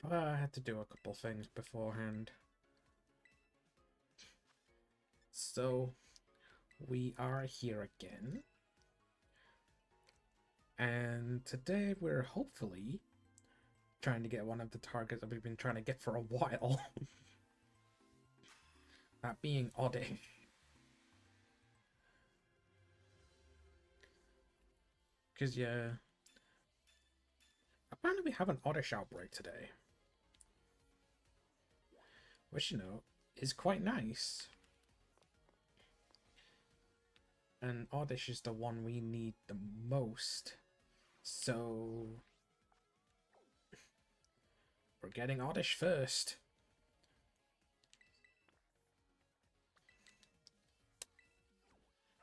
But I had to do a couple things beforehand. So, we are here again. And today we're hopefully trying to get one of the targets that we've been trying to get for a while. That being Oddish. Because, yeah, apparently we have an Oddish outbreak today. Which, is quite nice. And Oddish is the one we need the most. So, we're getting Oddish first.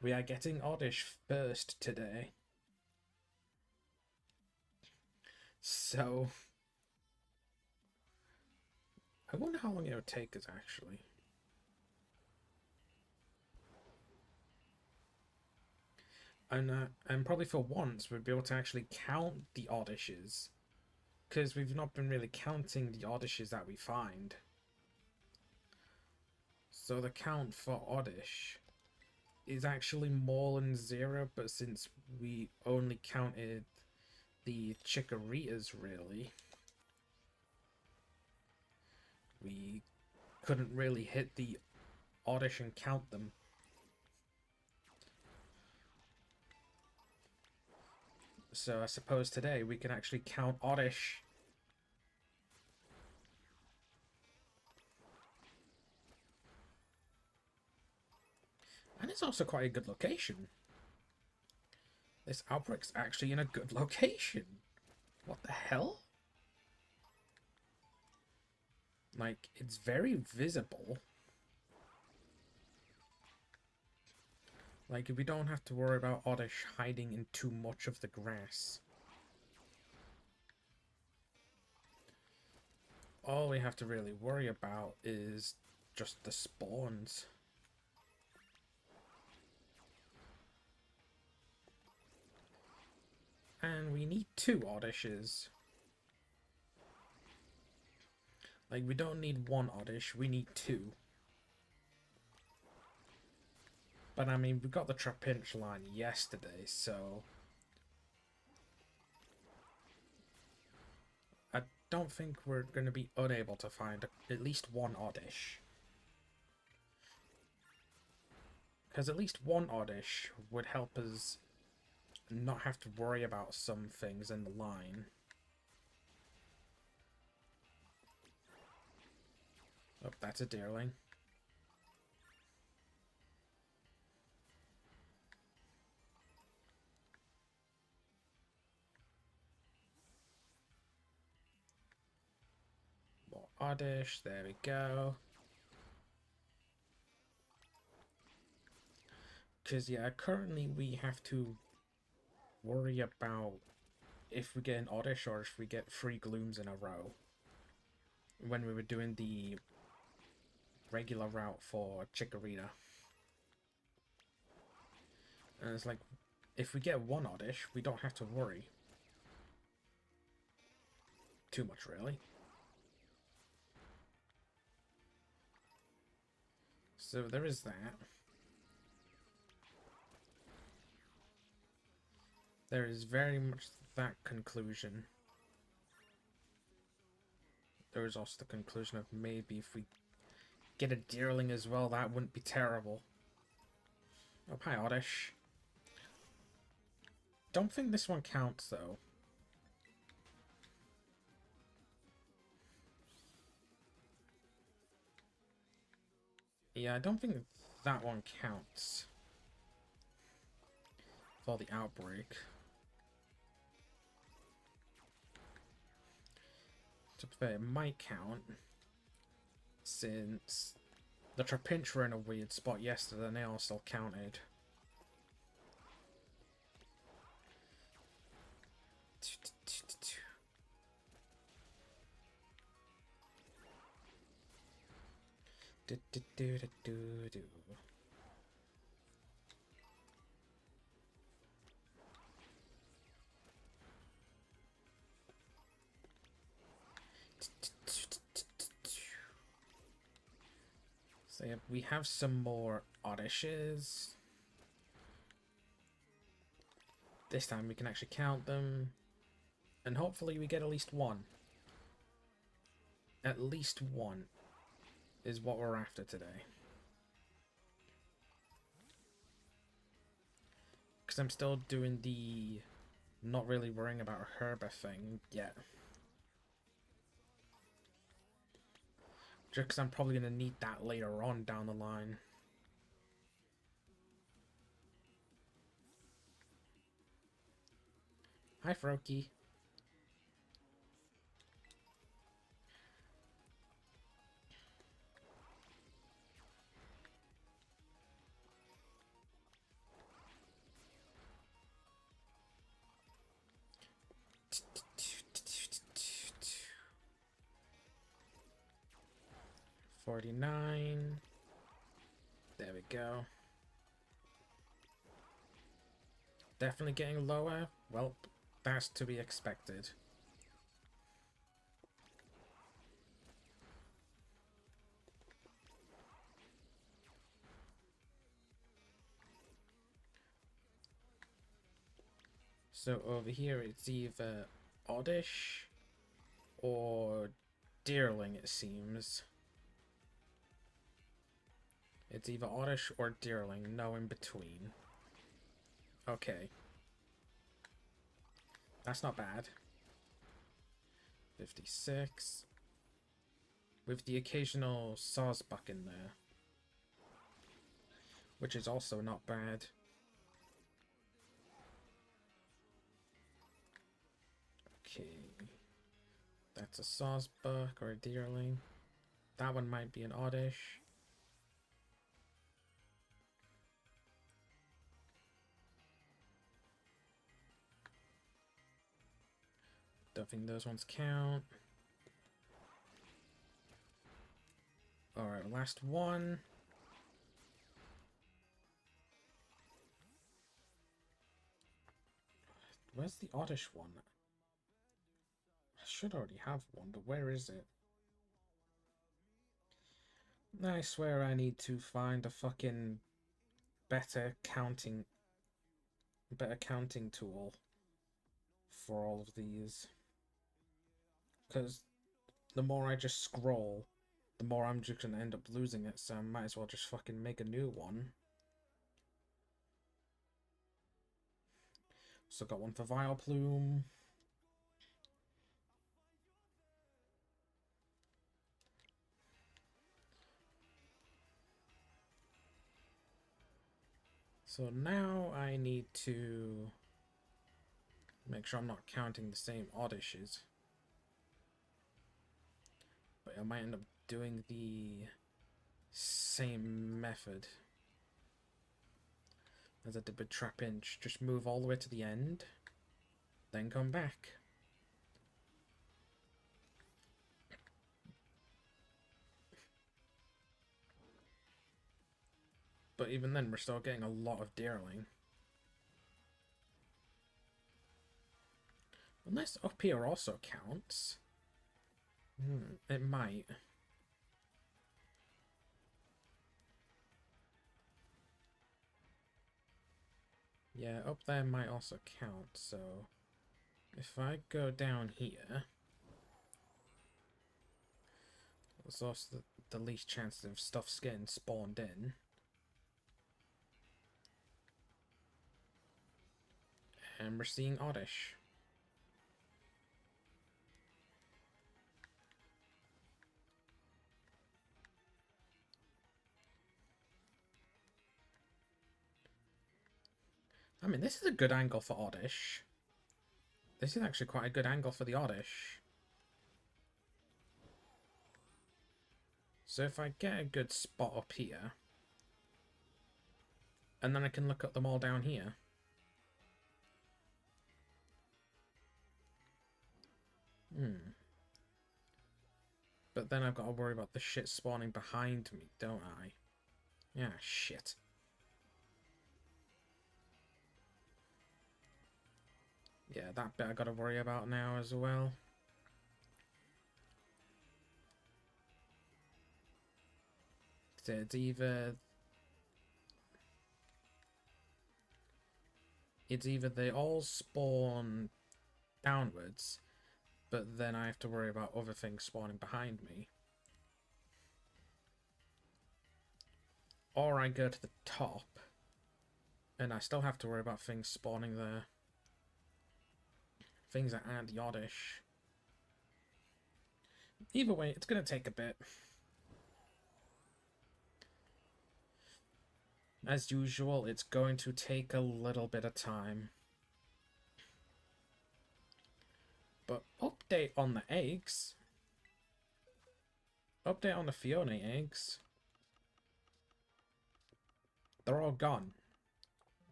We are getting Oddish first today. So, I wonder how long it would take us actually. And probably for once we'd be able to actually count the Oddishes. Because we've not been really counting the Oddishes that we find. So the count for Oddish is actually more than 0, but since we only counted the Chikorritas really, we couldn't really hit the Oddish and count them. So I suppose today we can actually count Oddish. And it's also quite a good location. This outbreak's actually in a good location. What the hell? Like, it's very visible. Like, we don't have to worry about Oddish hiding in too much of the grass. All we have to really worry about is just the spawns. And we need 2 Oddishes. Like, we don't need 1 Oddish, we need 2. But I mean, we got the Trapinch line yesterday, so I don't think we're going to be unable to find at least 1 Oddish. Because at least 1 Oddish would help us not have to worry about some things in the line. Oh, that's a Deerling. More Oddish, there we go. Because, yeah, currently we have to worry about if we get an Oddish or if we get 3 Glooms in a row. When we were doing the regular route for Chikorita. And it's like, if we get 1 Oddish, we don't have to worry too much, really. So there is that. There is very much that conclusion. There is also the conclusion of maybe if we get a Deerling as well, that wouldn't be terrible. Oh, hi, Oddish. Don't think this one counts, though. Yeah, I don't think that one counts for the outbreak. To be fair, it might count, since the Trapinch were in a weird spot yesterday and they all still counted. Do, do, do, do, do, do. So yeah, we have some more Oddishes. This time we can actually count them. And hopefully we get at least one. At least one is what we're after today. Because I'm still doing the not really worrying about Herba thing yet. Just because I'm probably going to need that later on down the line. Hi, Froakie. $49. There we go. Definitely getting lower. Well, that's to be expected. So over here it's either Oddish or Deerling, it seems. It's either Oddish or Deerling, no in between. Okay. That's not bad. 56. With the occasional Sawsbuck in there. Which is also not bad. Okay. That's a Sawsbuck or a Deerling. That one might be an Oddish. Don't think those ones count. Alright, last one. Where's the Oddish one? I should already have one, but where is it? I swear I need to find a fucking better counting tool for all of these. Because the more I just scroll, the more I'm just gonna end up losing it, so I might as well just fucking make a new one. So got one for Vileplume. So now I need to make sure I'm not counting the same Oddishes. But I might end up doing the same method as I did with Trapinch. Just move all the way to the end, then come back. But even then, we're still getting a lot of Deerling. Unless up here also counts. It might. Yeah, up there might also count, so if I go down here, there's also the least chance of stuff's getting spawned in. And we're seeing Oddish. I mean, this is a good angle for Oddish. This is actually quite a good angle for the Oddish. So if I get a good spot up here, and then I can look at them all down here. But then I've got to worry about the shit spawning behind me, don't I? Yeah, shit. Yeah, that bit I gotta worry about now as well. So it's either they all spawn downwards, but then I have to worry about other things spawning behind me. Or I go to the top, and I still have to worry about things spawning there. Things that aren't the oddish. Either way, it's gonna take a bit. As usual, it's going to take a little bit of time. But update on the eggs. Update on the Fiona eggs. They're all gone.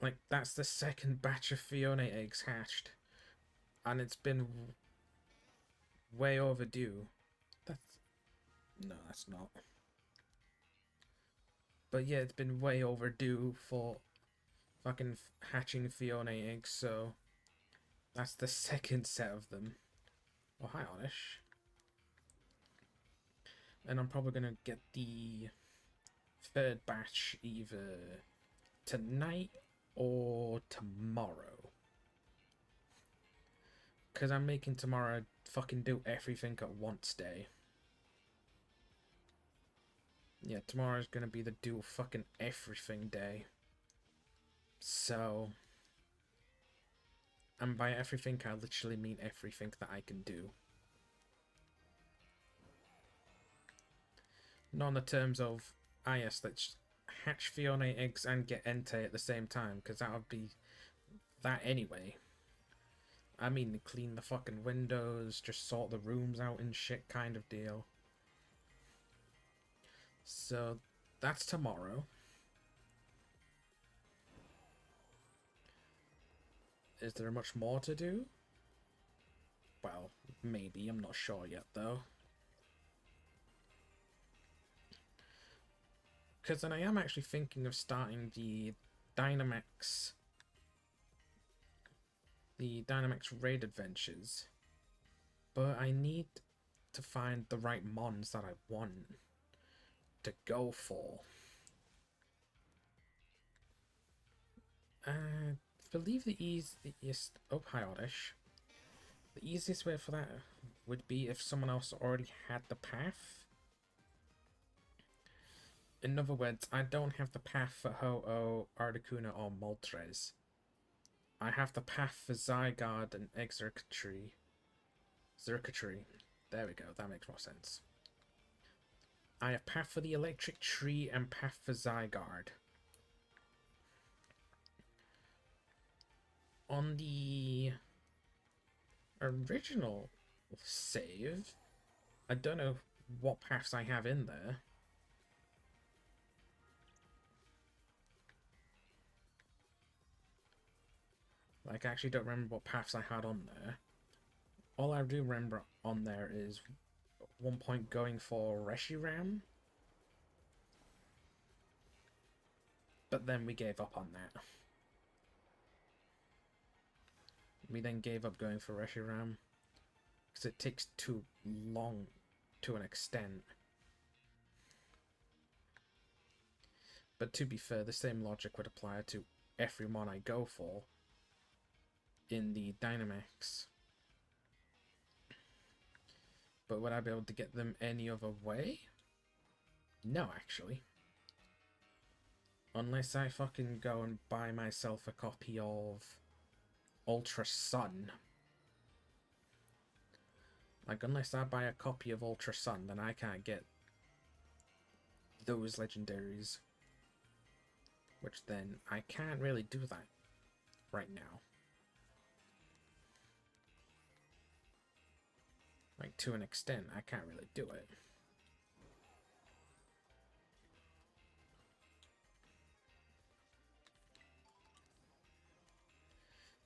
Like, that's the second batch of Fiona eggs hatched. And it's been way overdue. No, that's not. But yeah, it's been way overdue for fucking hatching Fiona eggs, so that's the second set of them. Oh, hi, Oddish. And I'm probably gonna get the third batch either tonight or tomorrow. Because I'm making tomorrow fucking do everything at once day. Yeah, tomorrow's gonna be the do fucking everything day. So, and by everything I literally mean everything that I can do. Not in the terms of, yes, let's hatch Fiona eggs and get Entei at the same time, because that would be that anyway. I mean, clean the fucking windows, just sort the rooms out and shit kind of deal. So, that's tomorrow. Is there much more to do? Well, maybe, I'm not sure yet though. Because then I am actually thinking of starting the Dynamax raid adventures. But I need to find the right mons that I want to go for. I believe the easiest... Oh, hi, Oddish. The easiest way for that would be if someone else already had the path. In other words, I don't have the path for Ho-Oh, Articuno, or Moltres. I have the path for Zygarde and Xurkitree. There we go, that makes more sense. I have path for the Electric Tree and path for Zygarde. On the original save, I don't know what paths I have in there. Like, I actually don't remember what paths I had on there. All I do remember on there is one point going for Reshiram. But then we gave up on that. We then gave up going for Reshiram. Because it takes too long to an extent. But to be fair, the same logic would apply to every mon I go for in the Dynamax. But would I be able to get them any other way? No, actually. Unless I fucking go and buy myself a copy of Ultra Sun. Like, unless I buy a copy of Ultra Sun, then I can't get those legendaries. Which then, I can't really do that right now. Like, to an extent, I can't really do it.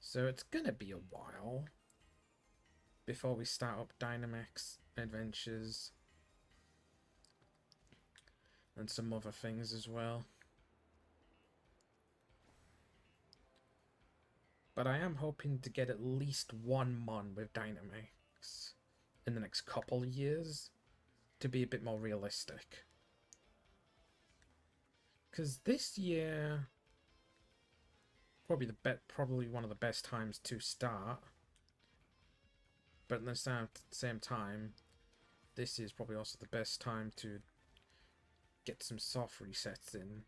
So it's gonna be a while before we start up Dynamax adventures and some other things as well. But I am hoping to get at least one mon with Dynamax in the next couple of years. to be a bit more realistic. Because this year, probably one of the best times to start. But at the same time, this is probably also the best time to get some soft resets in,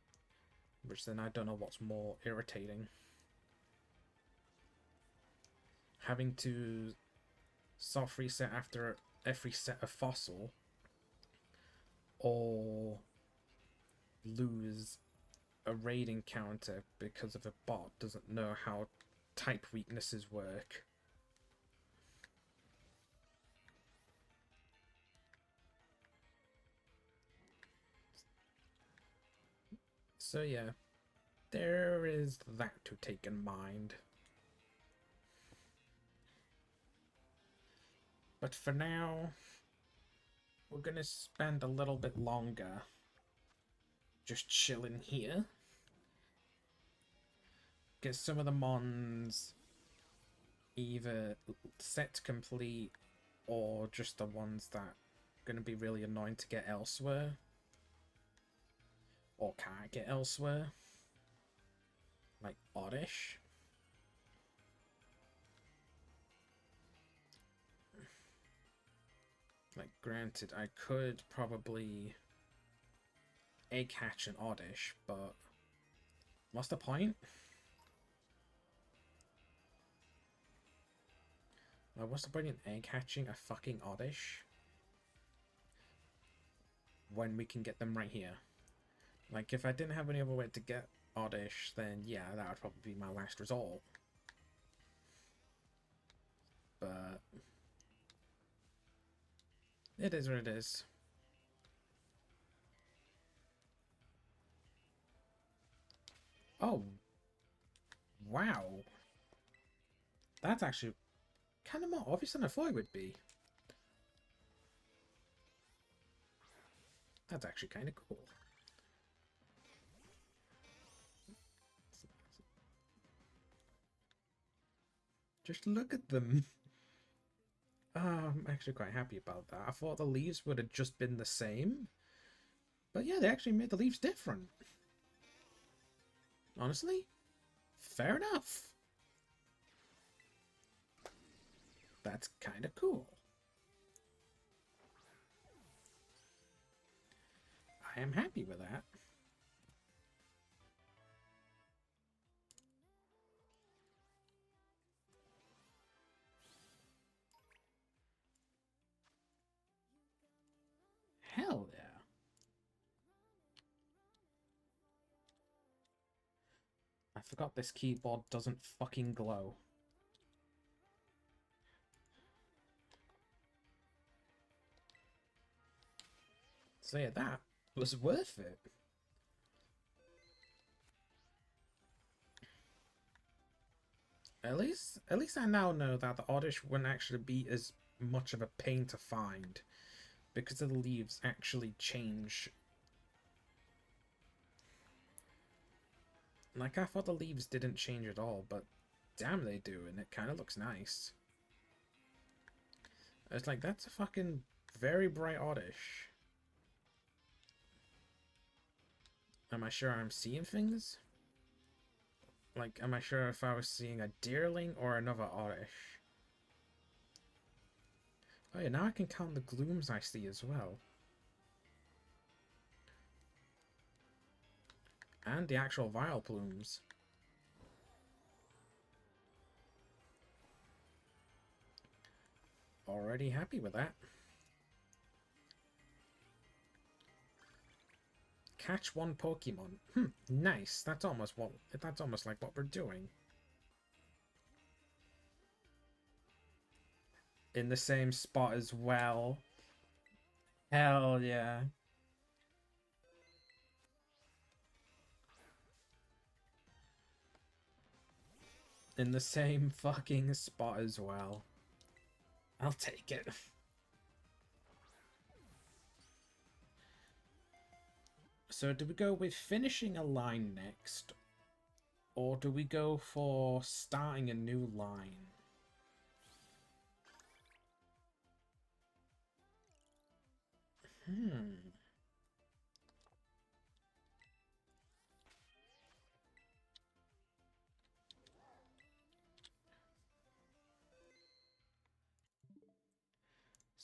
which then I don't know what's more irritating. Having to soft reset after every set of fossil, or lose a raid encounter because of a bot doesn't know how type weaknesses work. So yeah, there is that to take in mind. But for now, we're gonna spend a little bit longer just chilling here. Get some of the mons either set complete or just the ones that are gonna be really annoying to get elsewhere. Or can't get elsewhere. Like Oddish. Like, granted, I could probably egg hatch an Oddish, but what's the point? Like, what's the point in egg hatching a fucking Oddish when we can get them right here? Like, if I didn't have any other way to get Oddish, then yeah, that would probably be my last resort. But it is what it is. Oh. Wow. That's actually kind of more obvious than I thought it would be. That's actually kind of cool. Just look at them. I'm actually quite happy about that. I thought the leaves would have just been the same. But yeah, they actually made the leaves different. Honestly, fair enough. That's kind of cool. I am happy with that. Hell yeah. I forgot this keyboard doesn't fucking glow. So yeah, that was worth it. At least I now know that the Oddish wouldn't actually be as much of a pain to find, because the leaves actually change. Like, I thought the leaves didn't change at all, but damn they do, and it kind of looks nice. It's like, that's a fucking very bright Oddish. Am I sure I'm seeing things? Like, am I sure if I was seeing a Deerling or another Oddish? Oh yeah, now I can count the glooms I see as well. And the actual Vileplumes. Already happy with that. Catch one Pokemon. Nice. That's almost like what we're doing. In the same spot as well. Hell yeah. In the same fucking spot as well. I'll take it. So do we go with finishing a line next? Or do we go for starting a new line? Hmm.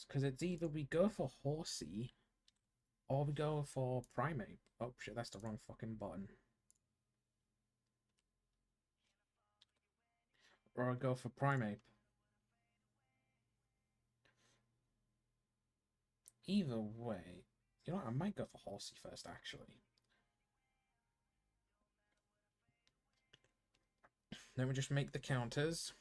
Because it's either we go for Horsey or we go for Primate. Oh shit, that's the wrong fucking button. Or I go for Primate. Either way, you know what, I might go for Horsey first, actually. Then we just make the counters.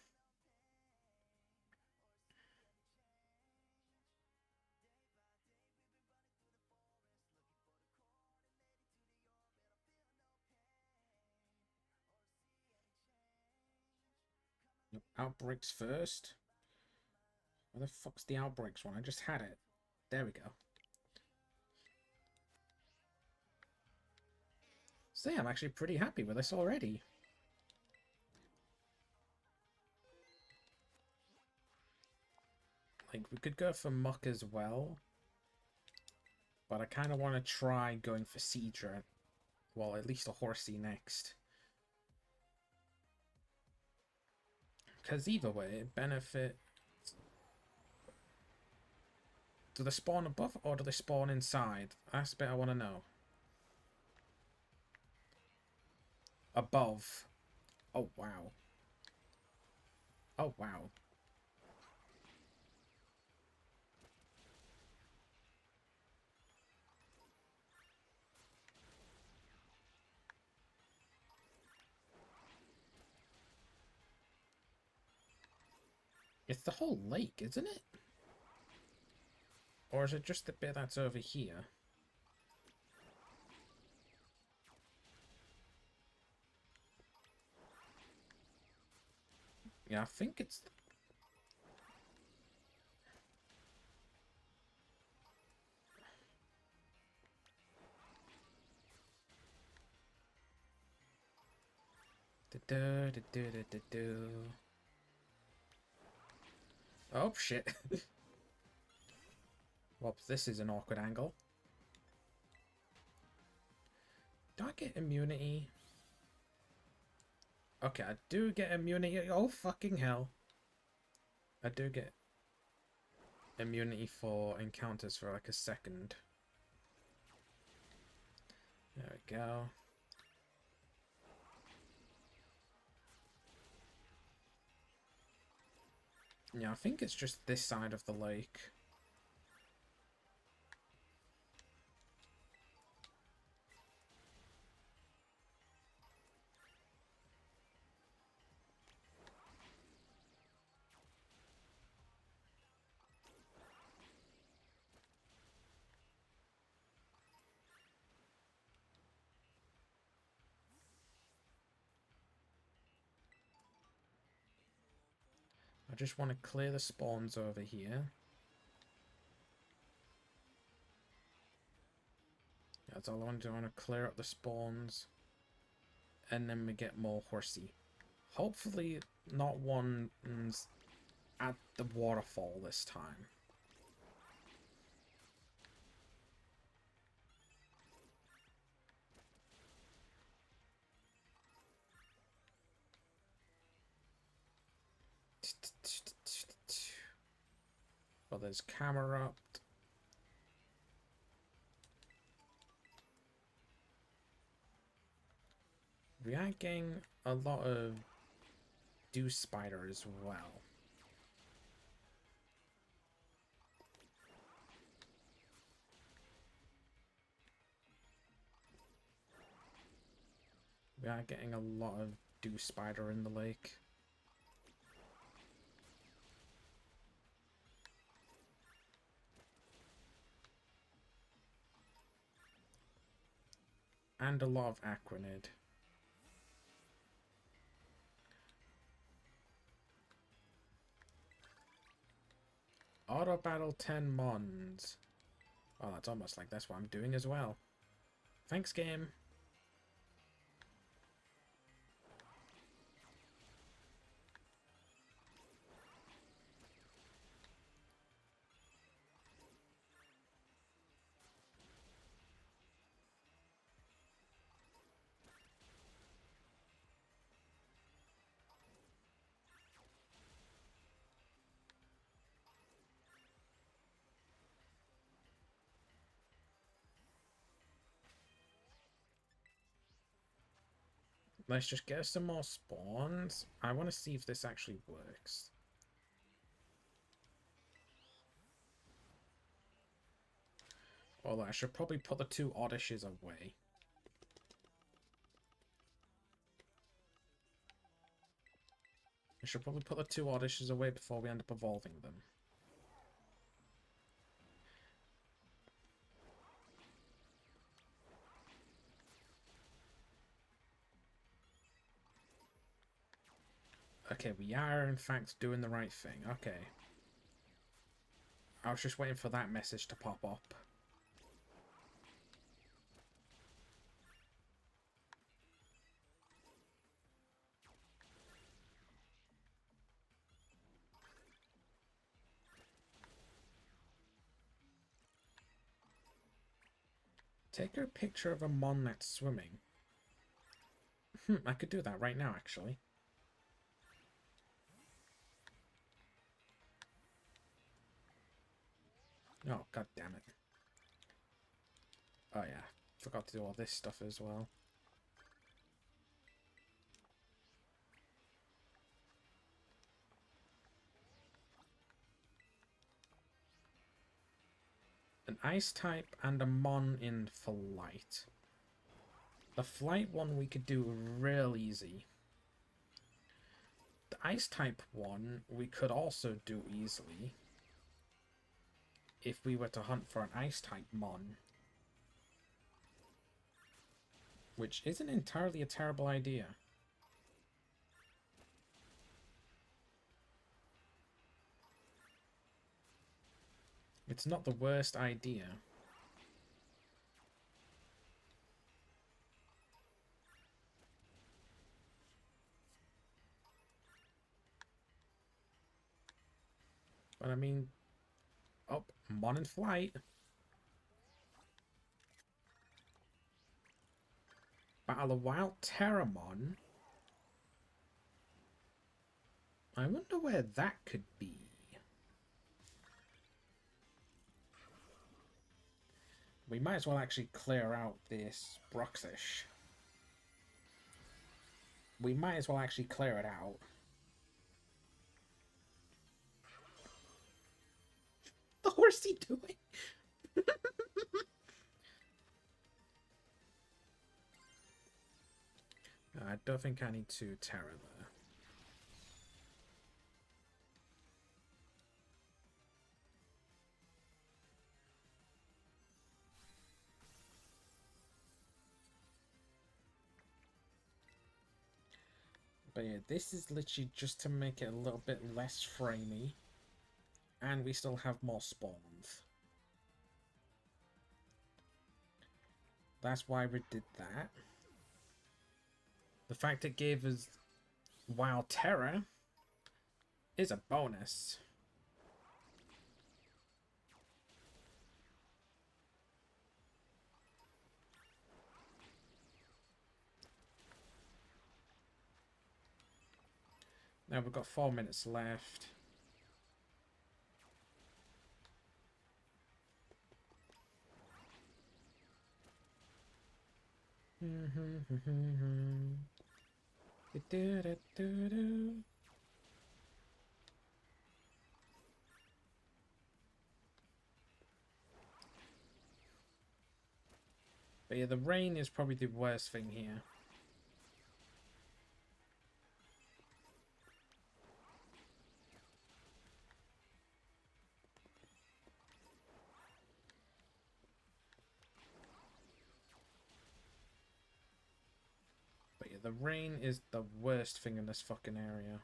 Outbreaks first. Where the fuck's the Outbreaks one? I just had it. There we go. So yeah, I'm actually pretty happy with this already. Like, we could go for Muck as well. But I kind of want to try going for Seadra. Well, at least a Horsey next. Because either way, it benefits. Do they spawn above or do they spawn inside? That's the bit I want to know. Above. Oh, wow. Oh, wow. It's the whole lake, isn't it? Or is it just the bit that's over here? Yeah, I think it's... Oh, shit. Whoops, this is an awkward angle. Do I get immunity? Okay, I do get immunity. Oh, fucking hell. I do get immunity for encounters for like a second. There we go. Yeah, I think it's just this side of the lake. I just want to clear the spawns over here. That's all I want to do. I want to clear up the spawns. And then we get more Horsey. Hopefully not ones at the waterfall this time. Well, there's Camerupt. We are getting a lot of Dew Spider as well. We are getting a lot of Dew Spider in the lake. And a lot of Aquanid. Auto battle 10 Mons. Oh, that's almost like that's what I'm doing as well. Thanks, game. Let's just get us some more spawns. I want to see if this actually works. Although I should probably put the 2 oddishes away. I should probably put the 2 oddishes away before we end up evolving them. Okay, we are in fact doing the right thing. Okay. I was just waiting for that message to pop up. Take a picture of a mon that's swimming. I could do that right now, actually. Oh, god damn it. Oh yeah, forgot to do all this stuff as well. An ice type and a mon in flight. The flight one we could do real easy. The ice type one we could also do easily if we were to hunt for an ice type mon. Which isn't entirely a terrible idea. It's not the worst idea. But I mean... Oh, mon in flight. Battle of Wild Terramon. I wonder where that could be. We might as well actually clear out this Bruxish. We might as well actually clear it out. The horsey doing? I don't think I need to Terra there. But yeah, this is literally just to make it a little bit less framey. And we still have more spawns. That's why we did that. The fact it gave us Wild Terror is a bonus. Now we've got 4 minutes left. But yeah, the rain is probably the worst thing here. But yeah, the rain is the worst thing in this fucking area.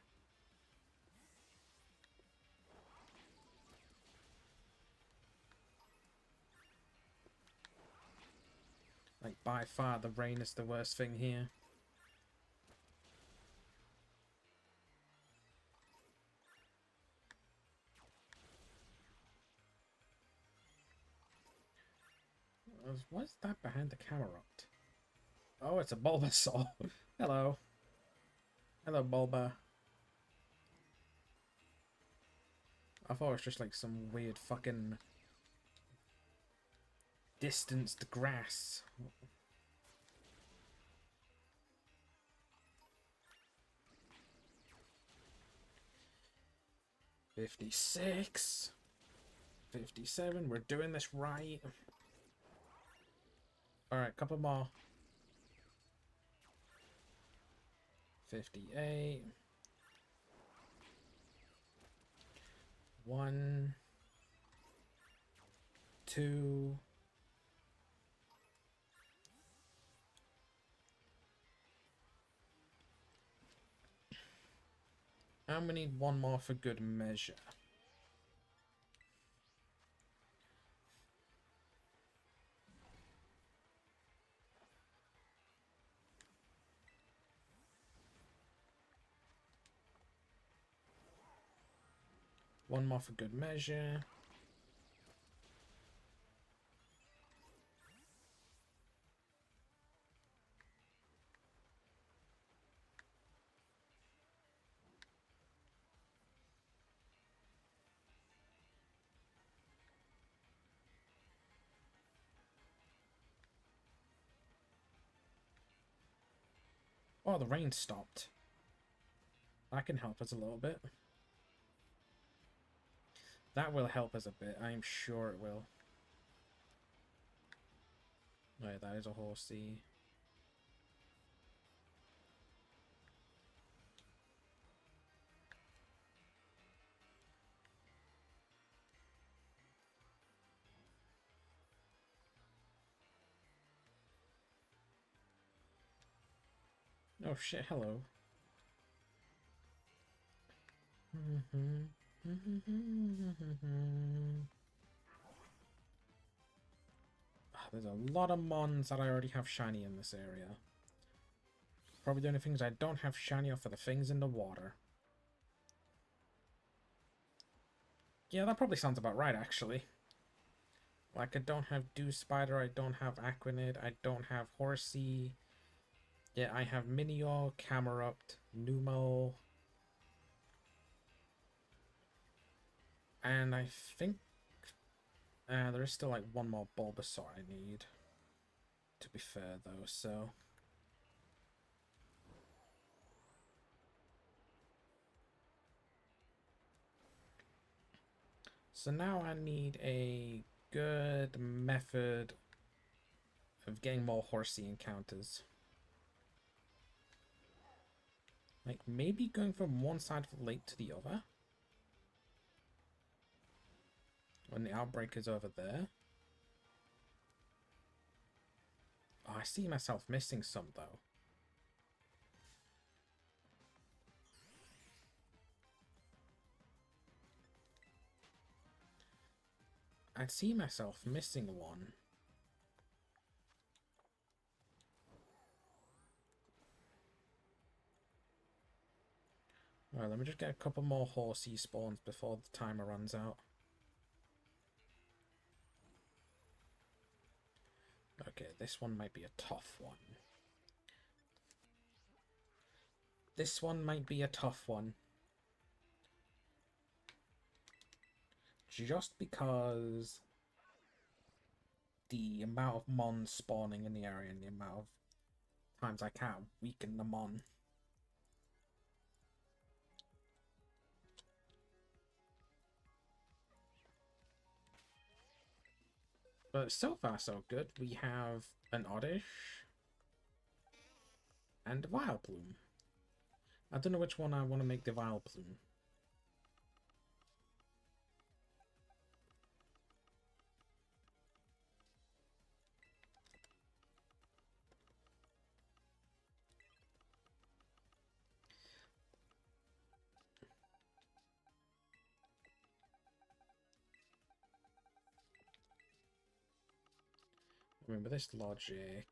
Like, by far, the rain is the worst thing here. What's that behind the Camerot? Oh, it's a Bulbasaur. Hello. Hello, Bulba. I thought it was just like some weird fucking distanced grass. 56. 57. We're doing this right. Alright, couple more. 58. 1, 2. And we need one more for good measure. One more for good measure. Oh, the rain stopped. That can help us a little bit. That will help us a bit. I'm sure it will. Right, that is a horsey. Oh shit, hello. There's a lot of mons that I already have shiny in this area. Probably the only things I don't have shiny are for the things in the water. Yeah, that probably sounds about right, actually. Like, I don't have Dew Spider, I don't have Aquanid, I don't have Horsey. Yeah, I have Minior, Camerupt, Numel. And I think there is still like one more Bulbasaur I need. To be fair, though, so... So now I need a good method of getting more Horsey encounters. Like, maybe going from one side of the lake to the other? When the outbreak is over there? Oh, I see myself missing some, though. I'd see myself missing one. Alright, let me just get a couple more Horsey spawns before the timer runs out. Okay, this one might be a tough one. This one might be a tough one. Just because the amount of mons spawning in the area and the amount of times I can't weaken the mon. But so far so good. We have an Oddish and a Vileplume. I don't know which one I want to make the Vileplume. Remember this logic.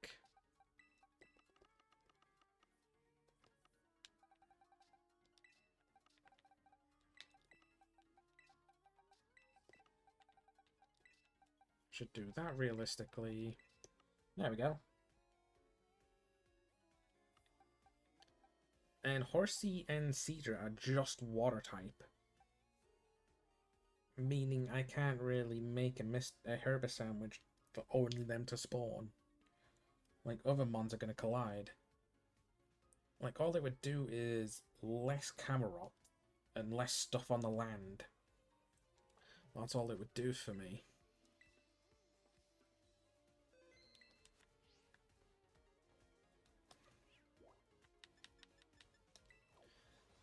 Should do that realistically. There we go. And Horsey and Cedar are just water type. Meaning I can't really make a herb sandwich for only them to spawn. Like, other mons are going to collide. Like, all they would do is less Camerupt and less stuff on the land. That's all it would do for me.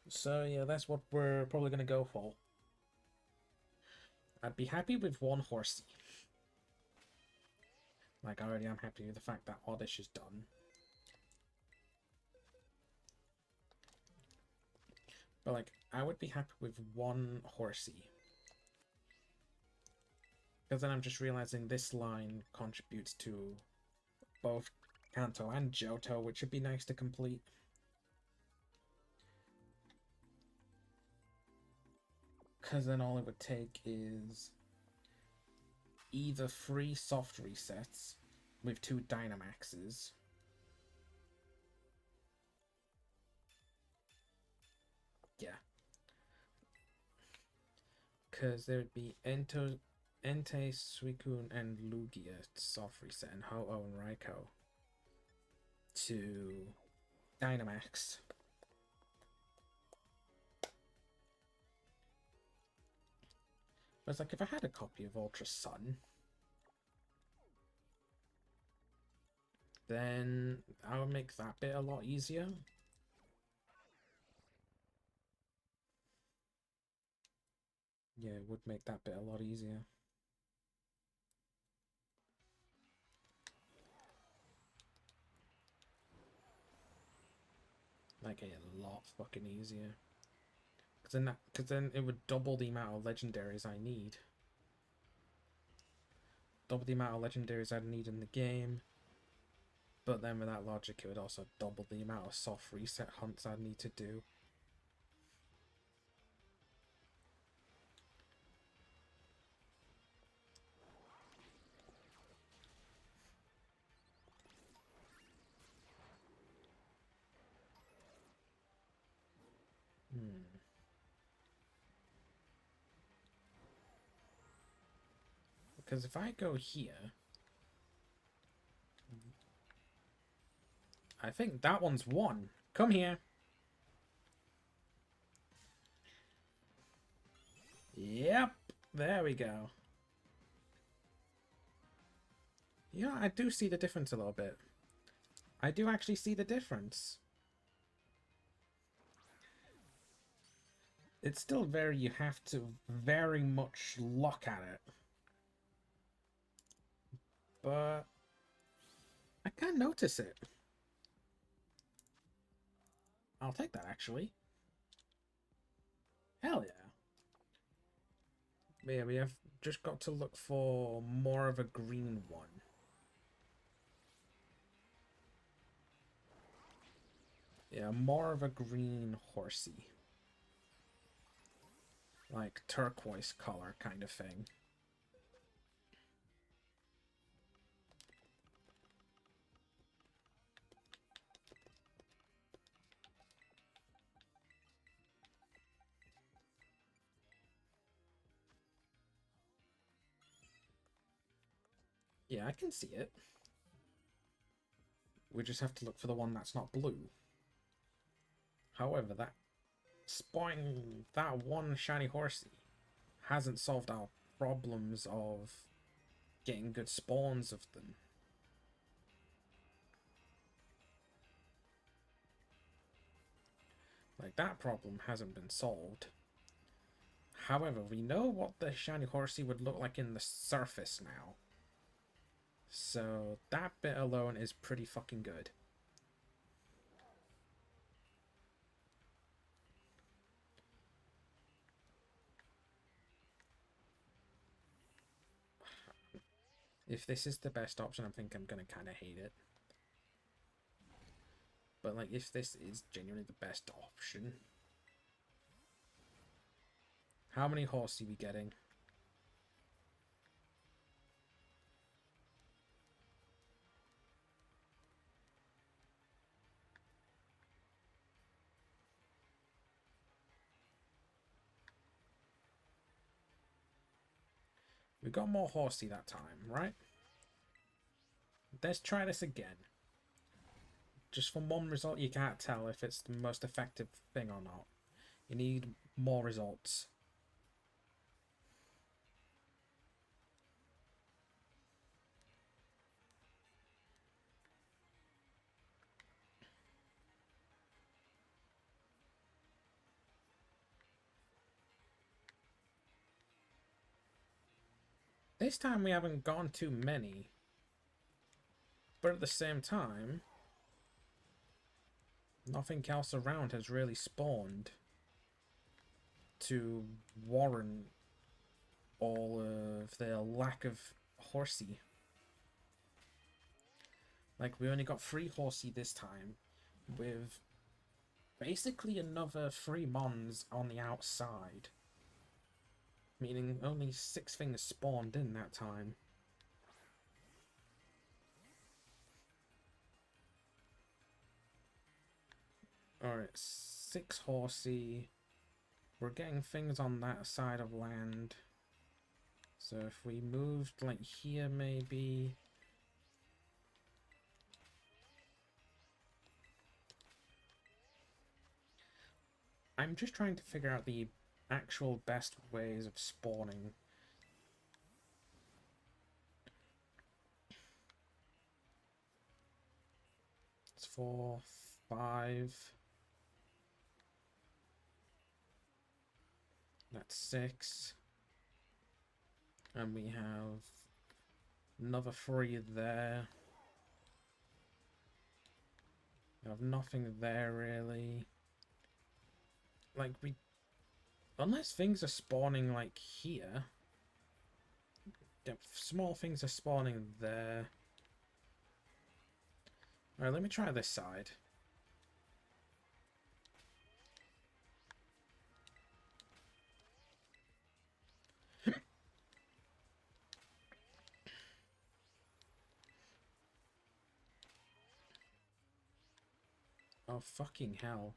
So yeah, that's what we're probably going to go for. I'd be happy with one horsey. Like, I already am happy with the fact that Oddish is done. But like, I would be happy with one horsey. Because then I'm just realizing this line contributes to both Kanto and Johto, which would be nice to complete. Because then all it would take is either 3 soft resets with 2 Dynamaxes. Yeah. Because there would be Entei, Suicune, and Lugia soft reset, and Ho-Oh and Raikou to Dynamax. But it's like, if I had a copy of Ultra Sun, then I would make that bit a lot easier. Yeah, it would make that bit a lot easier. Like, a lot fucking easier. Because then it would double the amount of legendaries I need. Double the amount of legendaries I'd need in the game. But then with that logic, it would also double the amount of soft reset hunts I'd need to do. Because if I go here, I think that one's 1. Come here. Yep, there we go. Yeah, I do see the difference a little bit. I do actually see the difference. It's still very, you have to very much look at it. But I can't notice it. I'll take that, actually. Hell yeah. But yeah, we have just got to look for more of a green one. Yeah, more of a green horsey. Like turquoise color kind of thing. Yeah, I can see it. We just have to look for the one that's not blue. However, that spawning that one shiny horsey hasn't solved our problems of getting good spawns of them. Like, that problem hasn't been solved. However, we know what the shiny horsey would look like in the surface now. So that bit alone is pretty fucking good. If this is the best option, I think I'm gonna kind of hate it. But like, if this is genuinely the best option, how many horse are we getting? We got more horsey that time, right? Let's try this again. Just from one result, you can't tell if it's the most effective thing or not. You need more results. this time we haven't gone too many. But at the same time, nothing else around has really spawned to warrant all of the lack of horsey. Like, we only got 3 horsey this time, with basically another 3 mons on the outside. Meaning only 6 things spawned in that time. Alright, 6 horsey. We're getting things on that side of land. So if we moved like here maybe. I'm just trying to figure out the actual best ways of spawning. It's 4, 5. That's 6. And we have another 3 there. We have nothing there really. Like, unless things are spawning like here. Small things are spawning there. Alright, let me try this side. Oh, fucking hell.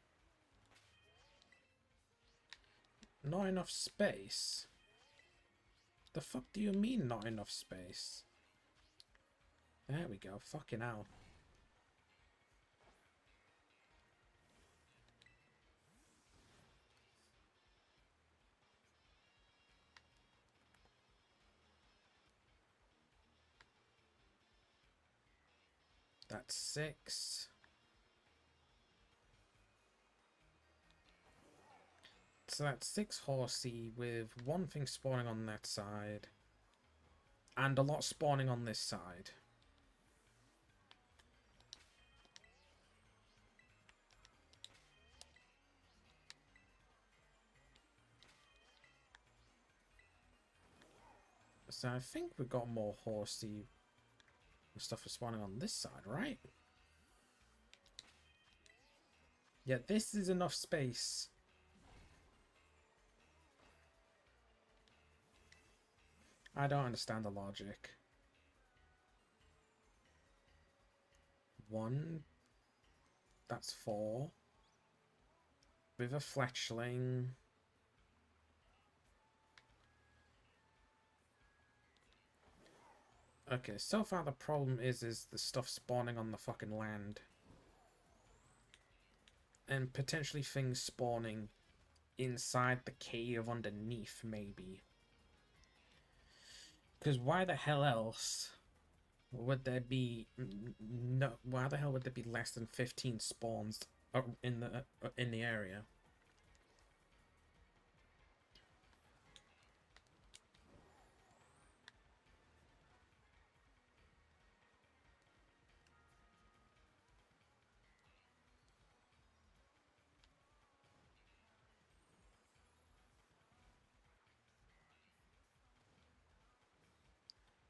Not enough space? The fuck do you mean not enough space? There we go, fucking hell. That's 6. So that's 6 horsey with 1 thing spawning on that side. And a lot spawning on this side. So I think we got more horsey stuff is spawning on this side, right? Yeah, this is enough space. I don't understand the logic. 1. That's 4. With a fletchling. Okay, so far the problem is the stuff spawning on the fucking land. And potentially things spawning inside the cave underneath, maybe. Because why the hell else would there be no? Why the hell would there be less than 15 spawns in the area?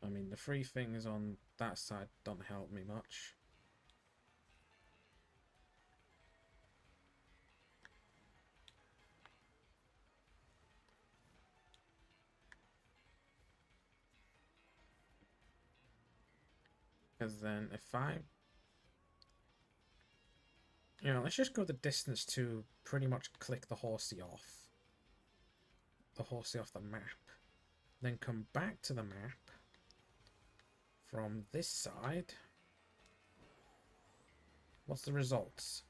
I mean, the 3 things on that side don't help me much. Because then if I... You know, let's just go the distance to pretty much click the horsey off. The horsey off the map. Then come back to the map. From this side. What's the results?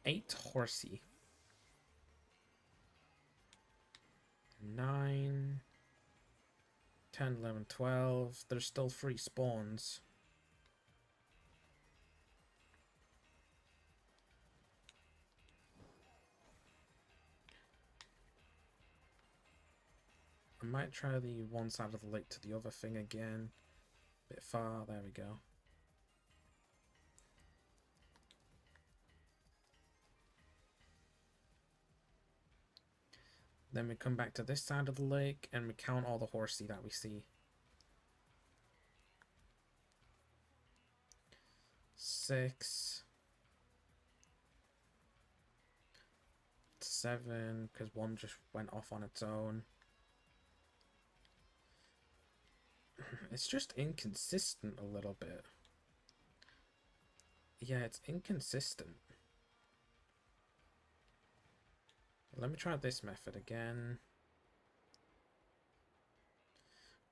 Eight horsey. 9, 10, 11, 12. There's still 3 spawns. I might try the one side of the lake to the other thing again. Bit far, there we go. Then we come back to this side of the lake and we count all the horsey that we see. 6, 7, because one just went off on its own. It's just inconsistent a little bit. Yeah, it's inconsistent. Let me try this method again.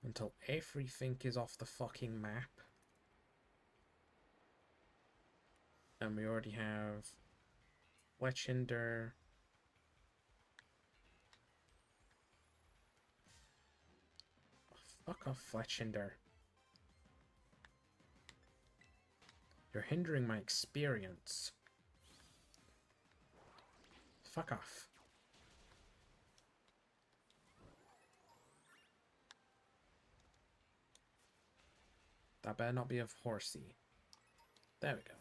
Until everything is off the fucking map. And we already have Fletchinder. Fuck off, Fletchinder. You're hindering my experience. Fuck off. That better not be of horsey. There we go.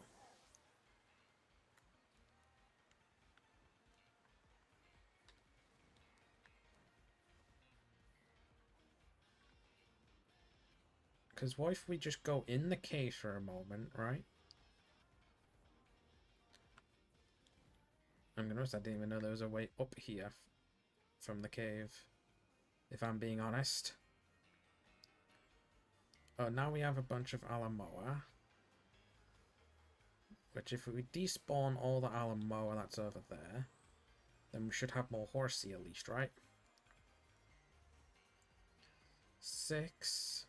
Because what if we just go in the cave for a moment, right? I'm gonna notice I didn't even know there was a way up here from the cave, if I'm being honest. Oh, now we have a bunch of Alamoa. Which if we despawn all the Alamoa that's over there, then we should have more horsey at least, right? 6.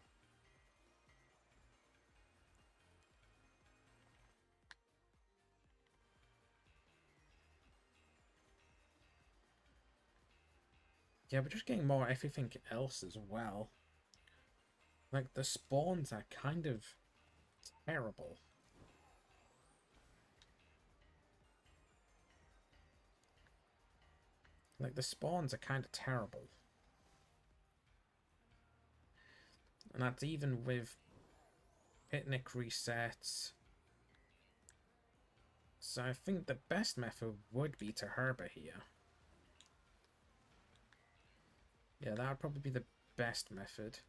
Yeah, we're just getting more everything else as well. Like, the spawns are kind of terrible. Like, the spawns are kind of terrible. And that's even with picnic resets. So I think the best method would be to herba here. Yeah, that would probably be the best method.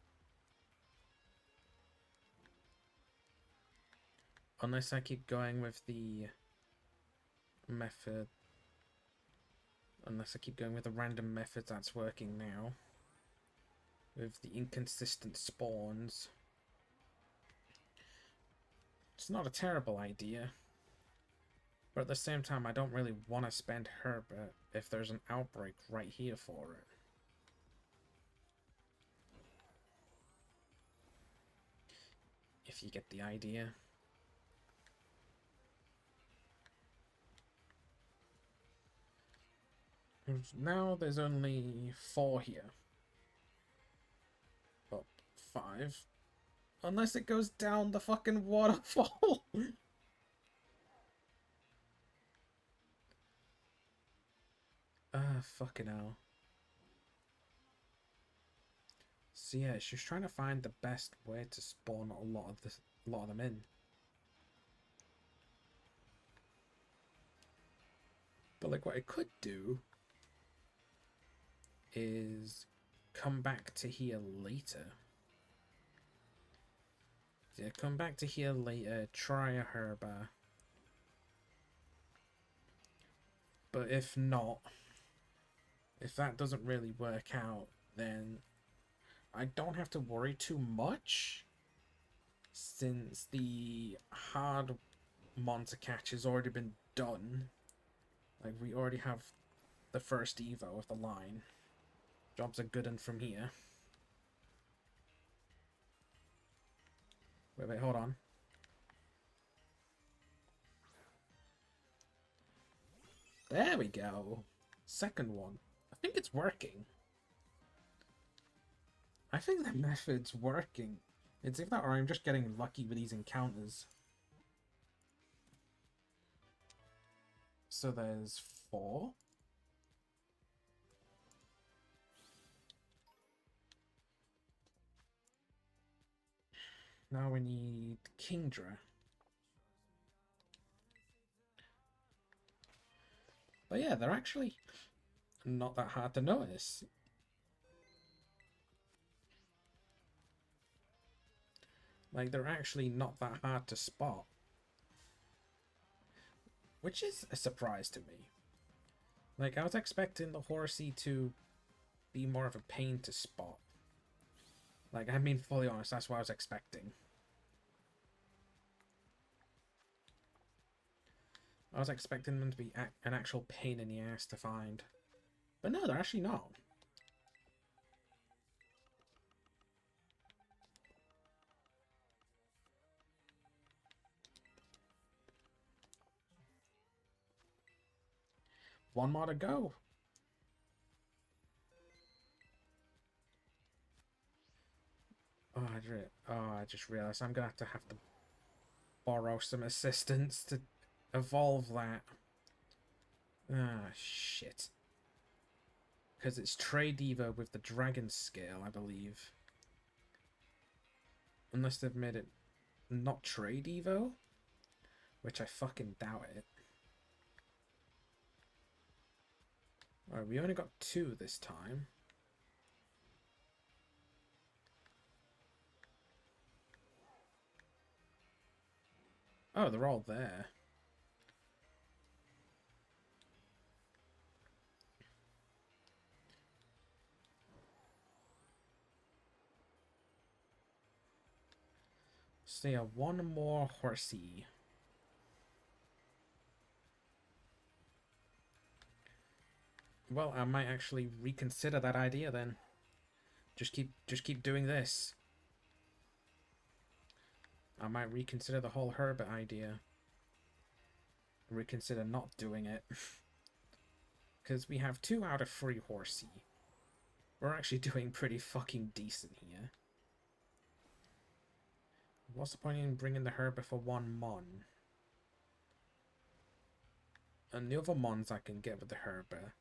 Unless I keep going with the method. Unless I keep going with the random method that's working now. With the inconsistent spawns. It's not a terrible idea. But at the same time, I don't really want to spend herba if there's an outbreak right here for it. If you get the idea. Now there's only 4 here. Well, 5. Unless it goes down the fucking waterfall. Fucking hell. So yeah, she's trying to find the best way to spawn a lot of them in. But like what I could do is come back to here later. Yeah, come back to here later, try a herba. But if not, if that doesn't really work out, then I don't have to worry too much, since the hard monster catch has already been done. Like, we already have the first Evo of the line. Jobs are good and from here. Wait, hold on. There we go. Second one. I think it's working. I think the method's working. It's either that or I'm just getting lucky with these encounters. So there's 4. Now we need Kingdra. But yeah, they're actually not that hard to notice. Like, they're actually not that hard to spot. Which is a surprise to me. Like, I was expecting the Horsey to be more of a pain to spot. Like, I'm being fully honest, that's what I was expecting. I was expecting them to be an actual pain in the ass to find. But no, they're actually not. One more to go. I just realized I'm gonna have to borrow some assistance to evolve that. Ah, shit. Because it's Trade Evo with the Dragon Scale, I believe. Unless they've made it not Trade Evo? Which I fucking doubt it. Alright, we only got 2 this time. Oh, they're all there. So yeah, one more Horsey. Well, I might actually reconsider that idea then. Just keep doing this. I might reconsider the whole Herbert idea. Reconsider not doing it. Because we have 2 out of 3 Horsey. We're actually doing pretty fucking decent here. What's the point in bringing the Herbert for 1 Mon? And the other Mons I can get with the Herbert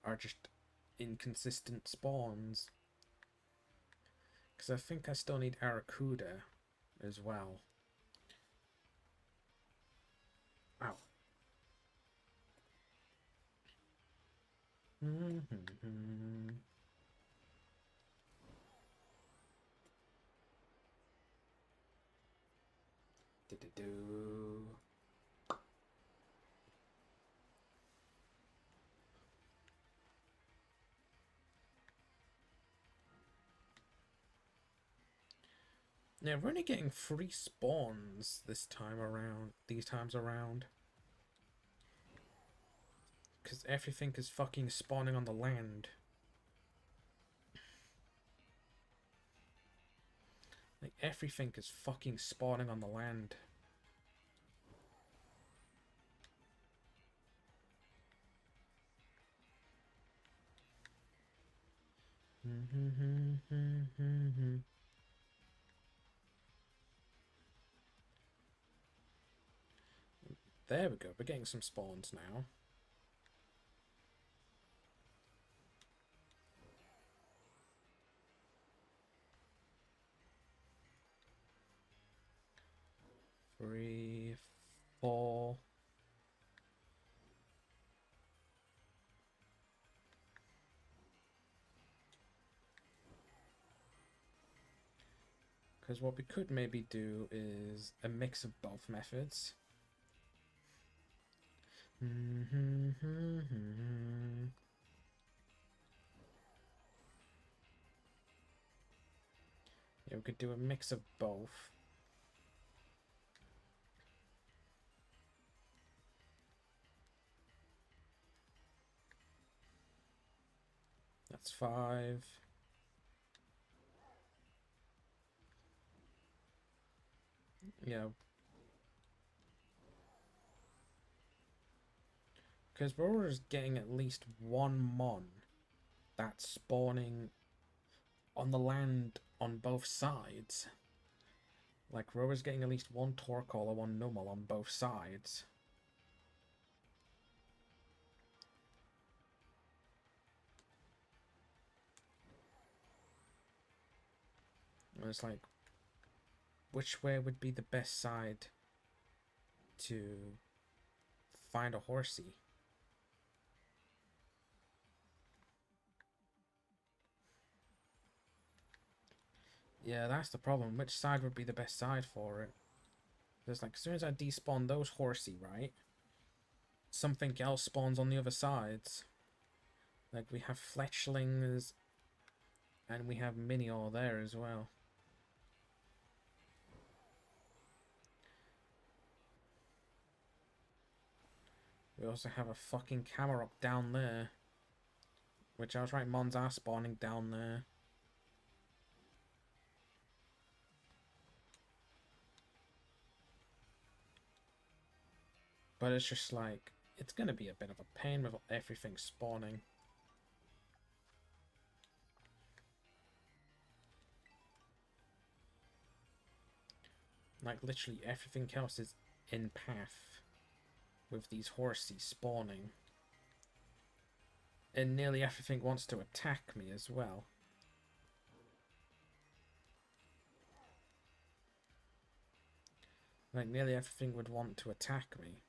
are just inconsistent spawns. Because I think I still need Aracuda as well. Ow. Do-do-do. Yeah, we're only getting 3 spawns this time around. These times around. Because everything is fucking spawning on the land. Like, everything is fucking spawning on the land. There we go, we're getting some spawns now. Three, 4. Because what we could maybe do is a mix of both methods. Yeah, we could do a mix of both. That's 5. Yeah. Because we're always getting at least 1 Mon that's spawning on the land on both sides. Like, we're always getting at least 1 Torkoal or 1 Numel on both sides. And it's like, which way would be the best side to find a horsey? Yeah, that's the problem. Which side would be the best side for it? There's like, as soon as I despawn those horsey, right? Something else spawns on the other sides. Like, we have fletchlings, and we have Minior there as well. We also have a fucking Camarop down there. Which I was right, Mons are spawning down there. But it's just like, it's gonna be a bit of a pain with everything spawning. Like, literally everything else is in path with these horses spawning. And nearly everything wants to attack me as well. Like, nearly everything would want to attack me.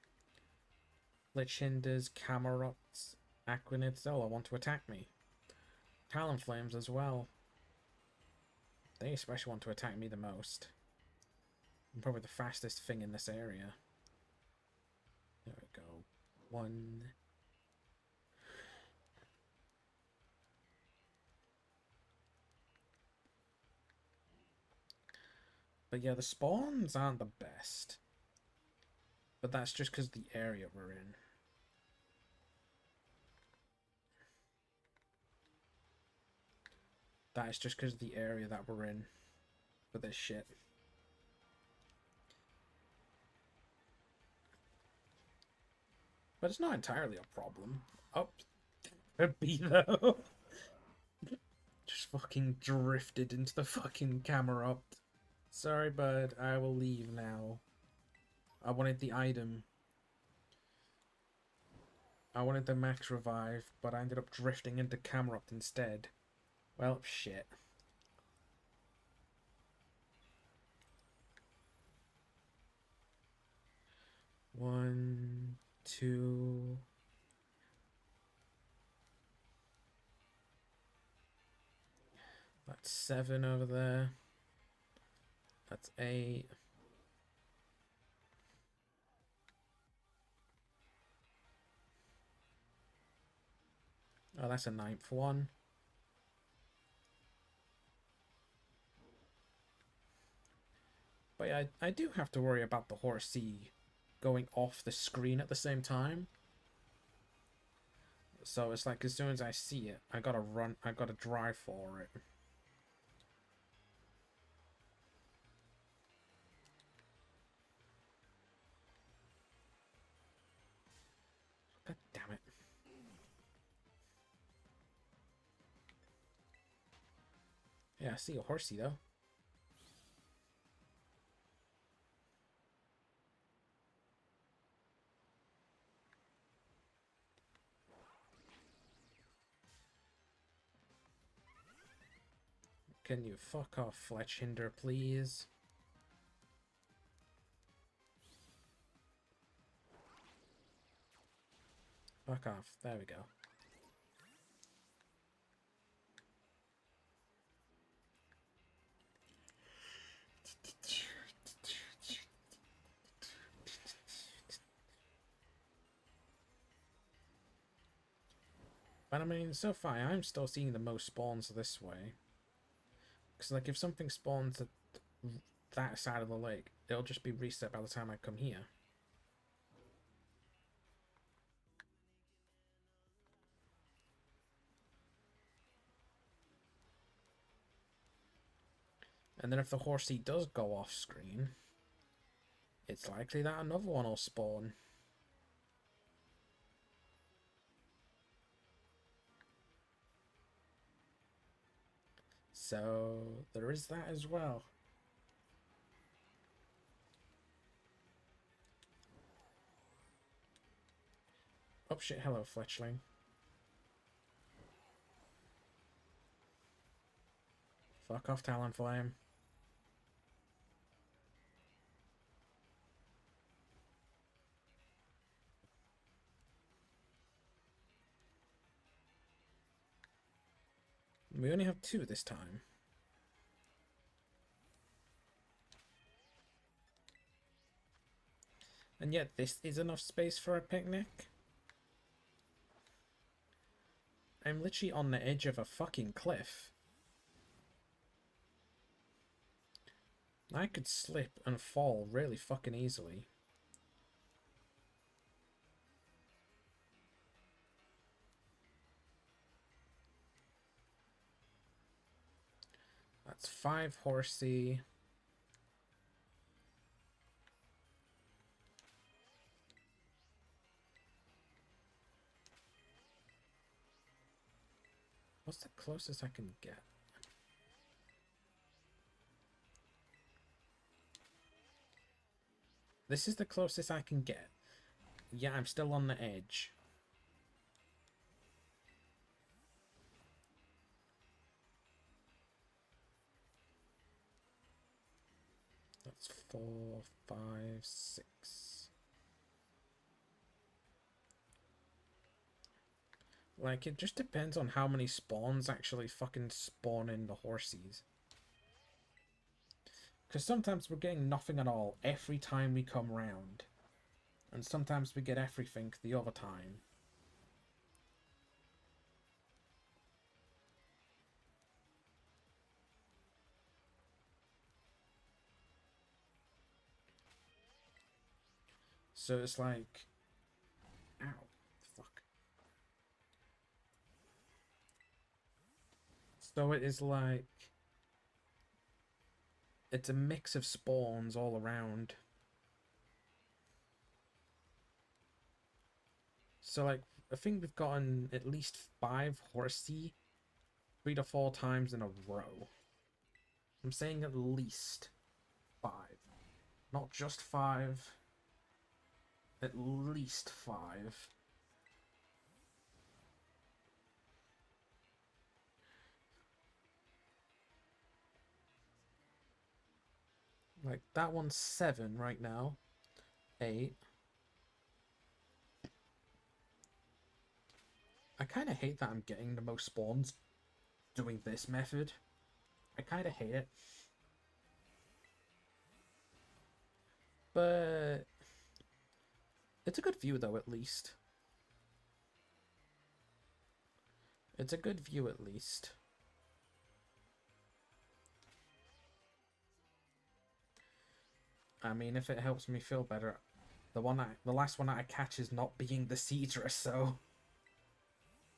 Lichinders, Camarots, Aquanids, all want to attack me. Talonflames as well. They especially want to attack me the most. I'm probably the fastest thing in this area. There we go. One. But yeah, the spawns aren't the best. But that's just because the area we're in. That is just because of the area that we're in for this shit. But it's not entirely a problem. Oh, could be though. Just fucking drifted into the fucking camera. Sorry, bud. I will leave now. I wanted the item. I wanted the max revive, but I ended up drifting into Camelot instead. Well, shit. One, two. That's 7 over there. That's 8. Oh, that's a 9th one. But yeah, I do have to worry about the horsey going off the screen at the same time. So it's like, as soon as I see it, I gotta run, I gotta drive for it. God damn it. Yeah, I see a horsey though. Can you fuck off, Fletchinder, please? Fuck off. There we go. But I mean, so far, I'm still seeing the most spawns this way. Because, like, if something spawns at that side of the lake, it'll just be reset by the time I come here. And then if the horsey does go off screen, it's likely that another one will spawn. So there is that as well. Oh shit, hello Fletchling. Fuck off Talonflame. We only have 2 this time. And yet this is enough space for a picnic? I'm literally on the edge of a fucking cliff. I could slip and fall really fucking easily. That's 5 horsey. What's the closest I can get? This is the closest I can get. Yeah, I'm still on the edge. That's 4, 5, 6. Like, it just depends on how many spawns actually fucking spawn in the horsies. Because sometimes we're getting nothing at all every time we come round. And sometimes we get everything the other time. So it's like... Ow. Fuck. So it is like... It's a mix of spawns all around. So like, I think we've gotten at least 5 horsey 3 to 4 times in a row. I'm saying at least 5. Not just 5. At least 5. Like, that one's 7 right now. 8. I kind of hate that I'm getting the most spawns doing this method. I kind of hate it. But it's a good view though, at least. It's a good view at least. I mean, if it helps me feel better, the last one that I catch is not being the Seadra, so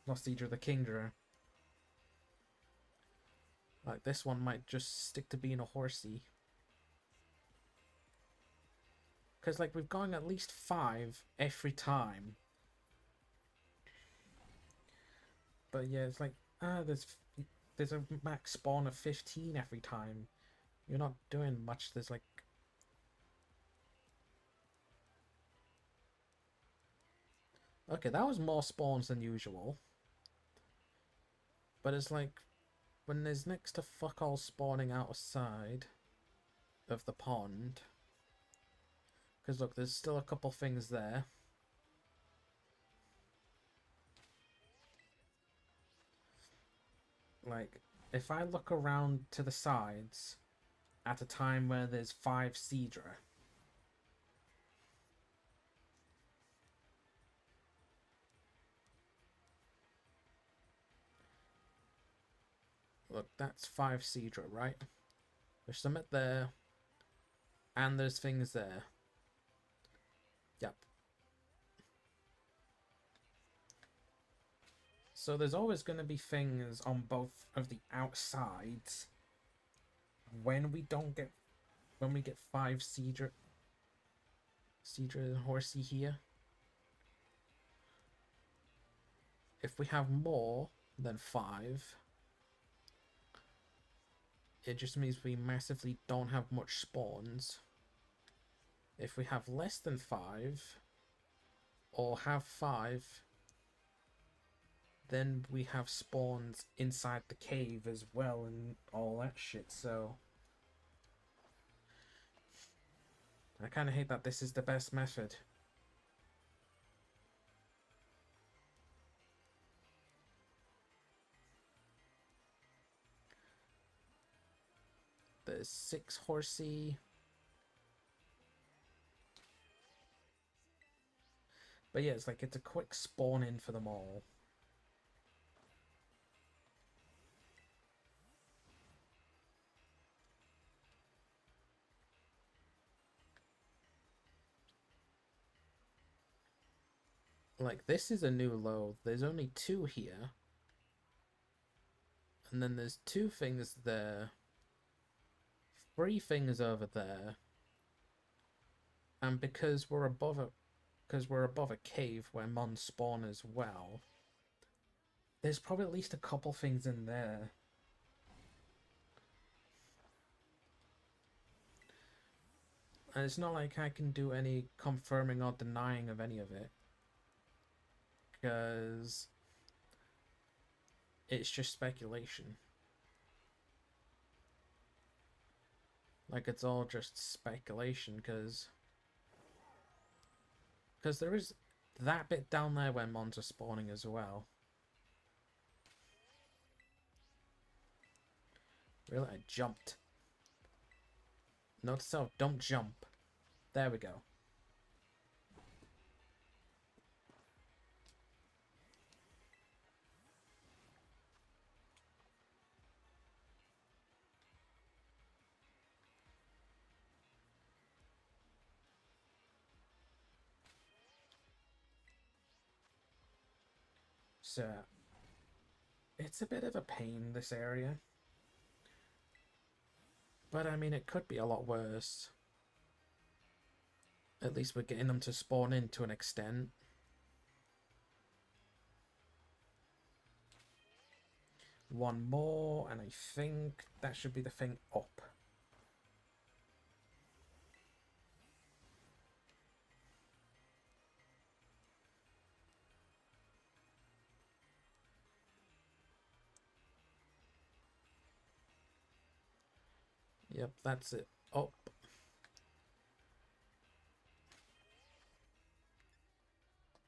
not Seadra, the Kingdra. Like, this one might just stick to being a horsey. Because, like, we've gone at least 5 every time. But yeah, it's like, there's a max spawn of 15 every time. You're not doing much. There's like... Okay, that was more spawns than usual. But it's like, when there's next to fuck all spawning outside of the pond. Because look, there's still a couple things there. Like, if I look around to the sides at a time where there's 5 Seadra, look, that's 5 Seadra, right? There's some there, and there's things there. Yep. So there's always going to be things on both of the outsides when we get 5 Seadra and horsey here. If we have more than 5, it just means we massively don't have much spawns. If we have less than 5, or have 5, then we have spawns inside the cave as well and all that shit, so... I kind of hate that this is the best method. the 6 horsey. But yeah, it's like it's a quick spawn in for them all. Like, this is a new low. There's only 2 here. And then there's 2 things there. 3 things over there. And because we're above a cave where mons spawn as well, there's probably at least a couple things in there. And it's not like I can do any confirming or denying of any of it, because it's just speculation. Like, it's all just speculation, because there is that bit down there where mons are spawning as well. Really? I jumped. Note to self, don't jump. There we go. So, it's a bit of a pain, this area. But I mean, it could be a lot worse. At least we're getting them to spawn in to an extent. One more, and I think that should be the thing up. Yep, that's it. Up.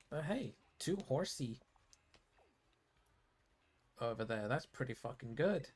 But hey, 2 horsey over there. That's pretty fucking good.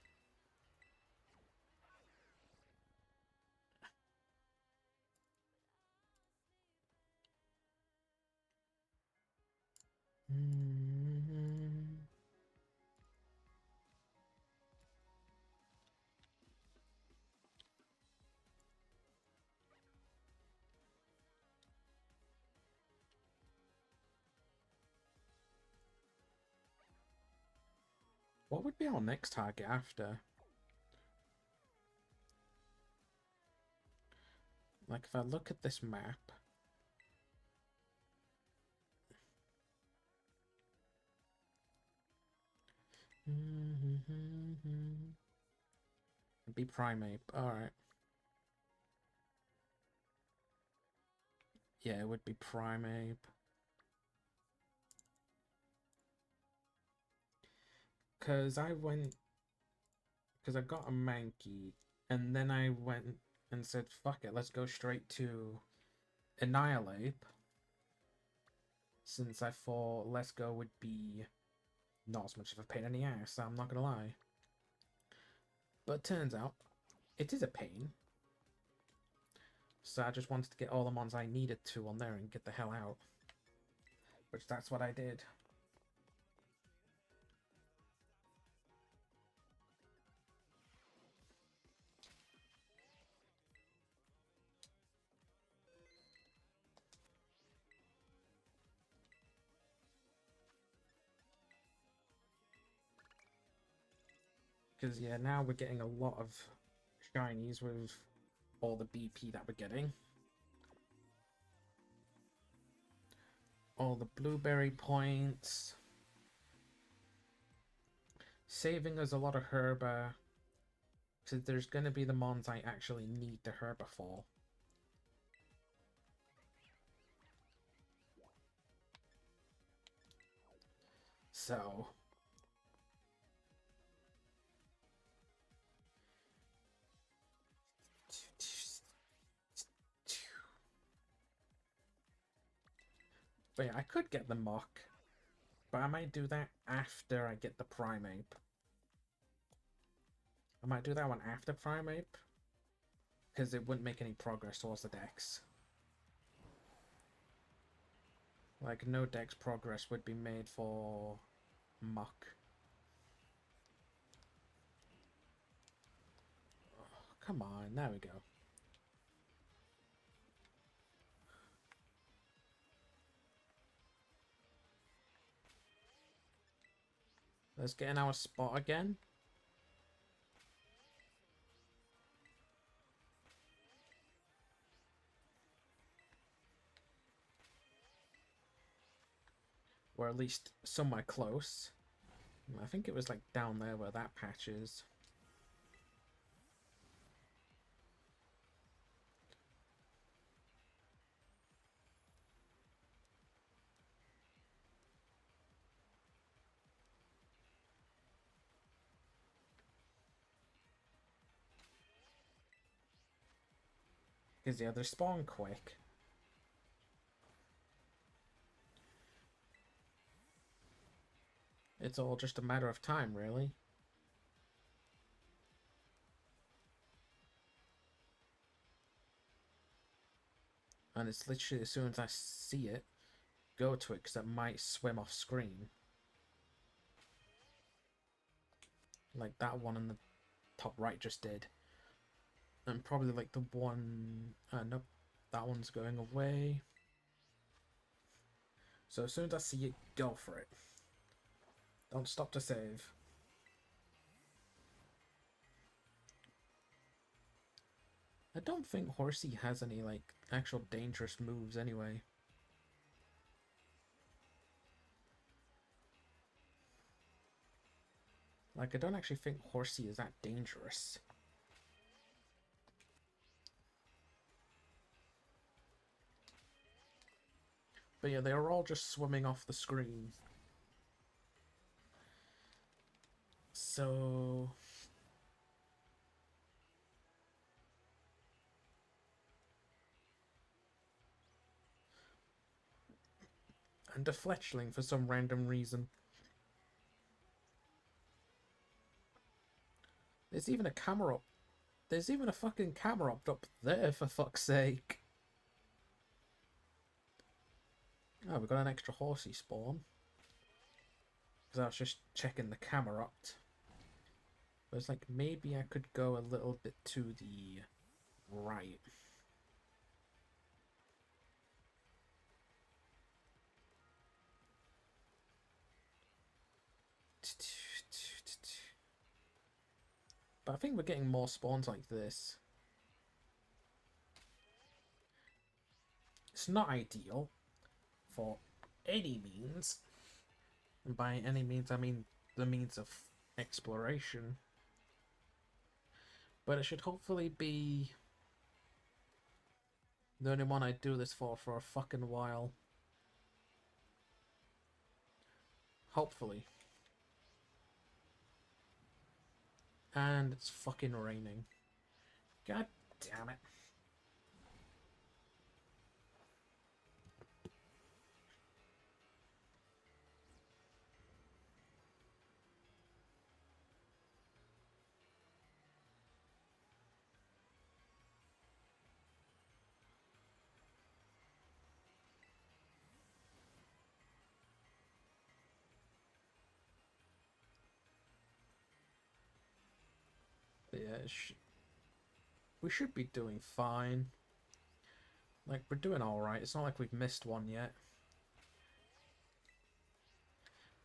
What would be our next target after? Like, if I look at this map... It'd be Primeape, alright. Yeah, it would be Primeape. Because I got a Mankey, and then I went and said, fuck it, let's go straight to Annihilape. Since I thought Let's Go would be not as much of a pain in the ass, I'm not gonna lie. But turns out, it is a pain. So I just wanted to get all the mons I needed to on there and get the hell out. Which that's what I did. Because yeah, now we're getting a lot of shinies with all the BP that we're getting. All the blueberry points. Saving us a lot of Herba. So there's going to be the mons I actually need the Herba for. So... But yeah, I could get the Mach. But I might do that after I get the Primeape. I might do that one after Primeape. because it wouldn't make any progress towards the dex. Like, no dex progress would be made for muck. Oh, come on, there we go. Let's get in our spot again. Or at least somewhere close. I think it was like down there where that patch is. Because yeah, they spawn quick. It's all just a matter of time, really. And it's literally as soon as I see it, go to it, because it might swim off screen. Like that one in the top right just did. And probably like the one... nope, that one's going away. So as soon as I see it, go for it. Don't stop to save. I don't think Horsey has any, like, actual dangerous moves anyway. Like, I don't actually think Horsey is that dangerous. But yeah, they are all just swimming off the screen. So... and a fletchling for some random reason. There's even a camera up. There's even a fucking camera up there, for fuck's sake. Oh, we got an extra horsey spawn. Because I was just checking the camera up. But it's like, maybe I could go a little bit to the right. But I think we're getting more spawns like this. It's not ideal for any means. And by any means, I mean the means of exploration. But it should hopefully be the only one I do this for a fucking while. Hopefully. And it's fucking raining. God damn it. But yeah, we should be doing fine. Like, we're doing alright. It's not like we've missed one yet.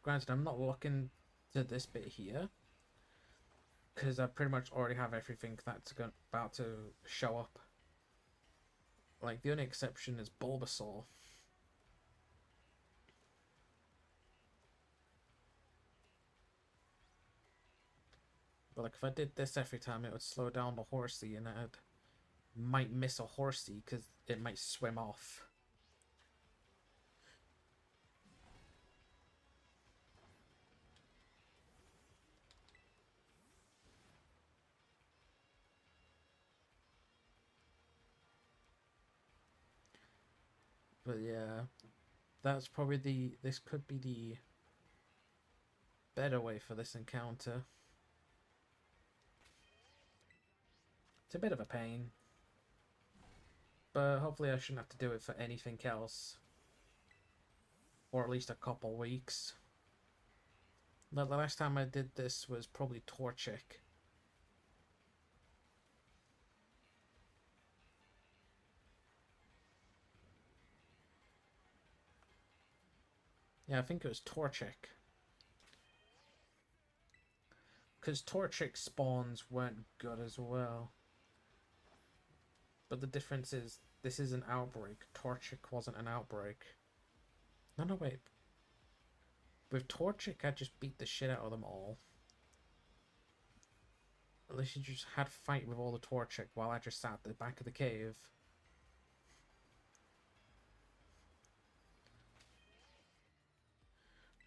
Granted, I'm not looking to this bit here. Because I pretty much already have everything that's about to show up. Like, the only exception is Bulbasaur. But like, if I did this every time, it would slow down the Horsey, and I might miss a Horsey because it might swim off. But yeah, that's probably this could be the better way for this encounter. It's a bit of a pain. But hopefully I shouldn't have to do it for anything else. Or at least a couple weeks. The last time I did this was probably Torchic. Yeah, I think it was Torchic. Because Torchic spawns weren't good as well. But the difference is, this is an outbreak. Torchic wasn't an outbreak. No, wait. With Torchic, I just beat the shit out of them all. At least you just had a fight with all the Torchic while I just sat at the back of the cave.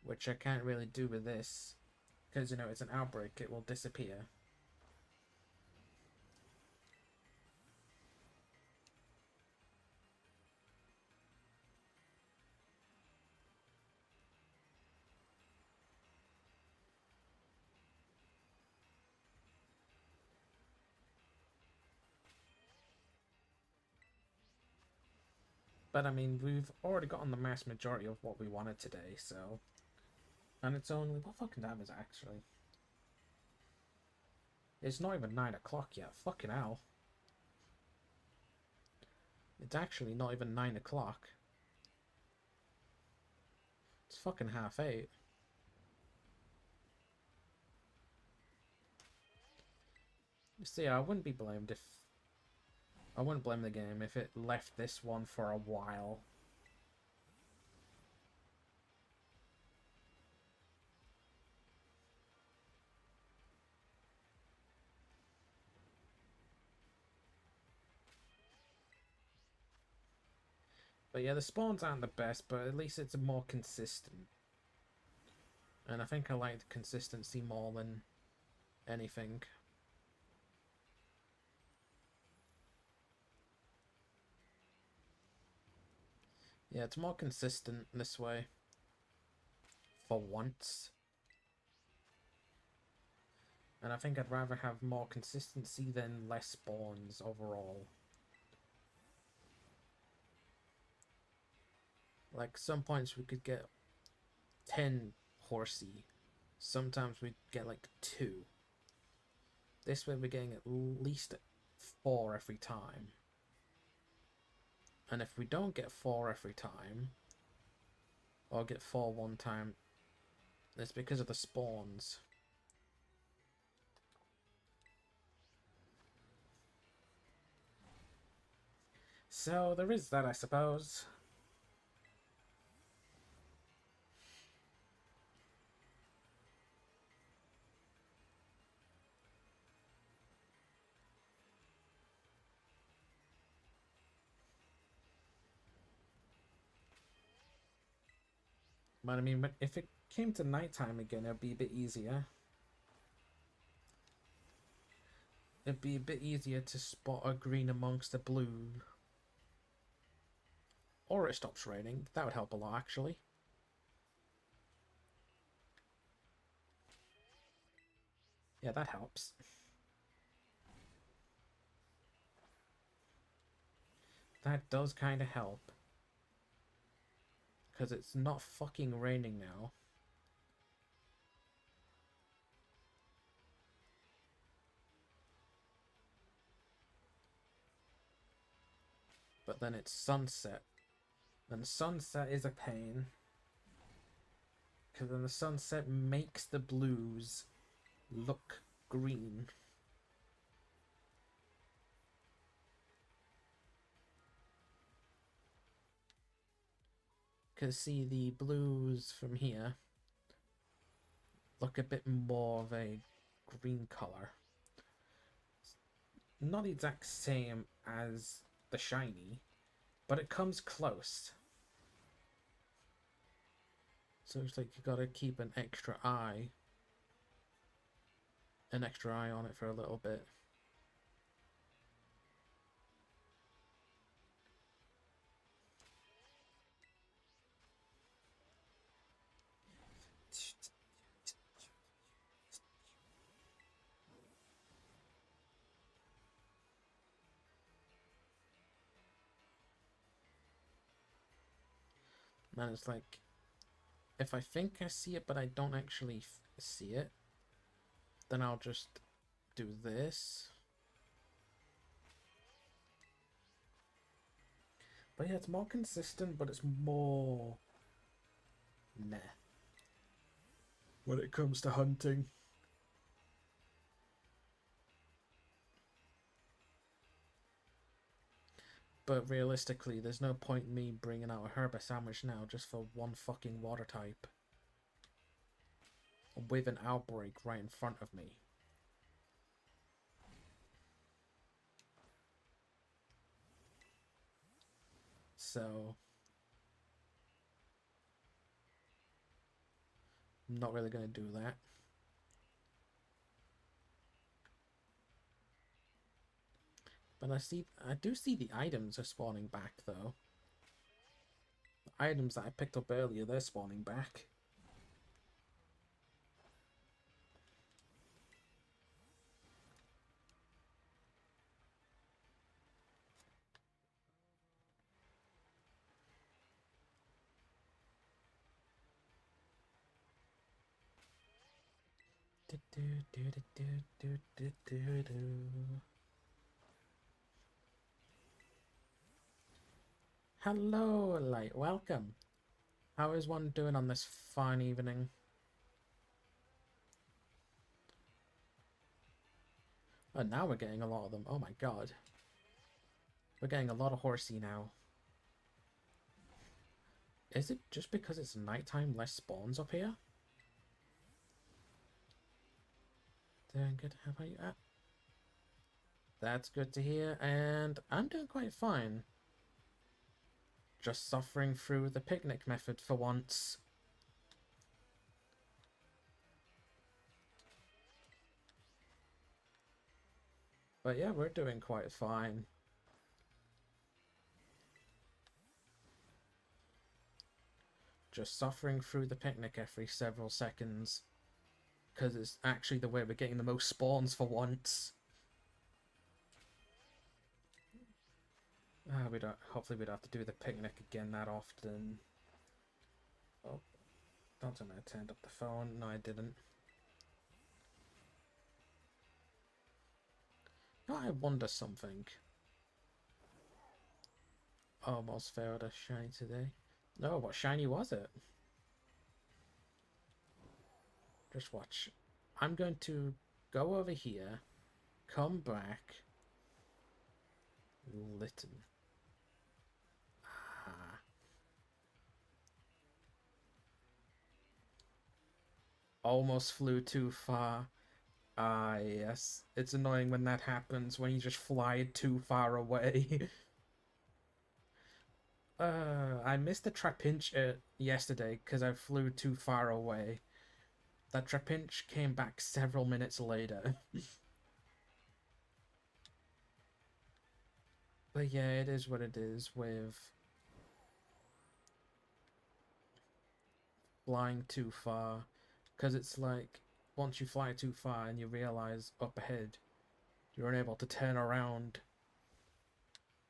Which I can't really do with this. Because, you know, it's an outbreak, it will disappear. But I mean, we've already gotten the mass majority of what we wanted today, so... And it's only... What fucking time is it, actually? It's not even 9 o'clock yet. Fucking hell. It's actually not even 9 o'clock. It's fucking 8:30. See, I wouldn't be blamed if... I wouldn't blame the game if it left this one for a while. But yeah, the spawns aren't the best, but at least it's more consistent. And I think I like the consistency more than anything. Yeah, it's more consistent this way. For once. And I think I'd rather have more consistency than less spawns overall. Like, some points we could get 10 horsey. Sometimes we get like 2. This way we're getting at least 4 every time. And if we don't get 4 every time, or get 4 one time, it's because of the spawns. So there is that, I suppose. But I mean, if it came to nighttime again, it'd be a bit easier. It'd be a bit easier to spot a green amongst a blue. Or it stops raining. That would help a lot, actually. Yeah, that helps. That does kind of help. Because it's not fucking raining now. But then it's sunset. And sunset is a pain. Because then the sunset makes the blues look green. Because see, the blues from here look a bit more of a green color. Not the exact same as the shiny, but it comes close. So it's like you gotta keep an extra eye on it for a little bit. And it's like, if I think I see it but I don't actually see it, then I'll just do this. But yeah, it's more consistent, but it's more meh when it comes to hunting. But realistically, there's no point in me bringing out a Herba sandwich now just for one fucking water type. With an outbreak right in front of me. So I'm not really going to do that. But I do see the items are spawning back though. The items that I picked up earlier, they're spawning back. Hello, Light. Welcome. How is one doing on this fine evening? Oh, now we're getting a lot of them. Oh my god. We're getting a lot of horsey now. Is it just because it's nighttime less spawns up here? Doing good. How about you? That's good to hear, and I'm doing quite fine. Just suffering through the picnic method for once. But yeah, we're doing quite fine. Just suffering through the picnic every several seconds. Because it's actually the way we're getting the most spawns for once. Hopefully we don't have to do the picnic again that often. Oh, don't tell me I turned up the phone. No, I didn't. Now I wonder something. Almost failed a shiny today. No, what shiny was it? Just watch. I'm going to go over here, come back. Litten. Ah. Almost flew too far. Ah, yes. It's annoying when that happens, when you just fly too far away. I missed the Trapinch yesterday because I flew too far away. That Trapinch came back several minutes later. But yeah, it is what it is with flying too far. Because it's like, once you fly too far and you realize up ahead, you're unable to turn around.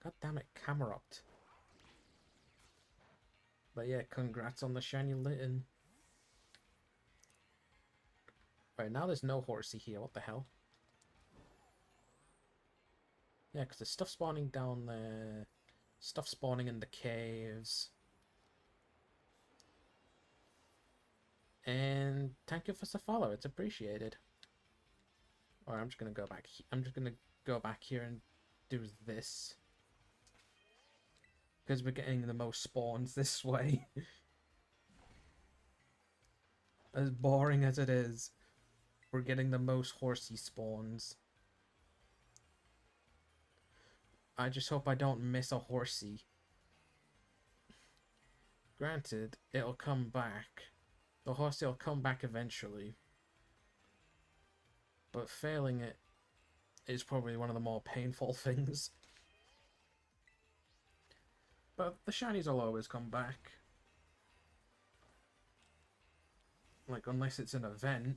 God damn it, Camerupt. But yeah, congrats on the shiny Litten. Right, now there's no horsey here, what the hell? Yeah, because there's stuff spawning down there. Stuff spawning in the caves. And thank you for the follow, it's appreciated. Alright, I'm just gonna go back. I'm just gonna go back here and do this. Because we're getting the most spawns this way. As boring as it is, we're getting the most horsey spawns. I just hope I don't miss a horsey. Granted, it'll come back. The horsey will come back eventually. But failing it is probably one of the more painful things. But the shinies will always come back. Like, unless it's an event.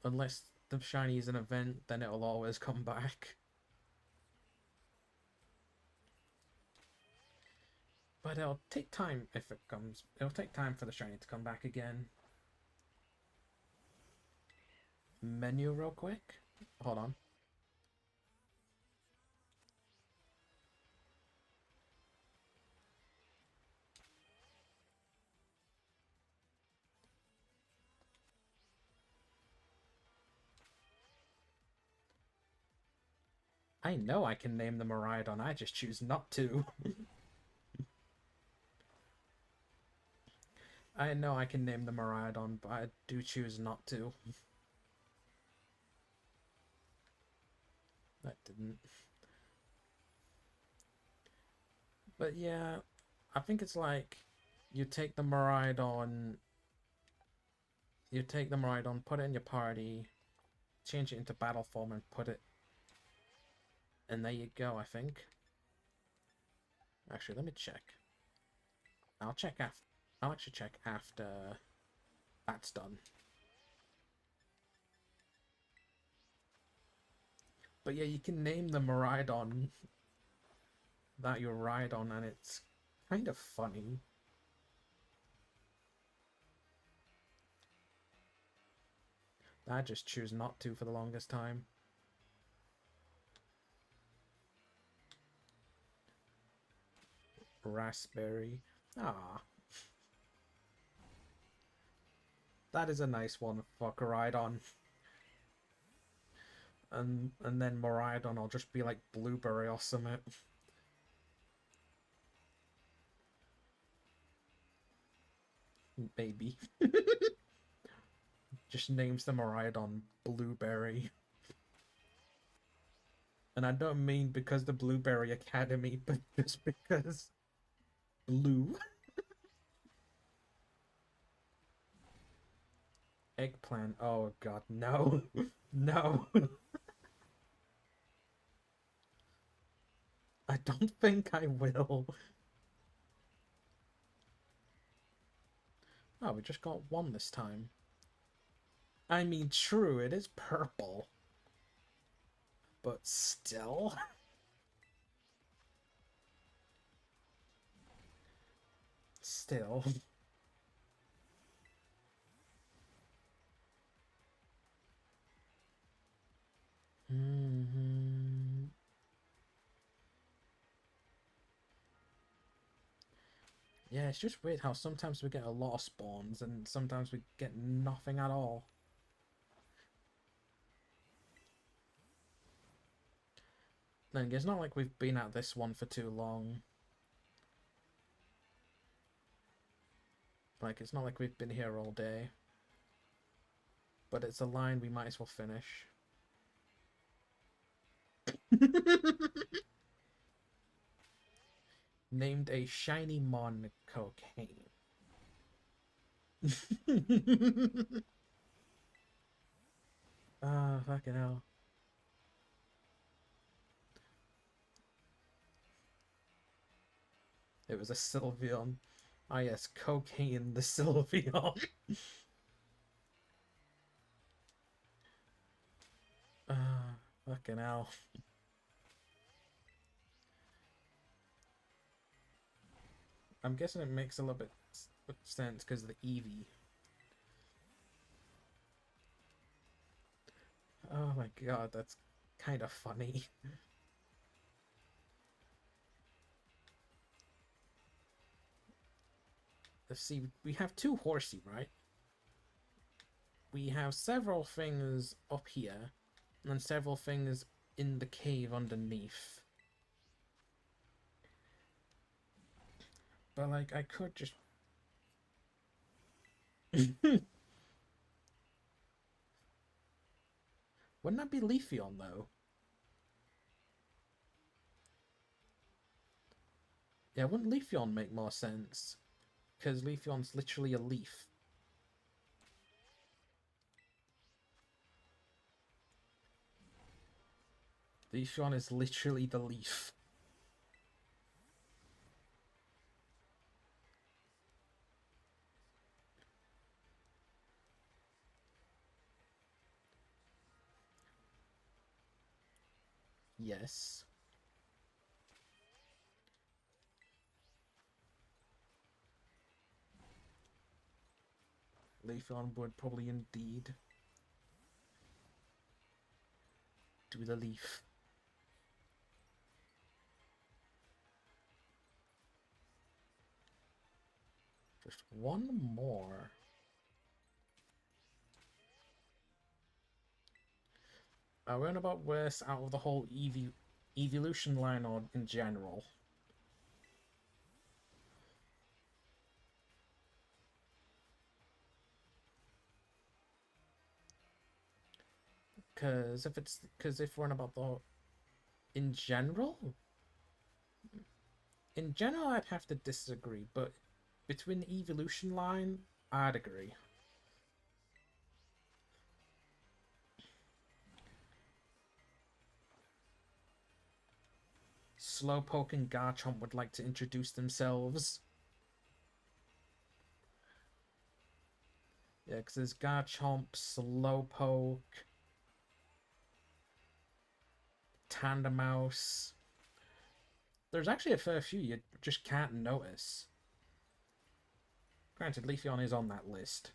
Unless the shiny is an event, then it'll always come back. But it'll take time if it comes. It'll take time for the shiny to come back again. Menu real quick. Hold on. I know I can name the Miraidon, I just choose not to. I know I can name the Miraidon, but I do choose not to. That didn't. But yeah, I think it's like you take the Miraidon, put it in your party, change it into battle form, and put it. And there you go, I think. Actually, let me check. I'll check after. I'll actually check after that's done. But yeah, you can name the Miraidon that you ride on, and it's kind of funny. I just choose not to for the longest time. Raspberry. Ah. That is a nice one for Koraidon. And then Miraidon will just be like Blueberry or something. Maybe. Just names the Miraidon Blueberry. And I don't mean because the Blueberry Academy, but just because blue. Eggplant. Oh god, no. No. I don't think I will. Oh, we just got one this time. I mean, true, it is purple. But still? Still. Mm-hmm. Yeah, it's just weird how sometimes we get a lot of spawns and sometimes we get nothing at all. Then it's not like we've been at this one for too long. Like, it's not like we've been here all day. But it's a line we might as well finish. Named a shiny mon cocaine. Ah, fucking hell. It was a Sylveon. Ah yes, cocaine the Sylveon. Ah, fucking hell. I'm guessing it makes a little bit sense because of the Eevee. Oh my god, that's kind of funny. Let's see, we have two Horsey, right? We have several things up here, and several things in the cave underneath. But, like, I could just... Wouldn't that be Leafeon, though? Yeah, wouldn't Leafeon make more sense? Because Leafeon's literally a leaf. Leafeon is literally the leaf. Yes. Leafeon would probably indeed do the leaf. Just one more. We're on about worst out of the whole evolution line or in general. Because if we're on about the in general, I'd have to disagree. But between the evolution line, I'd agree. Slowpoke and Garchomp would like to introduce themselves. Yeah, because there's Garchomp, Slowpoke, Tandemaus. There's actually a fair few you just can't notice. Granted, Leafeon is on that list.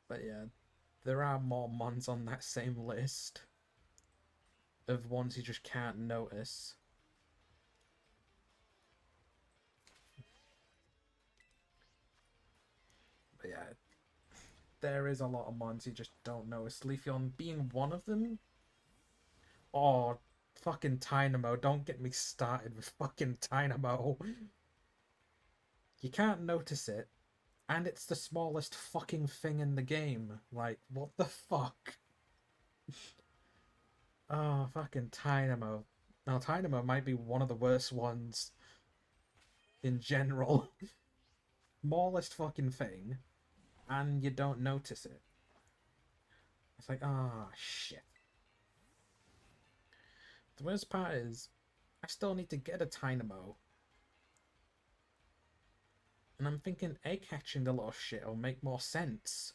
But yeah, there are more mons on that same list of ones you just can't notice. But yeah, there is a lot of mons you just don't notice. Leafeon being one of them. Oh, fucking Tynamo. Don't get me started with fucking Tynamo. You can't notice it. And it's the smallest fucking thing in the game. Like, what the fuck? Oh, fucking Tynamo. Now, Tynamo might be one of the worst ones in general. Smallest fucking thing, and you don't notice it. It's like, ah, shit. The worst part is, I still need to get a Tynamo. And I'm thinking egg hatching the little shit will make more sense.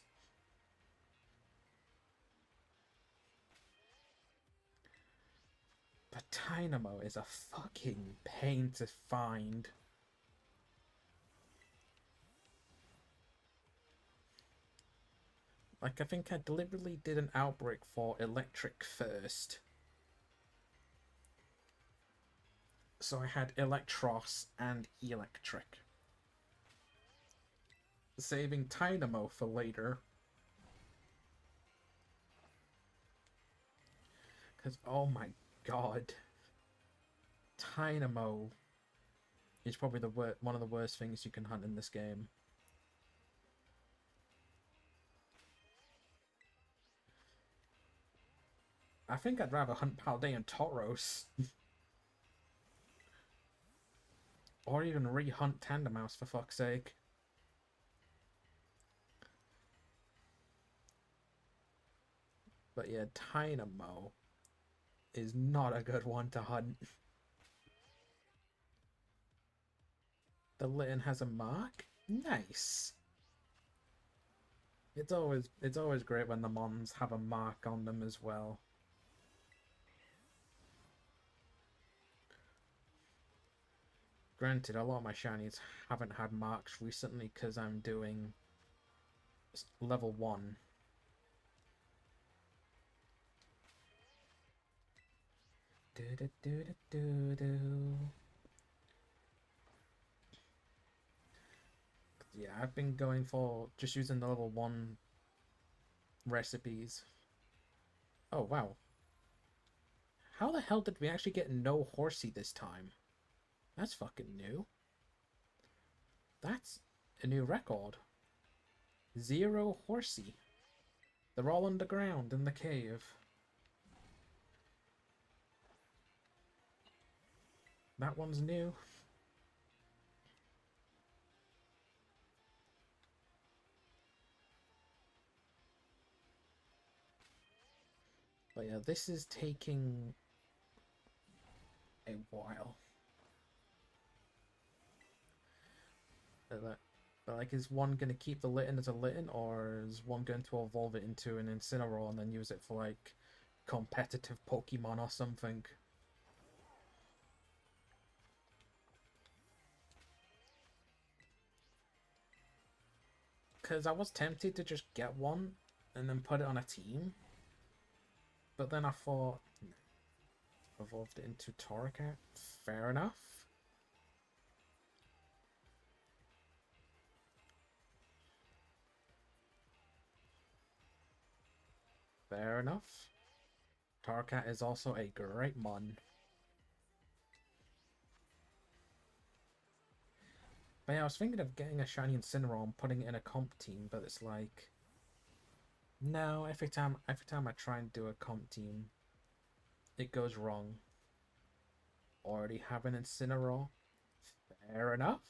But Tynamo is a fucking pain to find. Like, I think I deliberately did an outbreak for electric first. So I had Electros and Electric. Saving Tynamo for later. Because, oh my god. Tynamo is probably one of the worst things you can hunt in this game. I think I'd rather hunt Paldean Tauros. Or even re-hunt Tandemaus, for fuck's sake. But yeah, Tynamo is not a good one to hunt. The Litten has a mark? Nice. It's always great when the mons have a mark on them as well. Granted, a lot of my shinies haven't had marks recently because I'm doing level 1. Yeah, I've been going for just using the level 1 recipes. Oh, wow. How the hell did we actually get no Horsey this time? That's fucking new. That's a new record. 0 Horsey. They're all underground in the cave. That one's new. But yeah, this is taking a while. But like, is one going to keep the Litten as a Litten, or is one going to evolve it into an Incineroar and then use it for, like, competitive Pokemon or something? Because I was tempted to just get one and then put it on a team. But then I thought, evolved it into Torracat. Fair enough. Fair enough. Torracat is also a great mon. But yeah, I was thinking of getting a shiny Incineroar and putting it in a comp team, but it's like, no, every time I try and do a comp team, it goes wrong. Already have an Incineroar. Fair enough.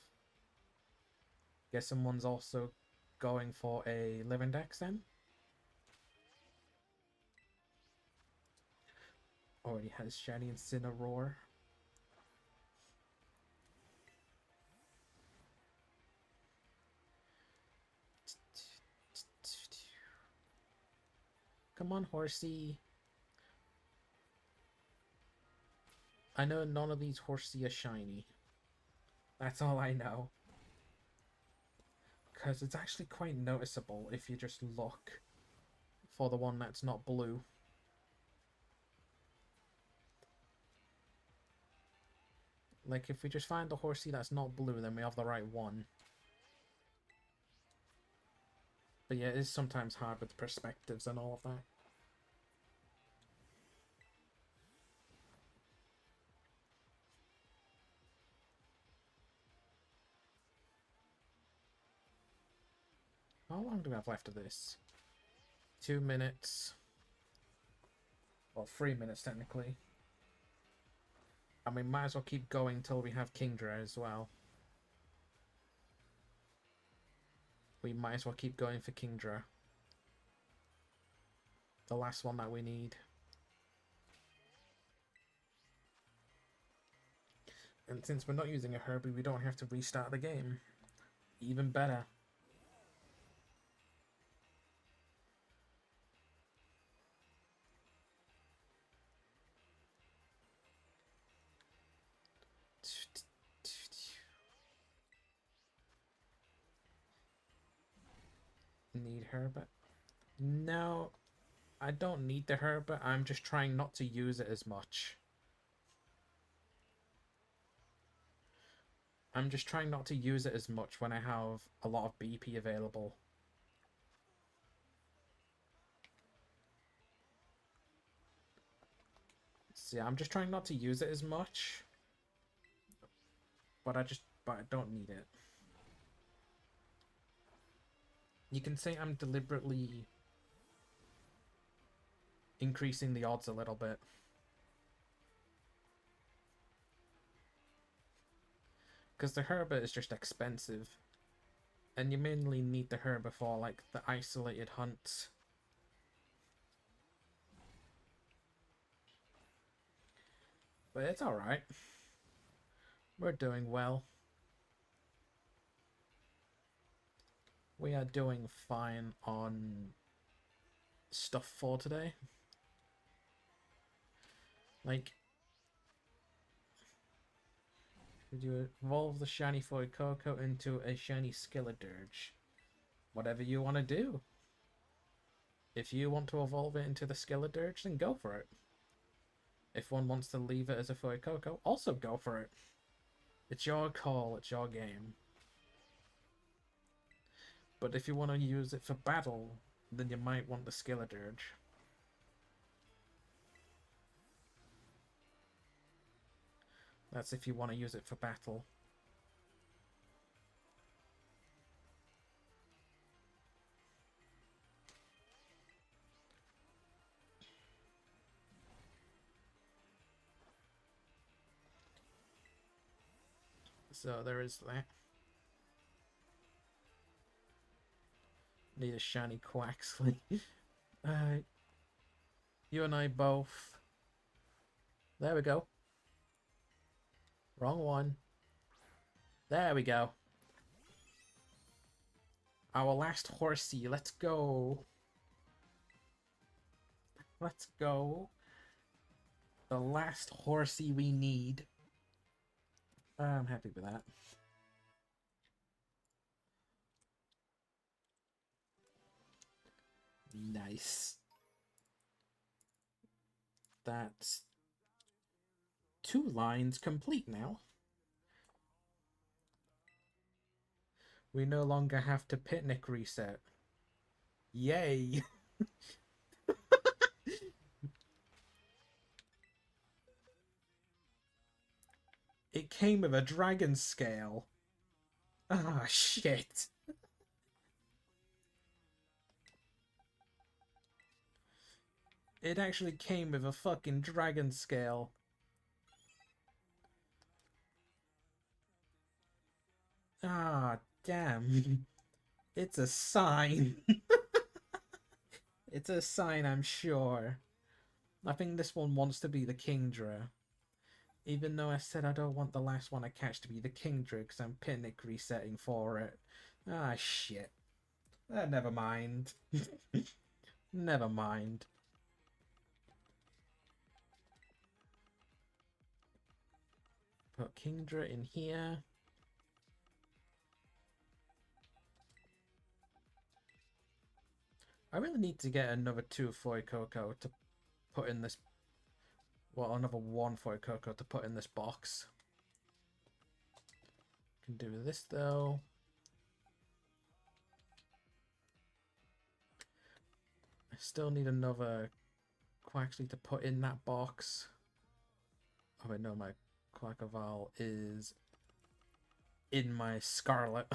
Guess someone's also going for a Living Dex then. Already has shiny Incineroar. Come on, Horsey. I know none of these Horsey are shiny. That's all I know. Because it's actually quite noticeable if you just look for the one that's not blue. Like, if we just find the Horsey that's not blue, then we have the right one. But yeah, it is sometimes hard with perspectives and all of that. How long do we have left of this? 2 minutes. Well, 3 minutes technically. And we might as well keep going till we have Kingdra as well. We might as well keep going for Kingdra. The last one that we need. And since we're not using a Herbie, we don't have to restart the game. Even better. Need Herbert? No, I don't need the Herbert. I'm just trying not to use it as much. I'm just trying not to use it as much when I have a lot of BP available. See, I'm just trying not to use it as much. But I don't need it. You can say I'm deliberately increasing the odds a little bit. Because the Herbert is just expensive. And you mainly need the Herbert for, like, the isolated hunts. But it's alright. We're doing well. We are doing fine on stuff for today. Like, could you evolve the shiny Fuecoco into a shiny Skeledirge? Whatever you want to do. If you want to evolve it into the Skeledirge, then go for it. If one wants to leave it as a Fuecoco, also go for it. It's your call, it's your game. But if you want to use it for battle, then you might want the Skeledirge. That's if you want to use it for battle. So there is that. Need a shiny Quaxly. You and I both. There we go. Wrong one. There we go. Our last Horsey. Let's go. Let's go. The last Horsey we need. I'm happy with that. Nice. That's 2 lines complete now. We no longer have to picnic reset. Yay! It came with a dragon scale. Ah, shit. It actually came with a fucking dragon scale. Ah, damn. It's a sign. It's a sign, I'm sure. I think this one wants to be the Kingdra. Even though I said I don't want the last one I catch to be the Kingdra because I'm picnic resetting for it. Ah, shit. Never mind. Never mind. Put Kingdra in here. I really need to get another 2 Fuecoco to put in this. Well, another 1 Fuecoco to put in this box. Can do this though. I still need another Quaxley to put in that box. Oh wait, no, my Quackleval is in my Scarlet.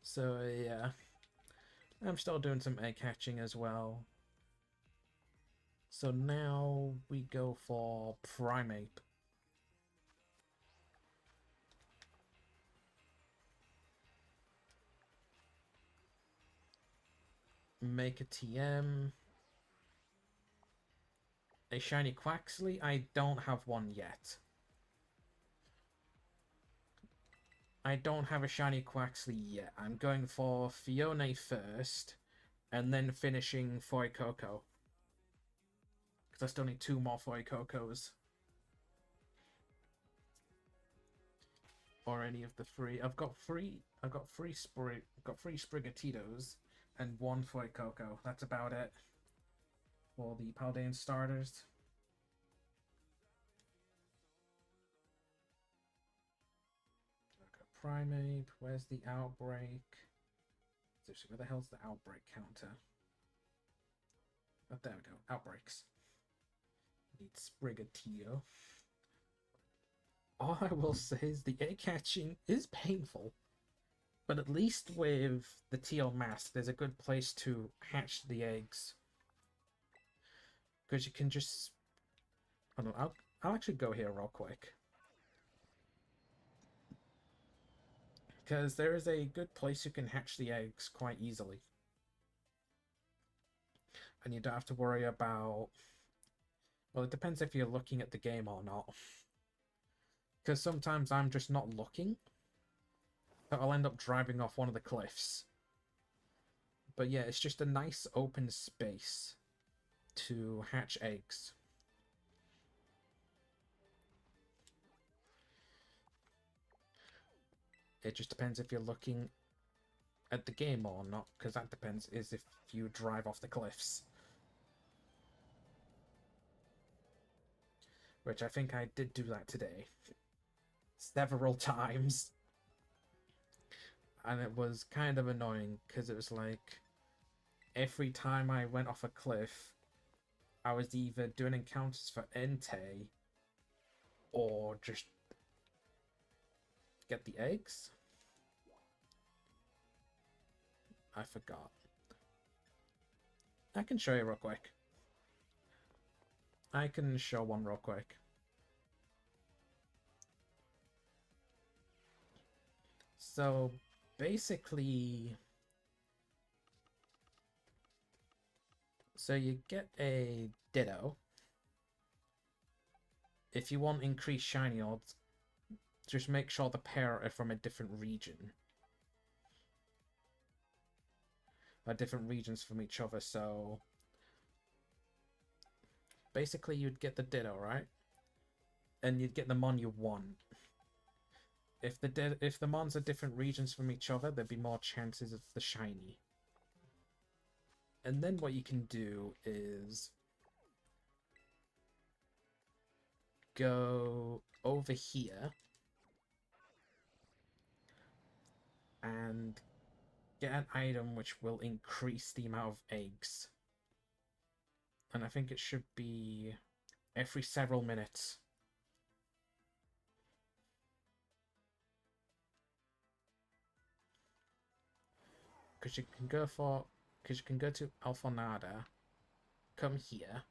So yeah, I'm still doing some egg hatching as well. So now we go for Primeape. Make a TM. A shiny Quaxley? I don't have one yet. I don't have a shiny Quaxley yet. I'm going for Fiona first, and then finishing Fuecoco. Because I still need 2 more Fuecocos. Or any of the 3. I've got 3 Sprigatitos and 1 Fuecoco. That's about it for the Paldean starters. Primeape, where's the outbreak? Seriously, where the hell's the outbreak counter? Oh, there we go. Outbreaks. Need Sprigatito. All I will say is the egg hatching is painful. But at least with the teal mask, there's a good place to hatch the eggs. Because you can just... I don't know, I'll actually go here real quick. Because there is a good place you can hatch the eggs quite easily. And you don't have to worry about... Well, it depends if you're looking at the game or not. Because sometimes I'm just not looking. But I'll end up driving off one of the cliffs. But yeah, it's just a nice open space to hatch eggs. It just depends if you're looking at the game or not, because that depends is if you drive off the cliffs. Which I think I did do that today. Several times. And it was kind of annoying, because it was like, every time I went off a cliff, I was either doing encounters for Entei, or just get the eggs? I forgot. I can show you real quick. I can show one real quick. So, basically... So you get a Ditto. If you want increased shiny odds, just make sure the pair are from a different region. Or different regions from each other, so... Basically, you'd get the Ditto, right? And you'd get the Mon you want. if the mons are different regions from each other, there'd be more chances of the shiny. And then what you can do is go over here and get an item which will increase the amount of eggs. And I think it should be every several minutes. Because you can go to Alfonada, come here,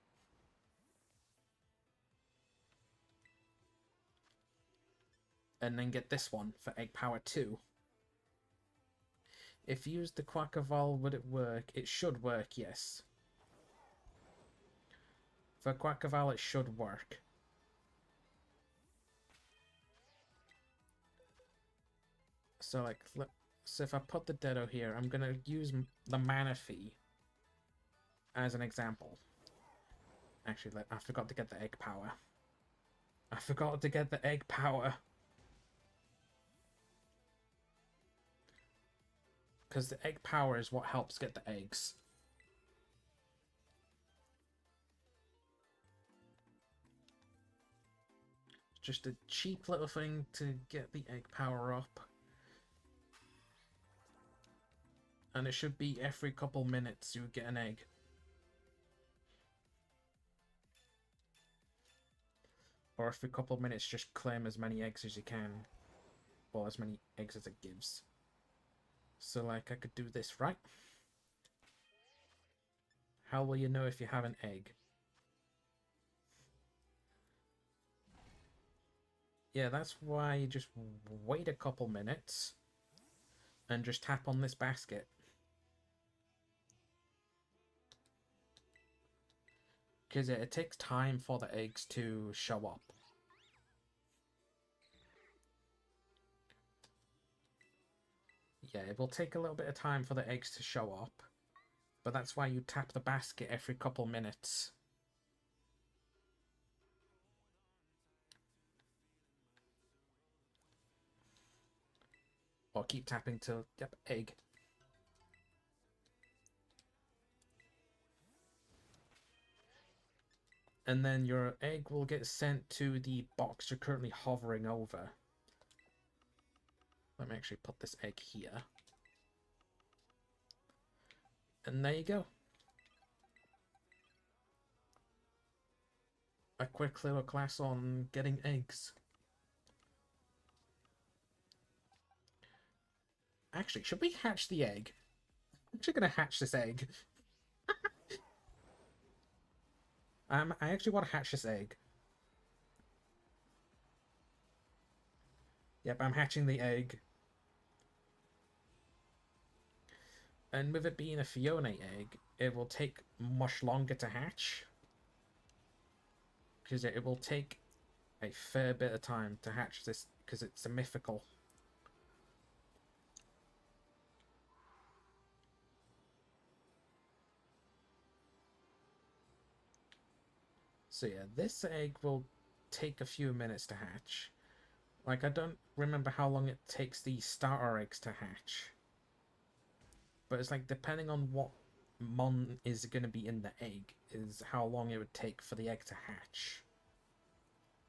and then get this one for egg power 2. If you use the Quackavoll, would it work? It should work, yes. For Quackavoll, it should work. So, like, so if I put the Ditto here, I'm gonna use the Manaphy as an example. Actually, I forgot to get the egg power. I forgot to get the egg power. Because the egg power is what helps get the eggs. Just a cheap little thing to get the egg power up. And it should be every couple minutes you get an egg. Or every couple minutes just claim as many eggs as you can. Or as many eggs as it gives. So like I could do this, right? How will you know if you have an egg? Yeah, that's why you just wait a couple minutes and just tap on this basket. Because it takes time for the eggs to show up. Yeah, it will take a little bit of time for the eggs to show up. But that's why you tap the basket every couple minutes. Or keep tapping till, yep, egg. And then your egg will get sent to the box you're currently hovering over. Let me actually put this egg here. And there you go. A quick little class on getting eggs. Actually, should we hatch the egg? I'm actually gonna hatch this egg. I actually want to hatch this egg. Yep, I'm hatching the egg. And with it being a Phione egg, it will take much longer to hatch. Because it will take a fair bit of time to hatch this, because it's a mythical. So yeah, this egg will take a few minutes to hatch. Like, I don't remember how long it takes the starter eggs to hatch. But it's like, depending on what mon is going to be in the egg, is how long it would take for the egg to hatch.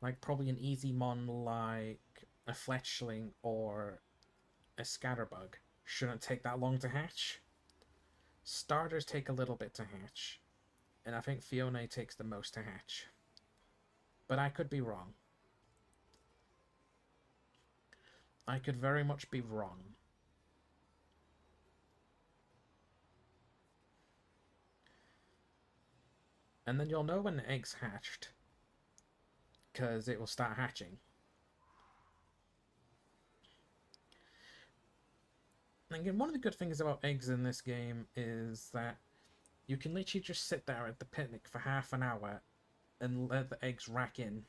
Like, probably an easy mon like a Fletchling or a Scatterbug shouldn't take that long to hatch. Starters take a little bit to hatch. And I think Phione takes the most to hatch. But I could be wrong. I could very much be wrong. And then you'll know when the egg's hatched. Because it will start hatching. And again, one of the good things about eggs in this game is that you can literally just sit there at the picnic for half an hour and let the eggs rack in.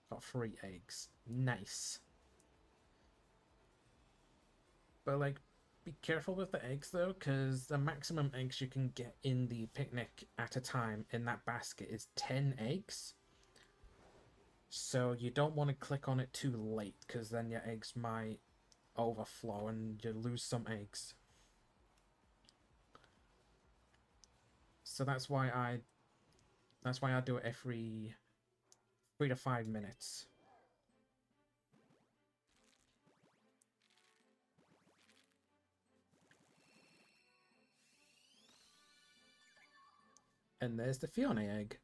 Got 3 eggs. Nice. But, like, be careful with the eggs, though, because the maximum eggs you can get in the picnic at a time in that basket is 10 eggs. So you don't want to click on it too late, because then your eggs might overflow and you lose some eggs. So that's why I do it every 3 to 5 minutes. And there's the Fiona egg.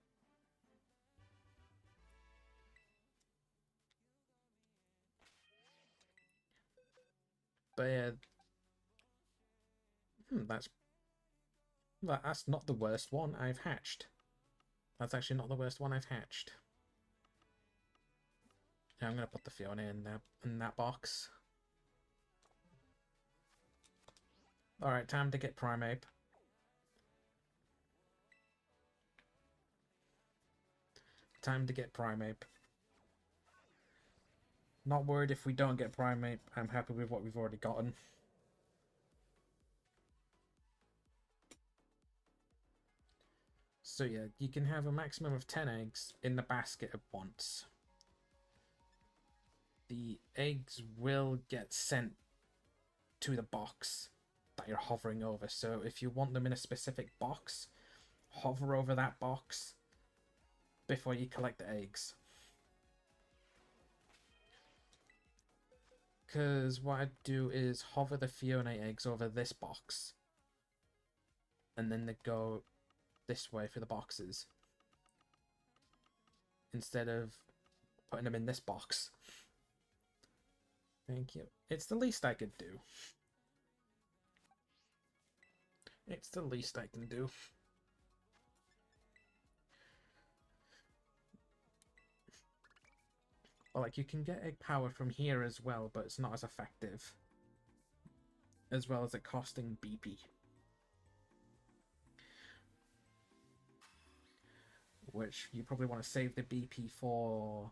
But that's not the worst one I've hatched. That's actually not the worst one I've hatched. Yeah, I'm gonna put the Fiona in that box. Alright, time to get Primeape. Time to get Primeape. Not worried if we don't get Primeape. I'm happy with what we've already gotten. So yeah, you can have a maximum of 10 eggs in the basket at once. The eggs will get sent to the box that you're hovering over. So if you want them in a specific box, hover over that box before you collect the eggs. Because what I'd do is hover the Fiona eggs over this box, and then they go this way for the boxes, instead of putting them in this box. Thank you. It's the least I could do. It's the least I can do. Well, like, you can get egg power from here as well, but it's not as effective. As well as it costing BP. Which you probably want to save the BP for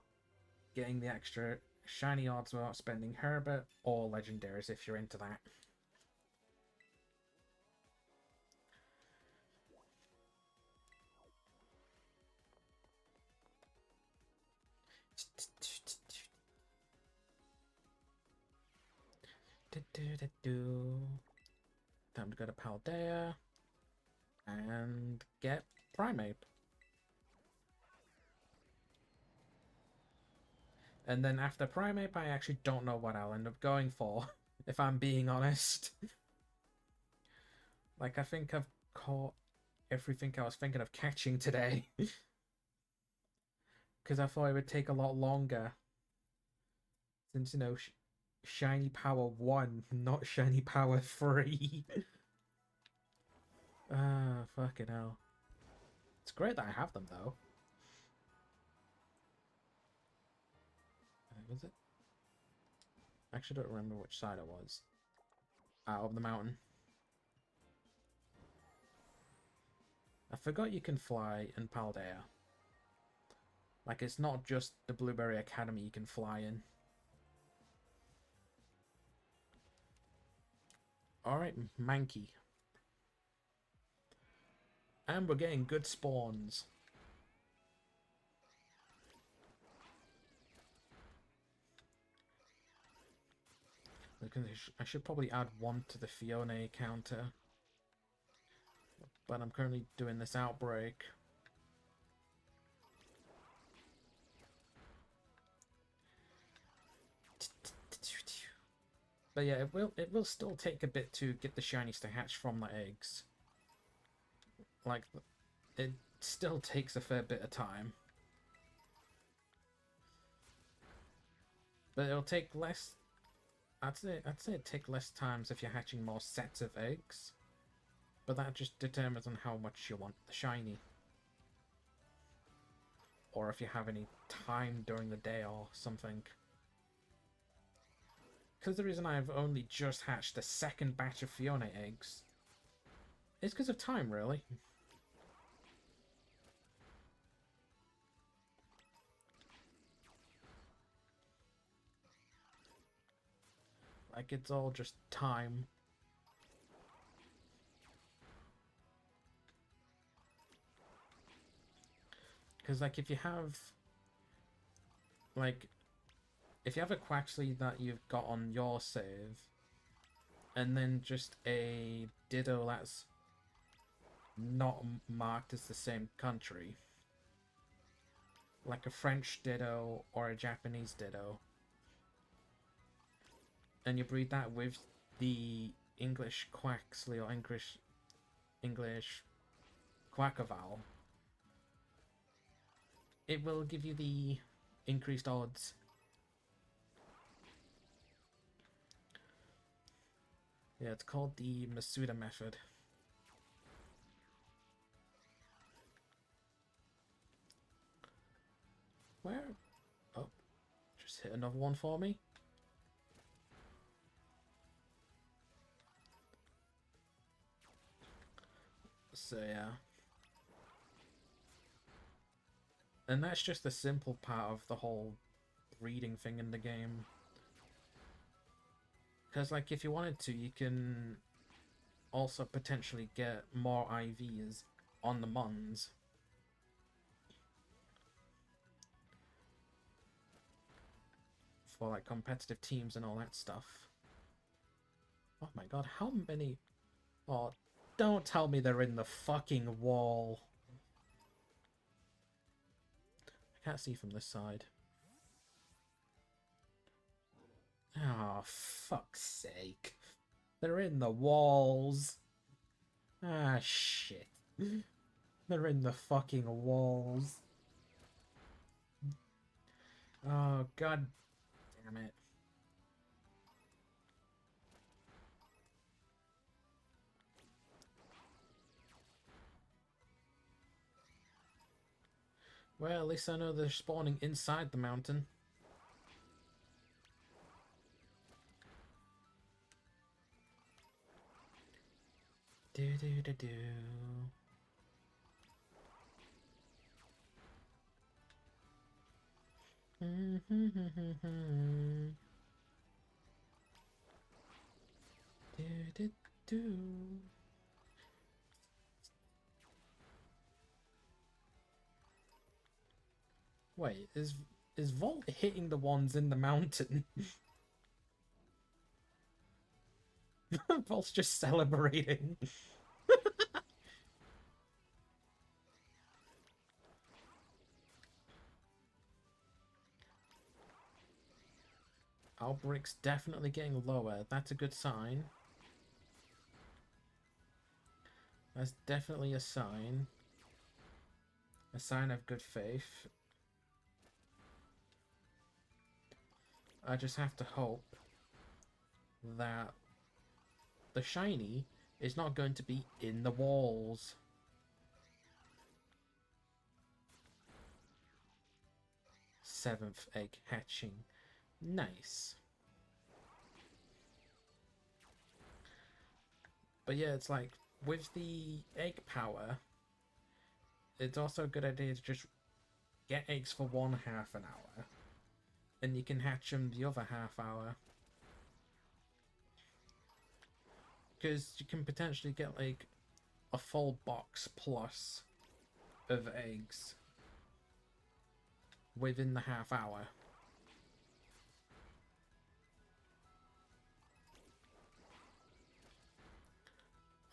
getting the extra shiny odds without spending Herbert or legendaries if you're into that. Time to go to Paldea and get Primeape. And then after Primeape, I actually don't know what I'll end up going for, if I'm being honest. Like, I think I've caught everything I was thinking of catching today. Because I thought it would take a lot longer. Since, you know, Shiny Power 1, not Shiny Power 3. Ah, fucking hell. It's great that I have them, though. Was it? I actually don't remember which side it was. Out of the mountain. I forgot you can fly in Paldea. Like, it's not just the Blueberry Academy you can fly in. Alright, Mankey. And we're getting good spawns. I should probably add one to the Fiona counter. But I'm currently doing this outbreak. But yeah, it will still take a bit to get the shinies to hatch from the eggs. Like, it still takes a fair bit of time. But it'll take less. I'd say it'd take less times if you're hatching more sets of eggs. But that just determines on how much you want the shiny. Or if you have any time during the day or something. Because the reason I've only just hatched the second batch of Fiona eggs is because of time, really. Like, it's all just time. Because, like, if you have like, if you have a Quaxley that you've got on your save, and then just a Ditto that's not marked as the same country, like a French Ditto or a Japanese Ditto, and you breed that with the English Quaxley or English Quackerval, it will give you the increased odds. Yeah, it's called the Masuda method. Where? Oh, just hit another one for me. So yeah. And that's just the simple part of the whole breeding thing in the game. Because, like, if you wanted to, you can also potentially get more IVs on the Mons. For, like, competitive teams and all that stuff. Oh my god, how many... Oh, don't tell me they're in the fucking wall. I can't see from this side. Oh, fuck's sake. They're in the walls. Ah, shit. They're in the fucking walls. Oh, god damn it. Well, at least I know they're spawning inside the mountain. Do do do do. Do do do. Wait, is Volt hitting the ones in the mountain? Volt's just celebrating. Alberic's definitely getting lower. That's a good sign. That's definitely a sign. A sign of good faith. I just have to hope that the shiny is not going to be in the walls. Seventh egg hatching. Nice. But yeah, it's like, with the egg power, it's also a good idea to just get eggs for 1/2 an hour. And you can hatch them the other half hour. Because you can potentially get like a full box plus of eggs within the half hour.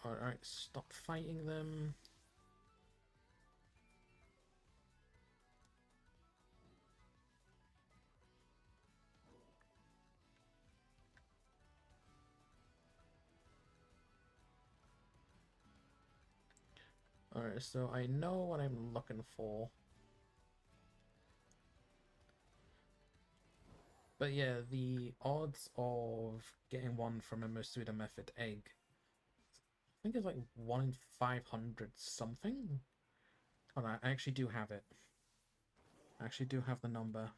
Alright, stop fighting them. Alright, so I know what I'm looking for. But yeah, the odds of getting one from a Masuda method egg, I think it's like 1 in 500 something? Hold on, I actually do have it. I actually do have the number.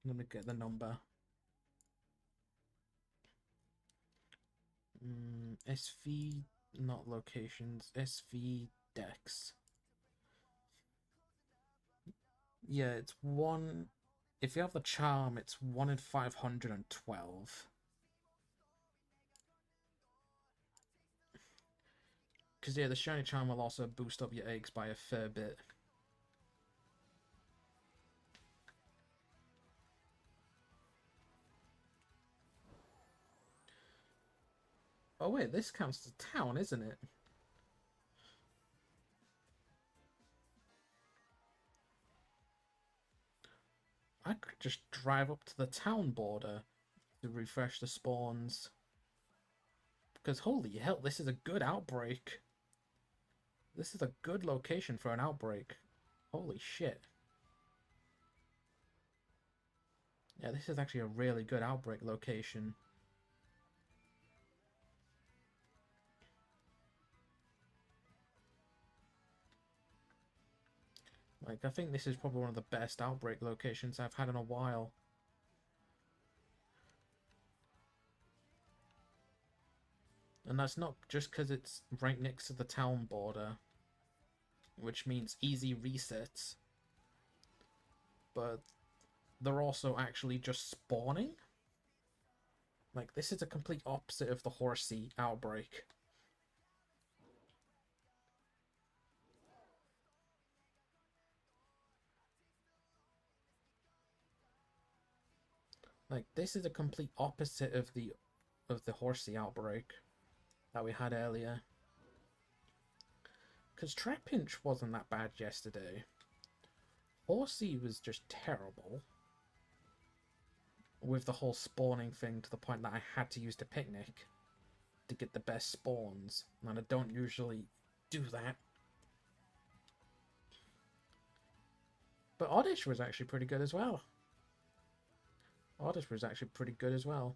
Let me get the number. SV, not locations, SV Dex. Yeah, it's 1. If you have the charm, it's 1 in 512. Because, yeah, the shiny charm will also boost up your eggs by a fair bit. Oh wait, this counts as a town, isn't it? I could just drive up to the town border to refresh the spawns. Because holy hell, this is a good outbreak. This is a good location for an outbreak. Holy shit. Yeah, this is actually a really good outbreak location. Like, I think this is probably one of the best outbreak locations I've had in a while. And that's not just because it's right next to the town border, which means easy resets, but they're also actually just spawning. Like, this is a complete opposite of the Horsey outbreak. Like, this is a complete opposite of the Horsey outbreak that we had earlier. Because Trapinch wasn't that bad yesterday. Horsey was just terrible. With the whole spawning thing to the point that I had to use the picnic to get the best spawns. And I don't usually do that. But Oddish was actually pretty good as well. Oddish was actually pretty good as well.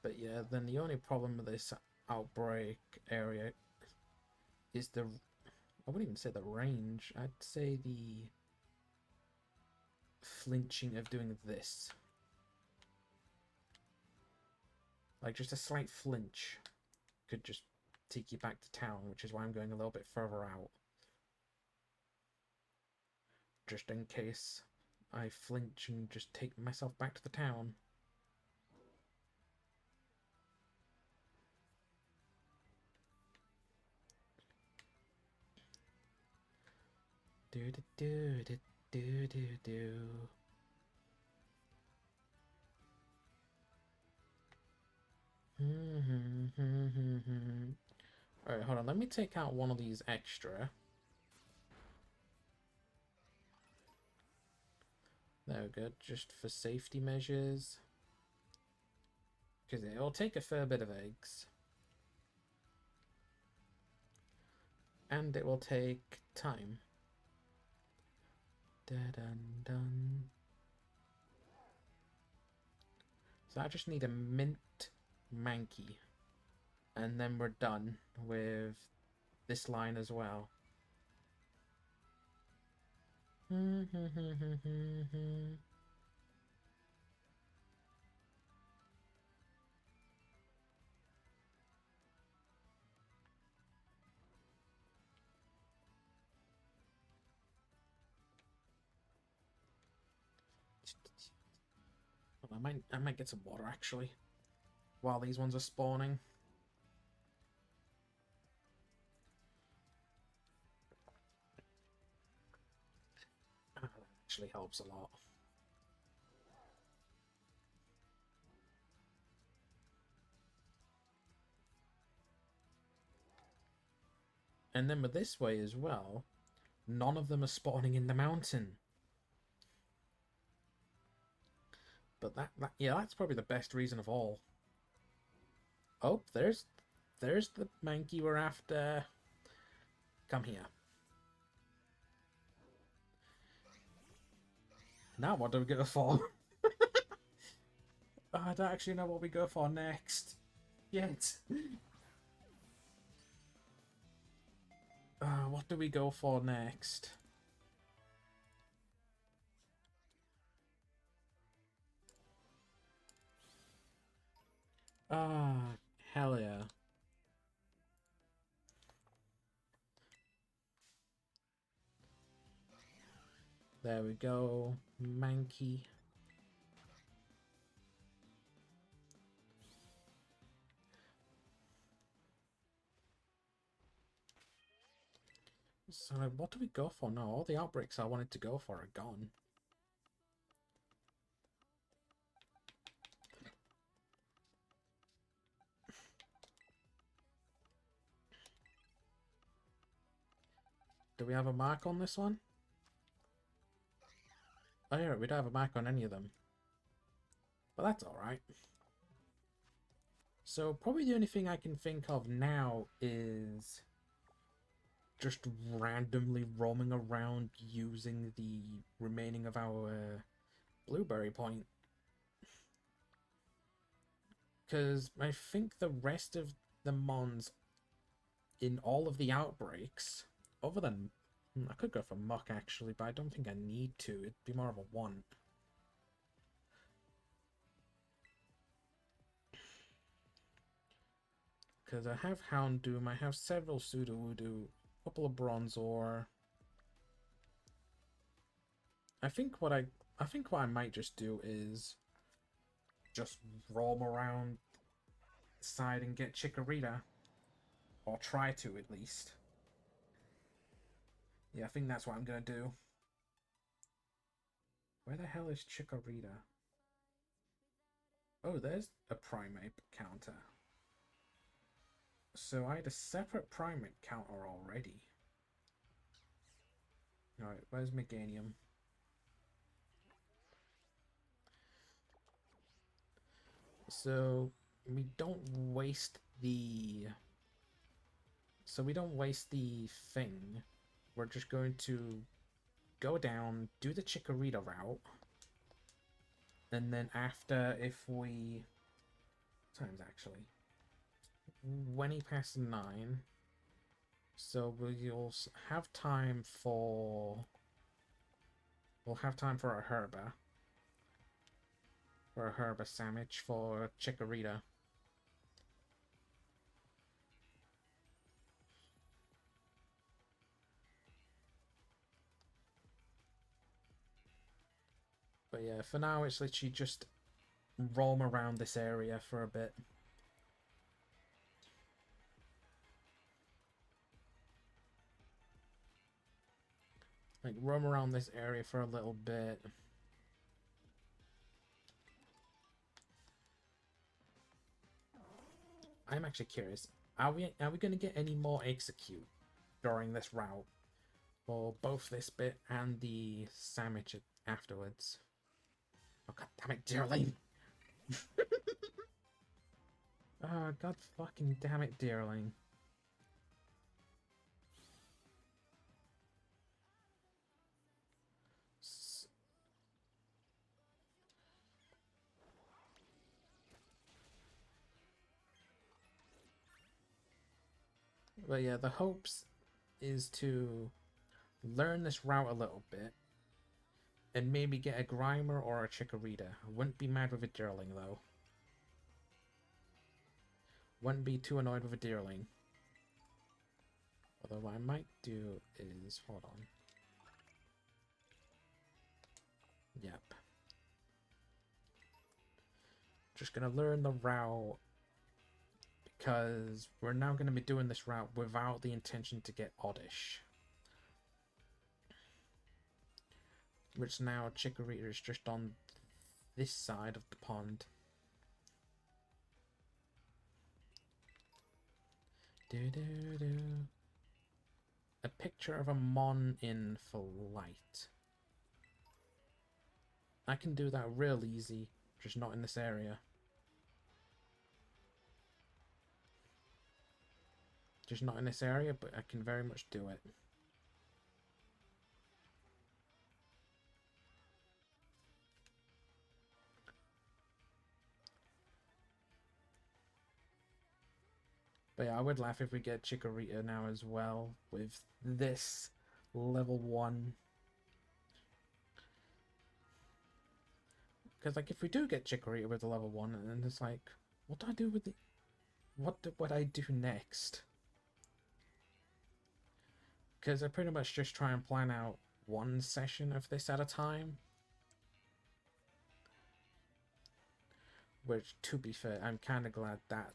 But yeah, then the only problem with this outbreak area is the... I wouldn't even say the range. I'd say the flinching of doing this. Like, just a slight flinch could just take you back to town, which is why I'm going a little bit further out. Just in case I flinch and just take myself back to the town. Do do do do do do do. Alright, hold on. Let me take out one of these extra. There we go. Just for safety measures. Because it'll take a fair bit of eggs. And it will take time. Dun-dun-dun. So I just need a mint Mankey. And then we're done with this line as well. I might get some water actually while these ones are spawning. That actually helps a lot. And then with this way as well, none of them are spawning in the mountain. But yeah, that's probably the best reason of all. Oh, there's the Mankey we're after. Come here. Now what do we go for? I don't actually know what we go for next. Yet. What do we go for next? Hell yeah. There we go. Mankey. So, like, what do we go for now? All the outbreaks I wanted to go for are gone. Do we have a mark on this one? Oh yeah, we don't have a mark on any of them. But that's alright. So probably the only thing I can think of now is just randomly roaming around using the remaining of our blueberry point. Because I think the rest of the mons in all of the outbreaks, other than... I could go for muck actually, but I don't think I need to. It'd be more of a want. Because I have Houndoom, I have several Sudowoodo, a couple of Bronzor. I think what I might just do is just roam around the side and get Chikorita. Or try to, at least. Yeah, I think that's what I'm gonna do. Where the hell is Chikorita? Oh, there's a Primate counter. So I had a separate Primate counter already. Alright, where's Meganium? So we don't waste the... So we don't waste the thing. We're just going to go down, do the Chikorita route. And then after, if we... Times actually. 20 past 9. So we'll have time for... We'll have time for a Herba. For a Herba sandwich for Chikorita. But yeah, for now it's literally just roam around this area for a bit. Like, roam around this area for a little bit. I'm actually curious. Are we going to get any more Execute during this route? For both this bit and the sandwich afterwards? Oh, god damn it, Deerling! Oh, god fucking damn it, Deerling. But yeah, the hopes is to learn this route a little bit and maybe get a Grimer or a Chikorita. I wouldn't be mad with a Deerling though. Wouldn't be too annoyed with a Deerling. Although what I might do is... Hold on. Yep. Just gonna learn the route because we're now gonna be doing this route without the intention to get Oddish. Which now Chikorita is just on this side of the pond. A picture of a Mon in flight. I can do that real easy, just not in this area. Just not in this area, but I can very much do it. But yeah, I would laugh if we get Chikorita now as well with this level 1. Because, like, if we do get Chikorita with the level 1, and then it's like, what do I do with the... What would I do next? Because I pretty much just try and plan out one session of this at a time. Which, to be fair, I'm kind of glad that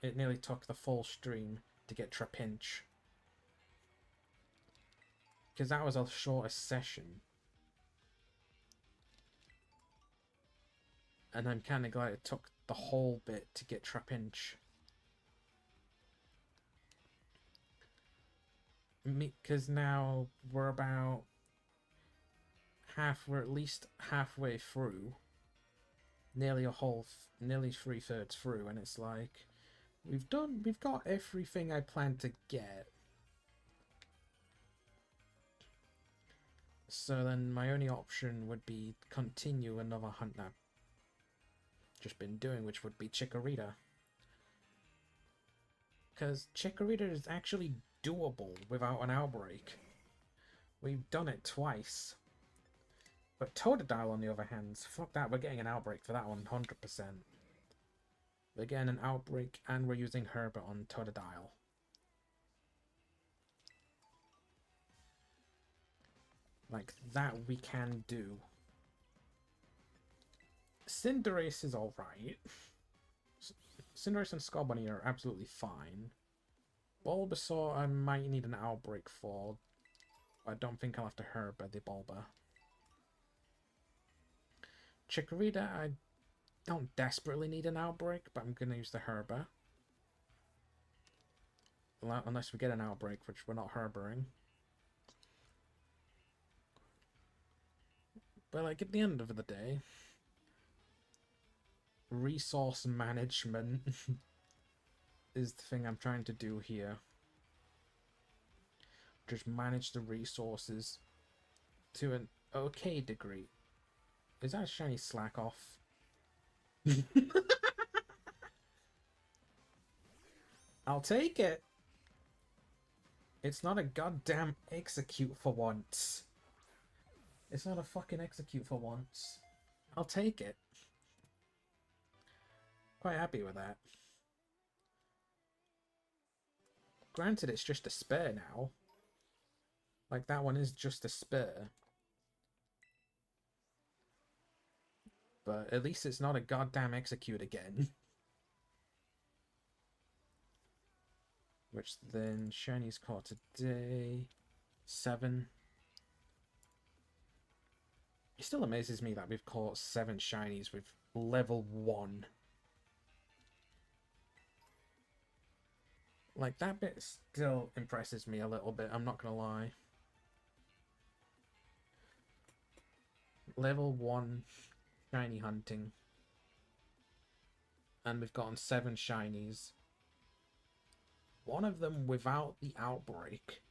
it nearly took the full stream to get Trapinch. because that was a shorter session. And I'm kind of glad it took the whole bit to get Trapinch. Because now we're about we're at least halfway through. Nearly 3/3 through, and it's like, we've got everything I planned to get. So then my only option would be continue another hunt that I've just been doing, which would be Chikorita. Because Chikorita is actually doable without an outbreak. We've done it twice. But Totodile, on the other hand, fuck that, we're getting an outbreak for that one, 100%. We're getting an outbreak, and we're using Herbert on Totodile. Like, that we can do. Cinderace is alright. Cinderace and Scorbunny are absolutely fine. Bulbasaur I might need an outbreak for. I don't think I'll have to Herbert the Bulba. Chikorita, I don't desperately need an outbreak, but I'm going to use the Herbert. Unless we get an outbreak, which we're not Herberting. But like, at the end of the day, resource management is the thing I'm trying to do here. Just manage the resources to an okay degree. Is that a shiny Slack off? I'll take it. It's not a goddamn execute for once. It's not a fucking execute for once. I'll take it. Quite happy with that. Granted, it's just a spare now. Like, that one is just a spare. But at least it's not a goddamn execute again. Which then shinies caught today. 7. It still amazes me that we've caught 7 shinies with level 1. Like, that bit still impresses me a little bit, I'm not gonna lie. Level 1 shiny hunting. And we've gotten 7 shinies. One of them without the outbreak.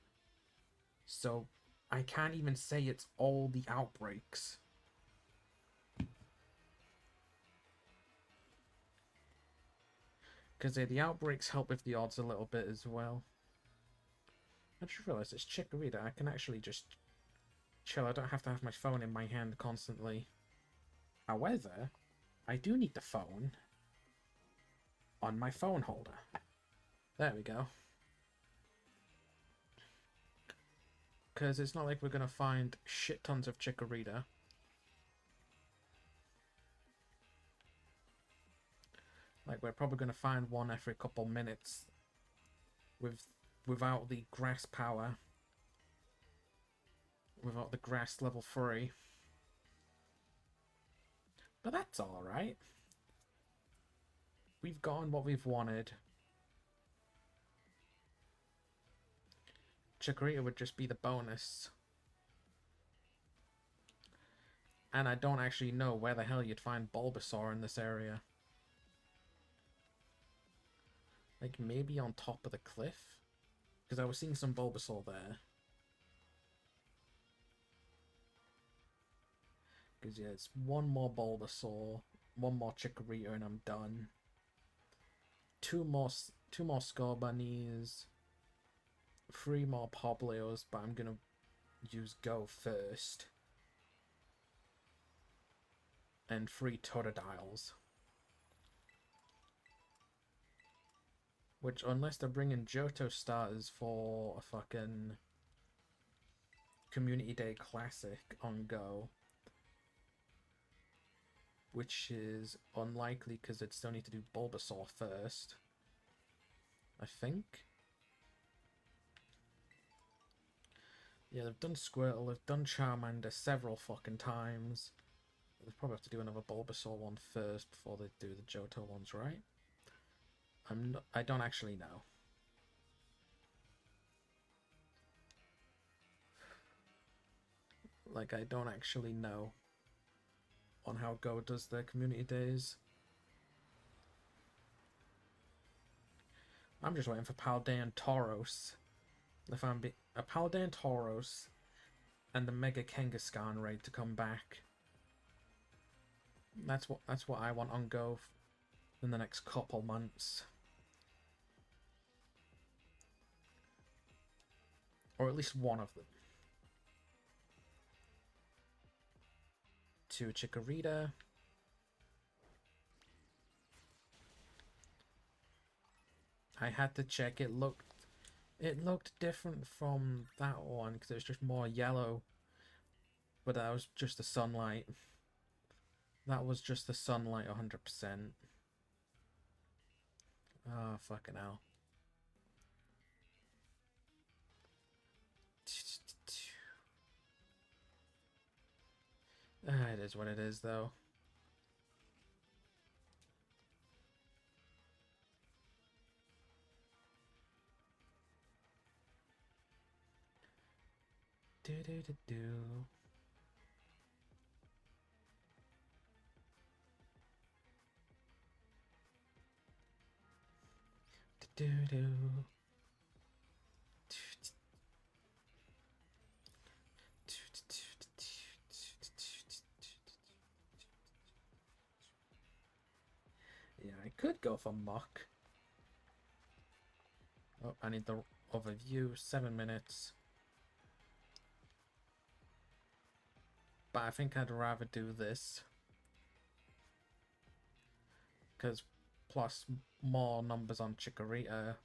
So I can't even say it's all the outbreaks. Because the outbreaks help with the odds a little bit as well. I just realised it's Chikorita. I can actually just chill. I don't have to have my phone in my hand constantly. However, I do need the phone on my phone holder. There we go. Because it's not like we're going to find shit tons of Chikorita. Like, we're probably going to find one every couple minutes without the grass power. Without the grass level 3. But that's alright. We've gotten what we've wanted. Chikorita would just be the bonus. And I don't actually know where the hell you'd find Bulbasaur in this area. Like, maybe on top of the cliff? Because I was seeing some Bulbasaur there. Because, yeah, it's one more Bulbasaur, one more Chikorita, and I'm done. Two more Scorbunnies, 3 more Pobleos, but I'm gonna use Go first. And 3 Totodiles. Which, unless they're bringing Johto starters for a fucking Community Day Classic on Go, which is unlikely because they'd still need to do Bulbasaur first, I think. Yeah, they've done Squirtle, they've done Charmander several fucking times. They probably have to do another Bulbasaur one first before they do the Johto ones, right? I don't actually know. Like, I don't actually know on how Go does their community days. I'm just waiting for Paldean Tauros. If I'm a Paldean Tauros and the Mega Kangaskhan raid to come back. That's what I want on Go in the next couple months. Or at least one of them. To Chikorita. I had to check. It looked different from that one because it was just more yellow. But that was just the sunlight. That was just the sunlight 100%. Ah, oh, fucking hell. It is what it is, though. Do do do do. Do do. Yeah, I could go for Mach. Oh, I need the overview. 7 minutes. But I think I'd rather do this. Because plus more numbers on Chikorita.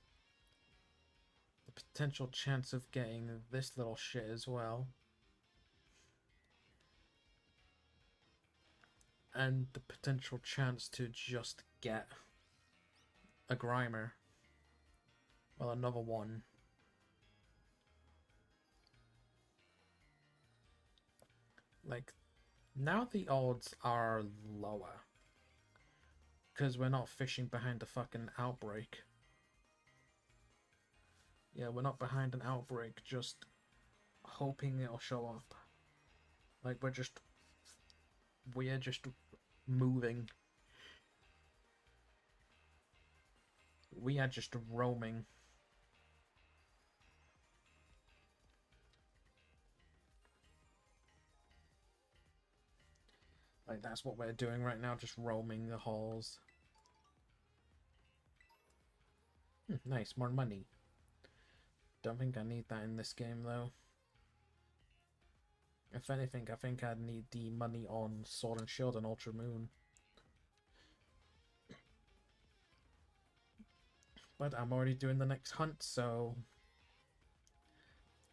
The potential chance of getting this little shit as well. And the potential chance to just get a Grimer. Well, another one. Like, now the odds are lower. Because we're not fishing behind a fucking outbreak. Yeah, we're not behind an outbreak, just hoping it'll show up. Like, we're just moving. We are just roaming. Like, that's what we're doing right now, just roaming the halls. Nice, more money. Don't think I need that in this game, though. If anything, I think I'd need the money on Sword and Shield and Ultra Moon. But I'm already doing the next hunt, so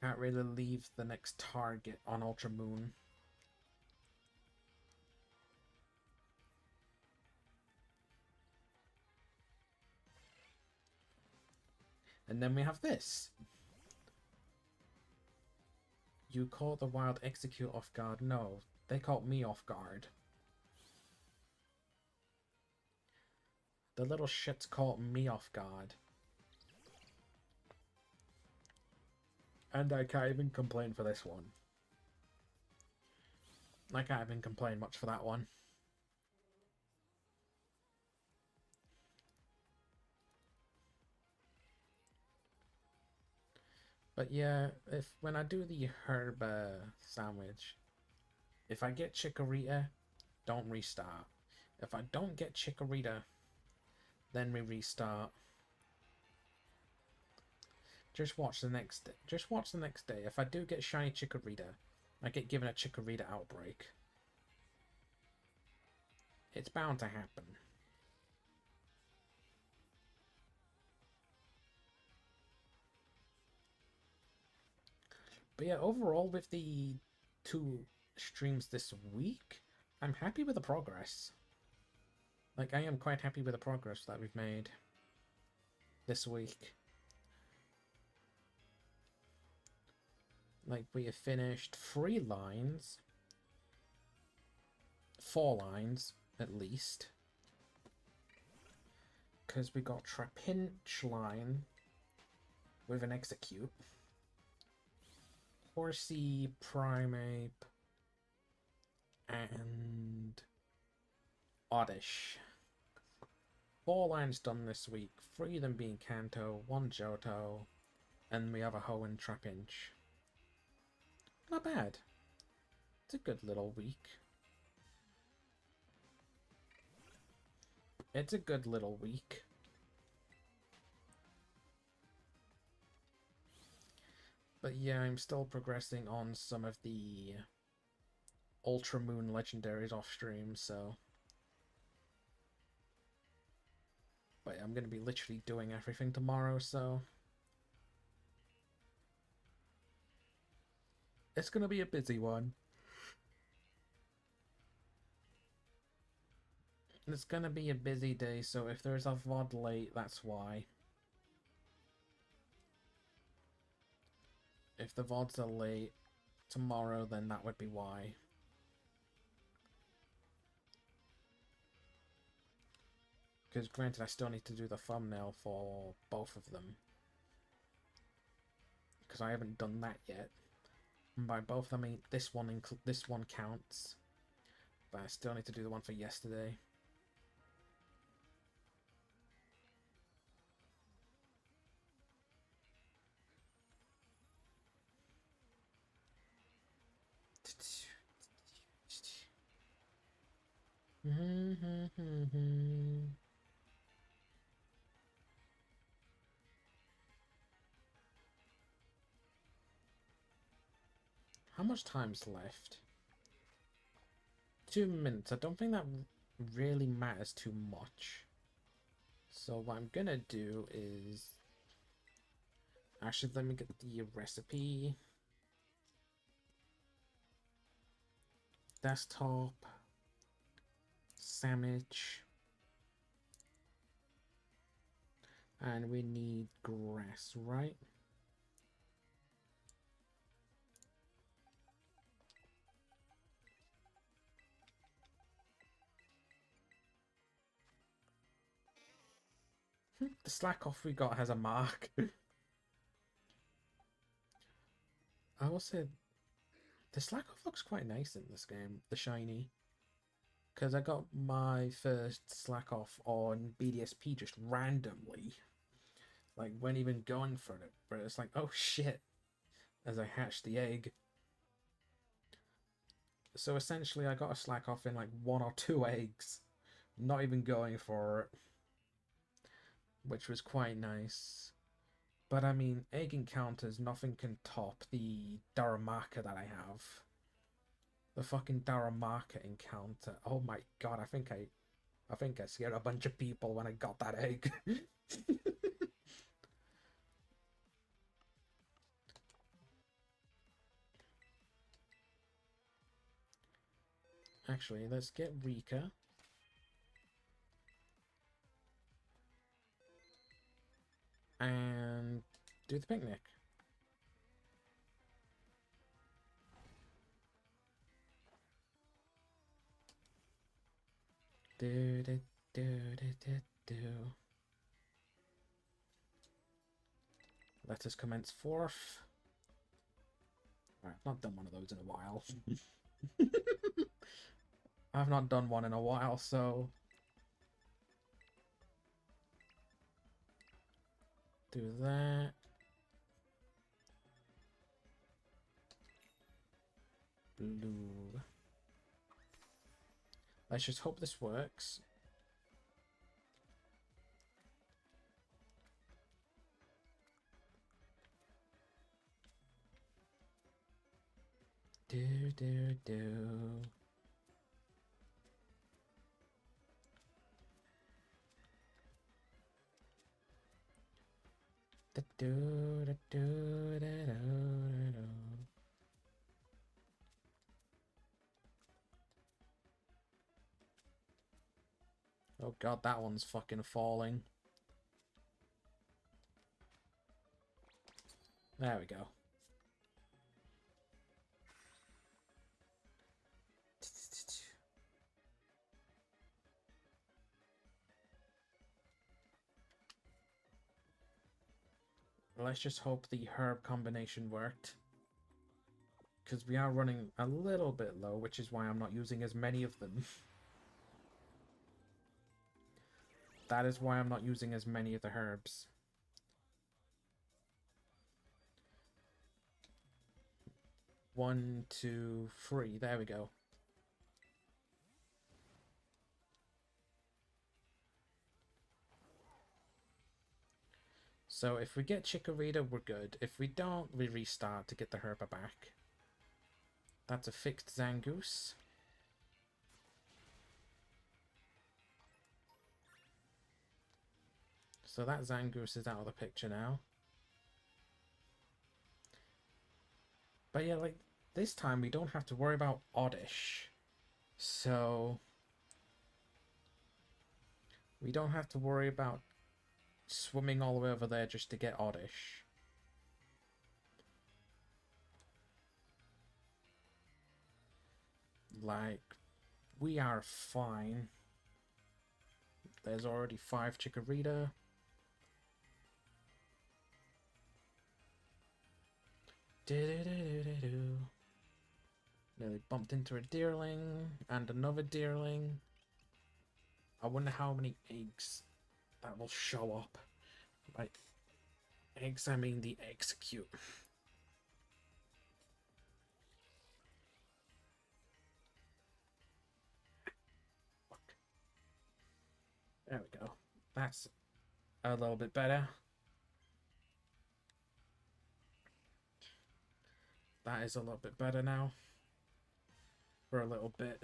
can't really leave the next target on Ultra Moon. And then we have this. You caught the wild Execute off guard. No, they caught me off guard. The little shits caught me off guard. And I can't even complain for this one. I can't even complain much for that one. But yeah, when I do the herb sandwich, if I get Chikorita, don't restart. If I don't get Chikorita, then we restart. Just watch the next day. Just watch the next day. If I do get shiny Chikorita, I get given a Chikorita outbreak. It's bound to happen. But yeah, overall with the 2 streams this week, I'm happy with the progress. Like, I am quite happy with the progress that we've made this week. Like, we have finished 3 lines. 4 lines, at least. Because we got Trapinch line with an Execute. Horsey, Primeape, and Oddish. 4 lines done this week. 3 of them being Kanto, 1 Johto, and we have a Hoenn Trapinch. Not bad. It's a good little week. It's a good little week. But yeah, I'm still progressing on some of the Ultra Moon legendaries off stream, so. But I'm gonna be literally doing everything tomorrow, so. It's gonna be a busy one. It's gonna be a busy day, so if there's a VOD late, that's why. If the VODs are late tomorrow, then that would be why. Because granted, I still need to do the thumbnail for both of them. Because I haven't done that yet. And by both, I mean this one counts. But I still need to do the one for yesterday. How much time's left? 2 minutes. I don't think that really matters too much. So what I'm gonna do is... Actually, let me get the recipe. Desktop. Sandwich. And we need grass, right? The slack off we got has a mark. I will say the slack off looks quite nice in this game, the shiny. Because I got my first slack off on BDSP just randomly. Like, weren't even going for it. But it's like, oh shit. As I hatched the egg. So essentially I got a slack off in like 1 or 2 eggs. Not even going for it. Which was quite nice. But I mean, egg encounters, nothing can top the Darumaka that I have. The fucking Darumaka encounter. Oh my god, I think I scared a bunch of people when I got that egg. Actually, let's get Rika. And do the picnic. Do do do do do do. Let us commence forth. Alright, I've not done one of those in a while. I've not done one in a while, so do that. Blue. Let's just hope this works. Do do do. Da do da do da do da do. Oh god, that one's fucking falling. There we go. let's just hope the herb combination worked. Because we are running a little bit low, which is why I'm not using as many of them. That is why I'm not using as many of the herbs. One, two, three. There we go. So if we get Chikorita, we're good. If we don't, we restart to get the herb back. That's a fixed Zangoose. So that Zangoose is out of the picture now. But yeah, like, this time we don't have to worry about Oddish. So we don't have to worry about swimming all the way over there just to get Oddish. Like, we are fine. There's already 5 Chikorita. Nearly bumped into a Deerling and another Deerling. I wonder how many eggs that will show up. Like, eggs, I mean the execute. Look. There we go. That's a little bit better. That is a little bit better now. For a little bit.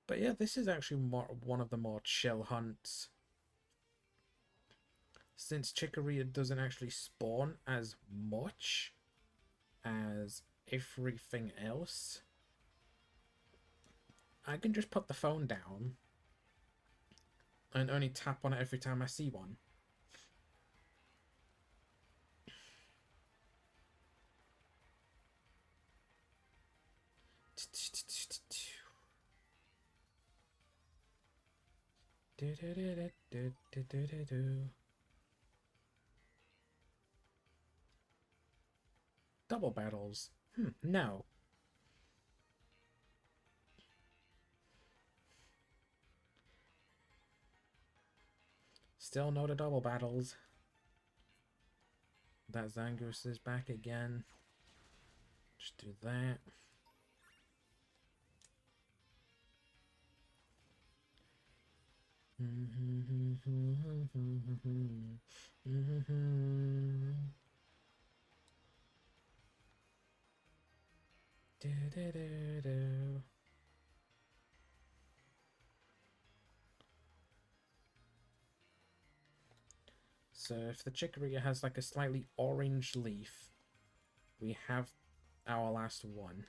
But yeah, this is actually one of the more chill hunts. Since Chikorita doesn't actually spawn as much as everything else, I can just put the phone down and only tap on it every time I see one. Double battles. No. Still no to double battles. That Zangoose is back again. Just do that. So if the Chikorita has like a slightly orange leaf, we have our last one.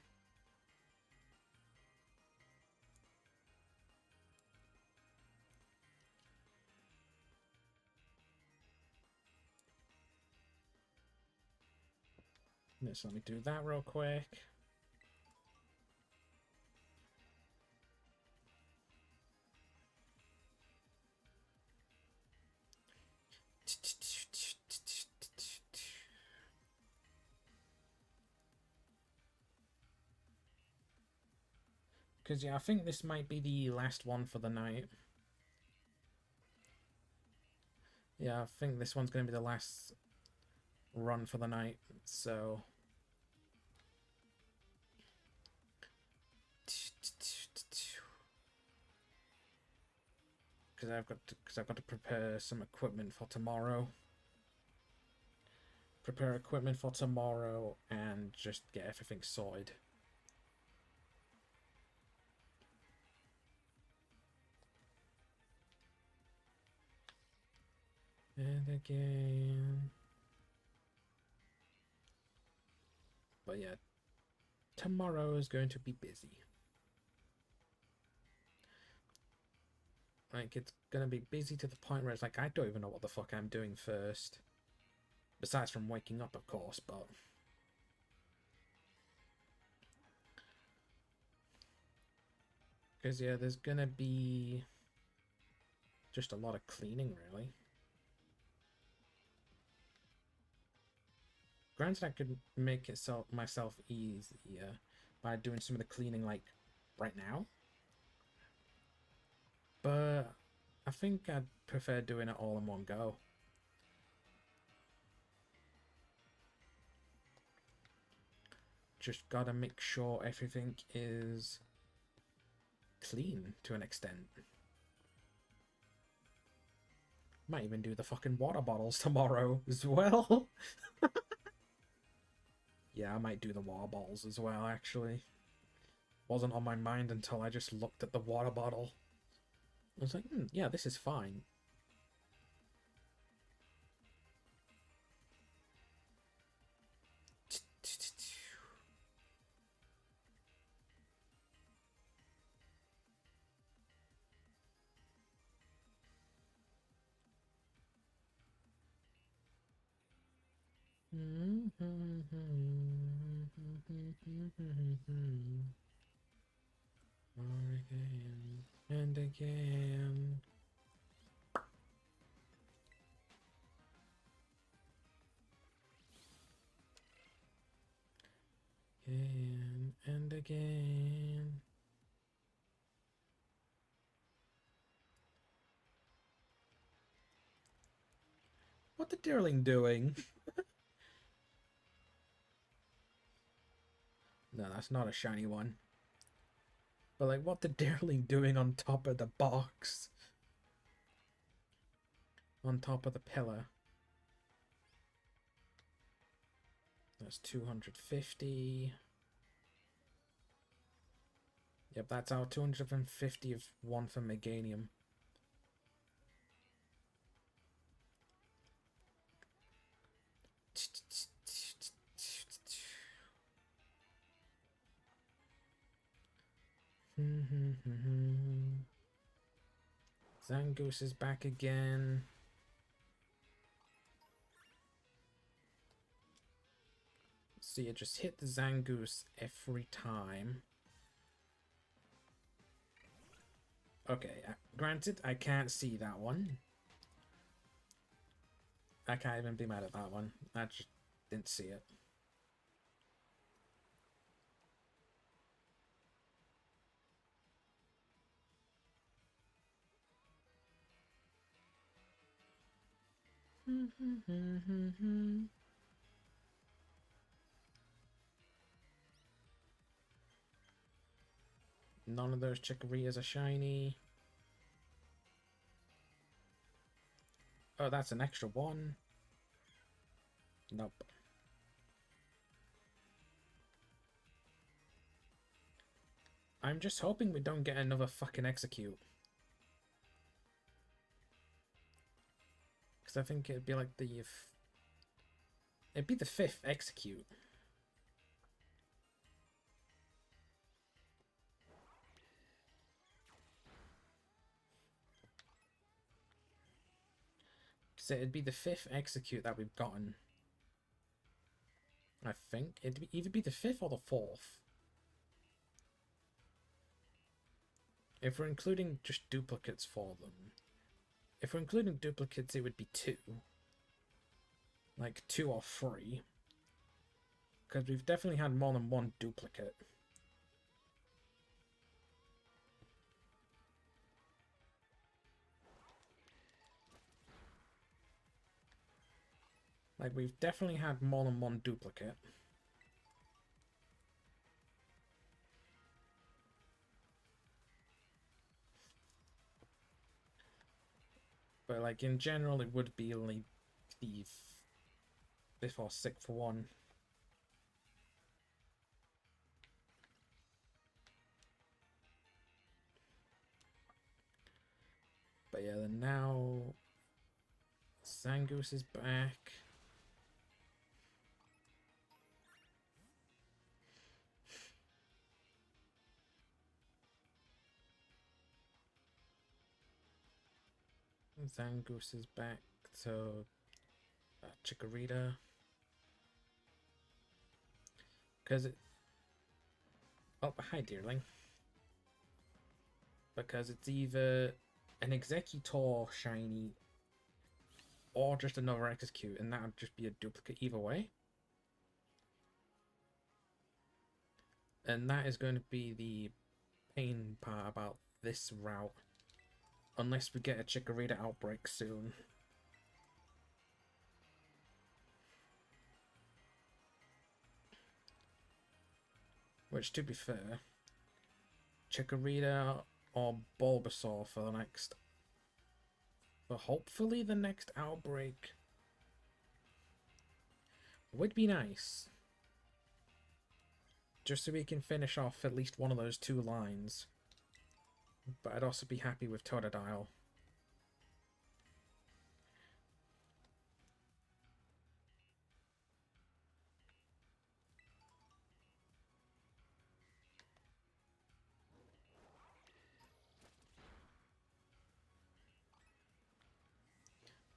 Let's let me do that real quick. Because, yeah, I think this might be the last one for the night. Yeah, I think this one's going to be the last run for the night, so... Because I've got to prepare some equipment for tomorrow. Prepare equipment for tomorrow and just get everything sorted. And again. But yeah, tomorrow is going to be busy. Like, it's gonna be busy to the point where it's like, I don't even know what the fuck I'm doing first. Besides from waking up, of course, but... Because, yeah, there's gonna be just a lot of cleaning, really. Granted, I could make it so myself easier by doing some of the cleaning, like, right now. But I think I'd prefer doing it all in one go. Just gotta make sure everything is clean to an extent. Might even do the fucking water bottles tomorrow as well. Yeah, I might do the water bottles as well, actually. Wasn't on my mind until I just looked at the water bottle. I was like, yeah, this is fine. Again and again. Again and again. What the Deerling doing? No, that's not a shiny one. But like, what the Deerling doing on top of the box? On top of the pillar. That's 250. Yep, that's our 250 of one for Meganium. Zangoose is back again. So you just hit the Zangoose every time. Okay, granted, I can't see that one. I can't even be mad at that one. I just didn't see it. None of those Chikorritas are shiny. Oh, that's an extra one. Nope. I'm just hoping we don't get another fucking Execute. Because I think it'd be like the... It'd be the 5th Execute. So it'd be the 5th Execute that we've gotten. I think. It'd either be the 5th or the 4th. If we're including just duplicates for them. If we're including duplicates, it would be 2. Like 2 or 3. Because we've definitely had more than one duplicate. Like, we've definitely had more than one duplicate. But, like, in general, it would be like the 5th or 6th one. But yeah, then now Zangoose is back. Zangoose is back, so Chikorita. Because it... Oh, hi, Deerling. because it's either an Executor shiny or just another Execute, and that would just be a duplicate either way. And that is going to be the pain part about this route, unless we get a Chikorita outbreak soon. Which, to be fair, Chikorita or Bulbasaur for the next... But hopefully the next outbreak would be nice. Just so we can finish off at least one of those two lines. But I'd also be happy with Totodile.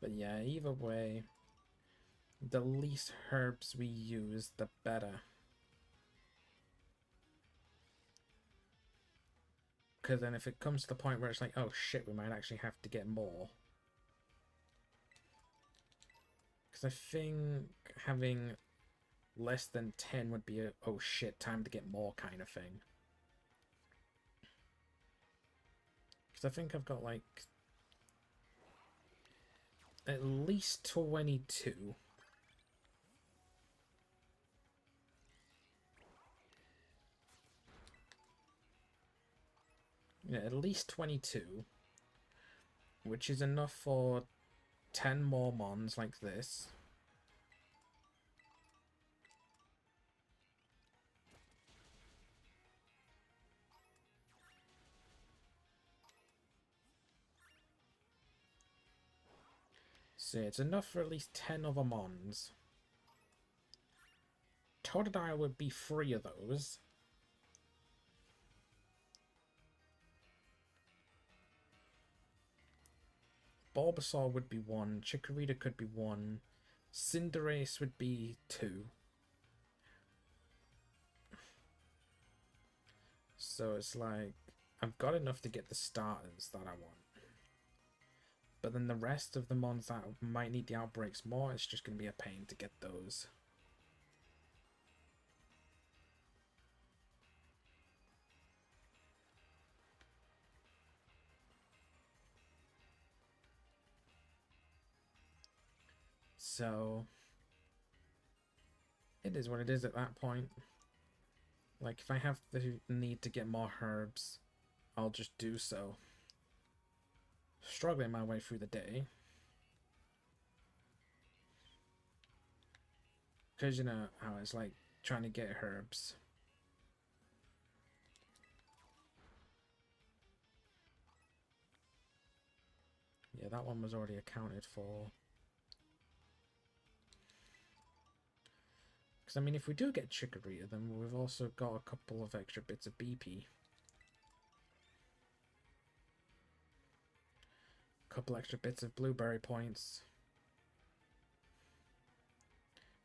But yeah, either way, the least herbs we use, the better. Because then if it comes to the point where it's like, oh shit, we might actually have to get more. Because I think having less than 10 would be a, oh shit, time to get more kind of thing. Because I think I've got like at least 22. Yeah, at least 22. Which is enough for 10 more mons like this. So it's enough for at least 10 other mons. Totodile would be 3 of those. Bulbasaur would be 1. Chikorita could be 1. Cinderace would be 2. So it's like, I've got enough to get the starters that I want. But then the rest of the mons that might need the outbreaks more, it's just going to be a pain to get those. So, it is what it is at that point. Like, if I have the need to get more herbs, I'll just do so. Struggling my way through the day. Because you know how it's like trying to get herbs. Yeah, that one was already accounted for. Because, I mean, if we do get Chikorita, then we've also got a couple of extra bits of BP. A couple extra bits of blueberry points.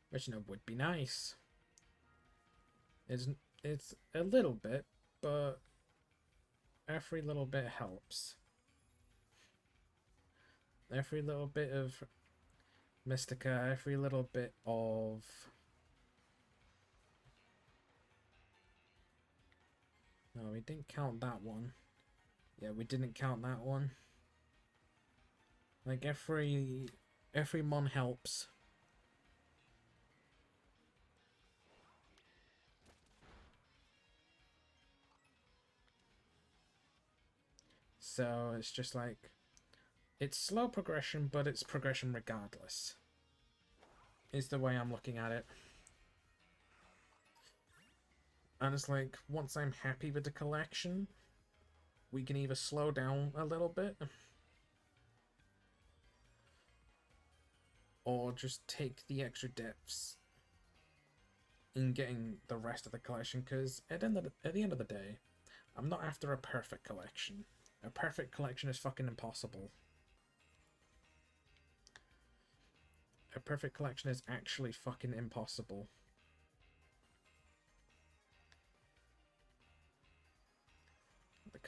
Which, you know, would be nice. It's a little bit, but every little bit helps. Every little bit of Mystica, every little bit of... No, we didn't count that one. Yeah, we didn't count that one. Like, every mon helps. So, it's just like... It's slow progression, but it's progression regardless. Is the way I'm looking at it. And it's like, once I'm happy with the collection, we can either slow down a little bit, or just take the extra depths in getting the rest of the collection, because at the end of the day, I'm not after a perfect collection. A perfect collection is fucking impossible. A perfect collection is actually fucking impossible.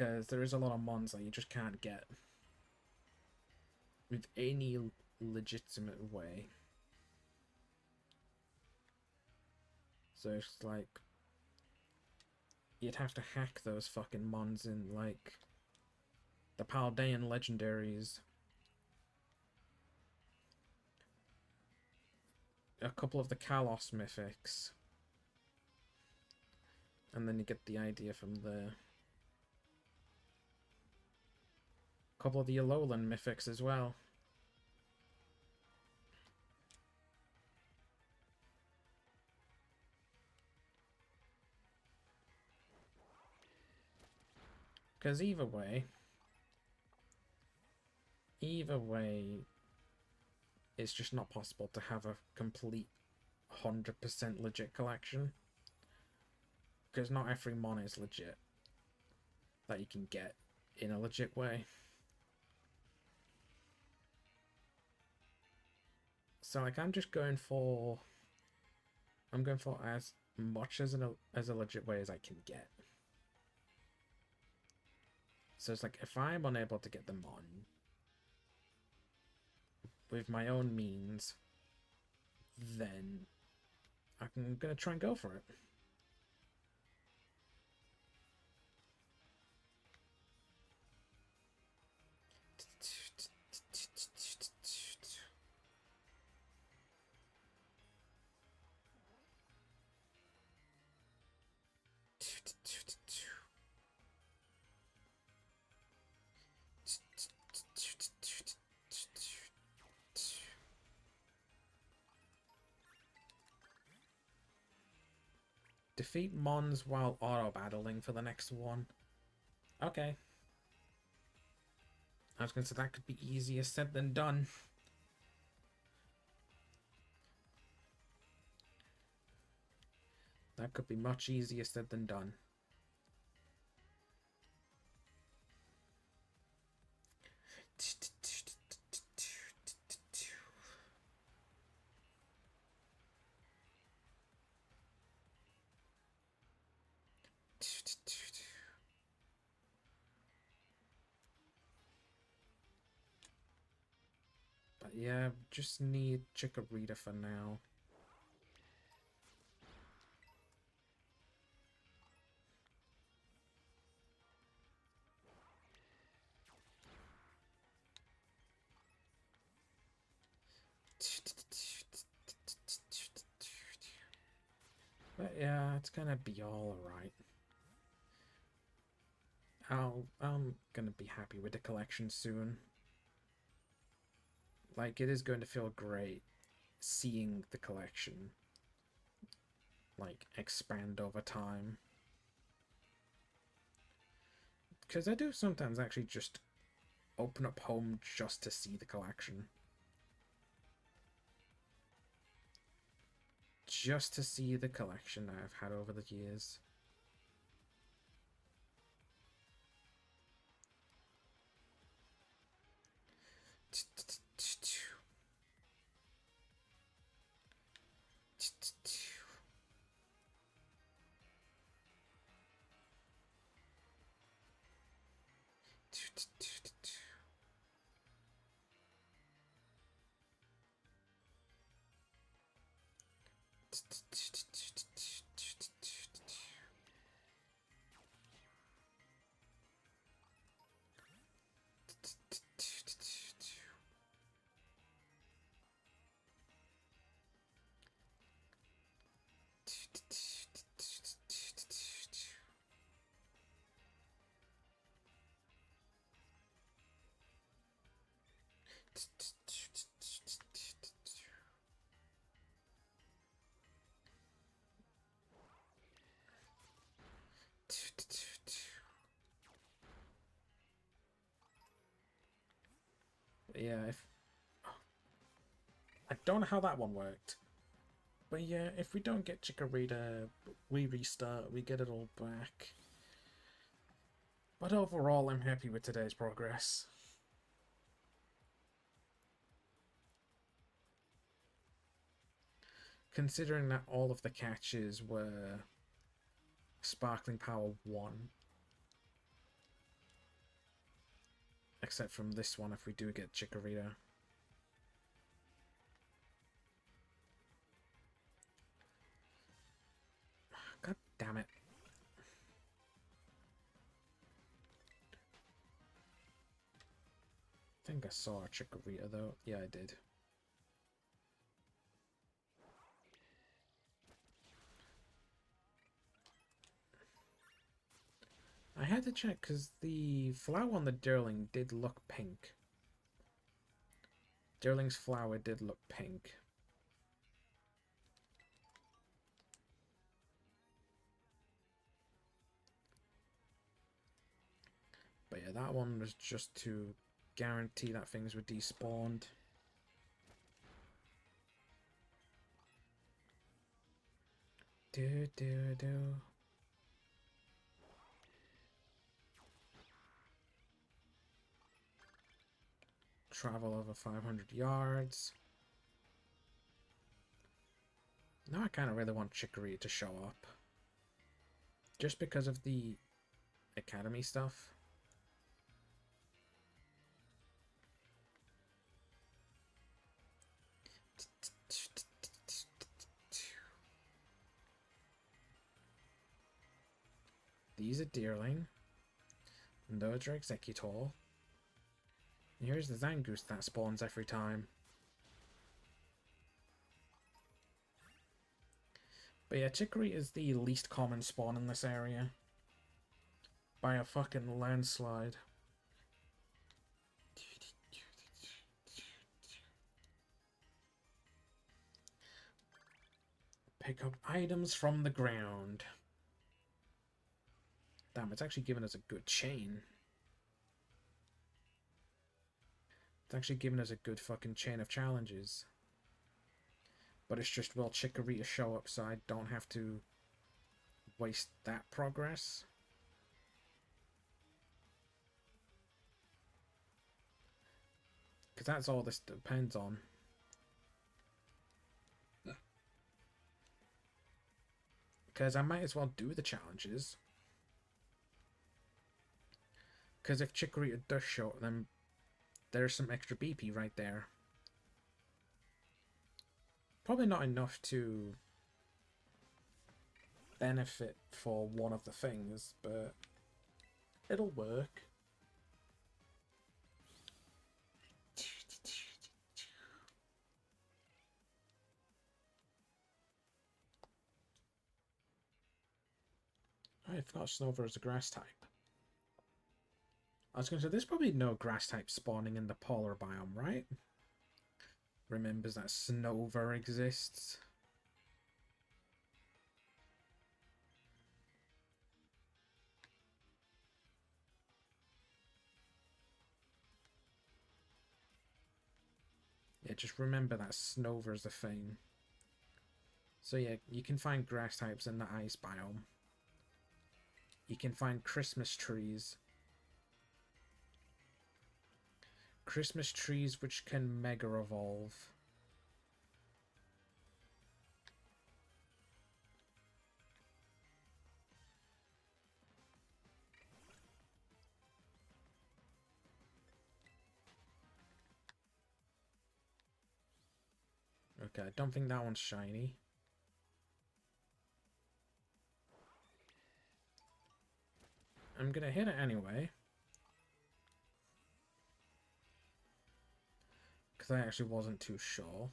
Because there is a lot of mons that you just can't get with any legitimate way. So it's like you'd have to hack those fucking mons in, like the Paldean legendaries, a couple of the Kalos mythics, and then you get the idea from there. A couple of the Alolan mythics as well. Because either way, it's just not possible to have a complete 100% legit collection. Because not every mon is legit that you can get in a legit way. So like I'm going for as much as a legit way as I can get. So it's like if I'm unable to get them on with my own means, then I'm gonna try and go for it. Defeat mons while auto-battling for the next one. Okay. I was gonna say that could be easier said than done. That could be much easier said than done. But yeah, just need Chikorita for now. But yeah, it's gonna be all right. I'm gonna be happy with the collection soon. Like, it is going to feel great seeing the collection, like, expand over time. Because I do sometimes actually just open up home just to see the collection. Just to see the collection that I've had over the years. Yeah, I don't know how that one worked. But yeah, if we don't get Chikorita, we restart, we get it all back. But overall, I'm happy with today's progress. Considering that all of the catches were Sparkling Power 1. except from this one if we do get Chikorita. God damn it. I think I saw a Chikorita though. Yeah, I did. I had to check because the flower on the Dirling did look pink. Dirling's flower did look pink. But yeah, that one was just to guarantee that things were despawned. Do. Travel over 500 yards. Now I kind of really want Chicory to show up. Just because of the academy stuff. These are Deerling. And those are Executor. And here's the Zangoose that spawns every time. But yeah, Chicory is the least common spawn in this area. By a fucking landslide. Pick up items from the ground. Damn, it's actually given us a good chain. It's actually given us a good fucking chain of challenges. But it's just, will Chikorita show up so I don't have to waste that progress? Because that's all this depends on. Because I might as well do the challenges. Because if Chikorita does show up, then there's some extra BP right there. Probably not enough to benefit for one of the things, but it'll work. I forgot Snover is a grass type. I was going to say, there's probably no grass type spawning in the polar biome, right? Remembers that Snover exists. Yeah, just remember that Snover's a thing. So yeah, you can find grass types in the ice biome. You can find Christmas trees. Christmas trees which can mega evolve. Okay, I don't think that one's shiny. I'm gonna hit it anyway. Because I actually wasn't too sure.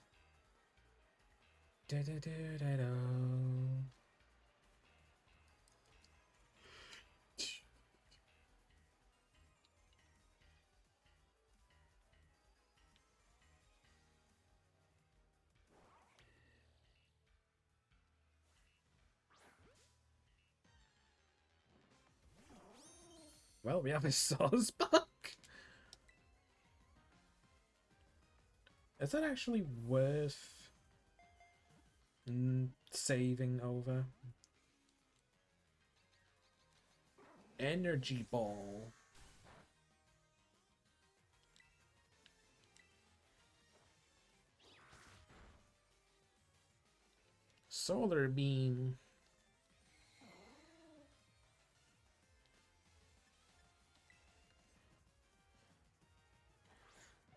Well, we have a Sawsbuck. Is that actually worth saving over? Energy Ball. Solar Beam.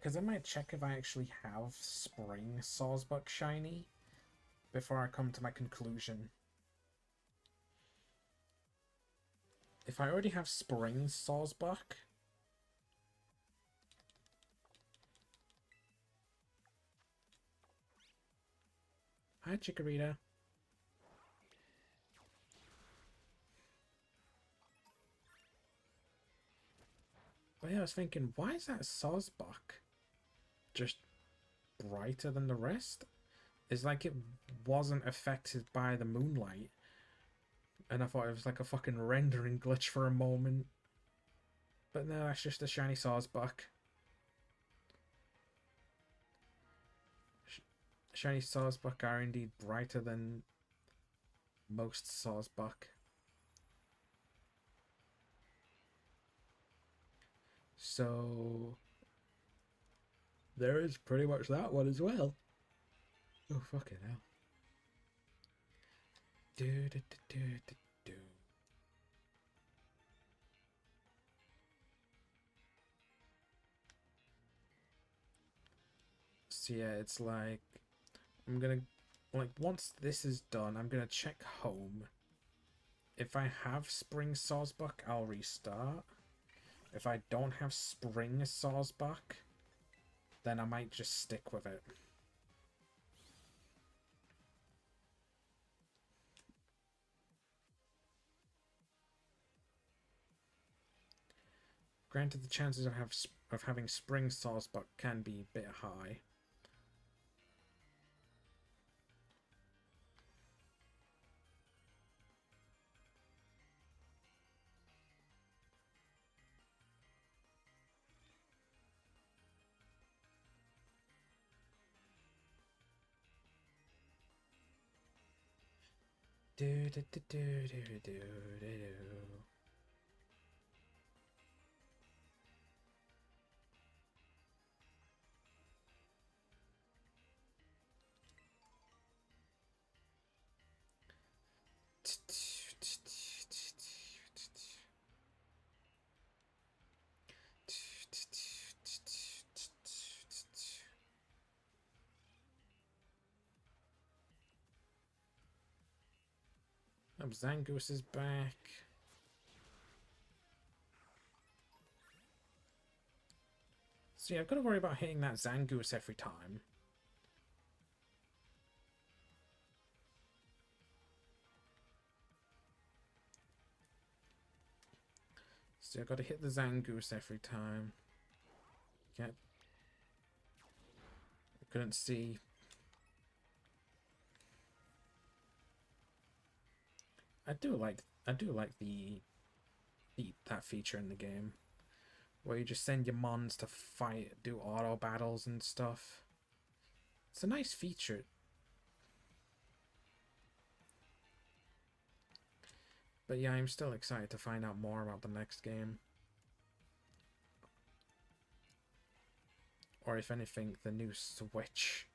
Because I might check if I actually have Spring Sawsbuck shiny before I come to my conclusion. If I already have Spring Sawsbuck... Hi, Chikorita. But yeah, I was thinking, why is that Sawsbuck just brighter than the rest? It's like it wasn't affected by the moonlight. And I thought it was like a fucking rendering glitch for a moment. But no, that's just a shiny Sawsbuck. Shiny Sawsbuck are indeed brighter than most Sawsbuck. So there is pretty much that one as well. Oh, fucking hell. Do do do do do do. So yeah, it's like I'm gonna, like, once this is done, I'm gonna check home. If I have Spring Sawsbuck, I'll restart. If I don't have Spring Sawsbuck, then I might just stick with it. Granted, the chances of having Spring Sawsbuck can be a bit high. Do do do do do do do do. Oh, Zangoose is back. See, I've got to worry about hitting that Zangoose every time. See, I've got to hit the Zangoose every time. Yep. I couldn't see. I do like that feature in the game, where you just send your mons to fight, do auto battles and stuff. It's a nice feature. But yeah, I'm still excited to find out more about the next game. Or if anything, the new Switch.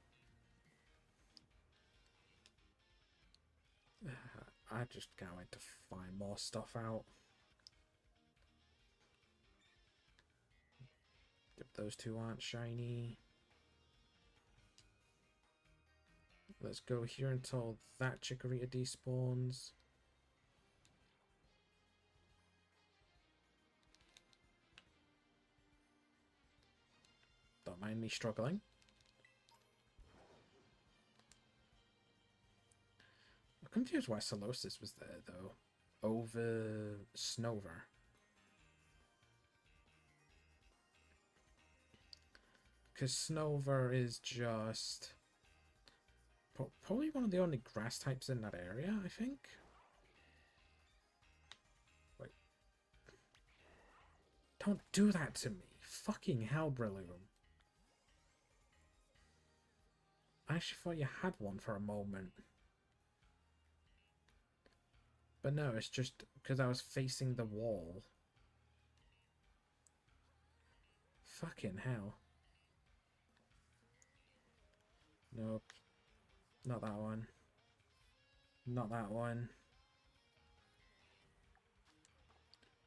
I just can't wait to find more stuff out. If those two aren't shiny. Let's go here until that Chikorita despawns. Don't mind me struggling. I'm confused why Solosis was there, though. Over Snover. Because Snover is just... probably one of the only grass types in that area, I think. Wait. Don't do that to me. Fucking hell, Breloom. I actually thought you had one for a moment. But no, it's just because I was facing the wall. Fucking hell. Nope. Not that one. Not that one.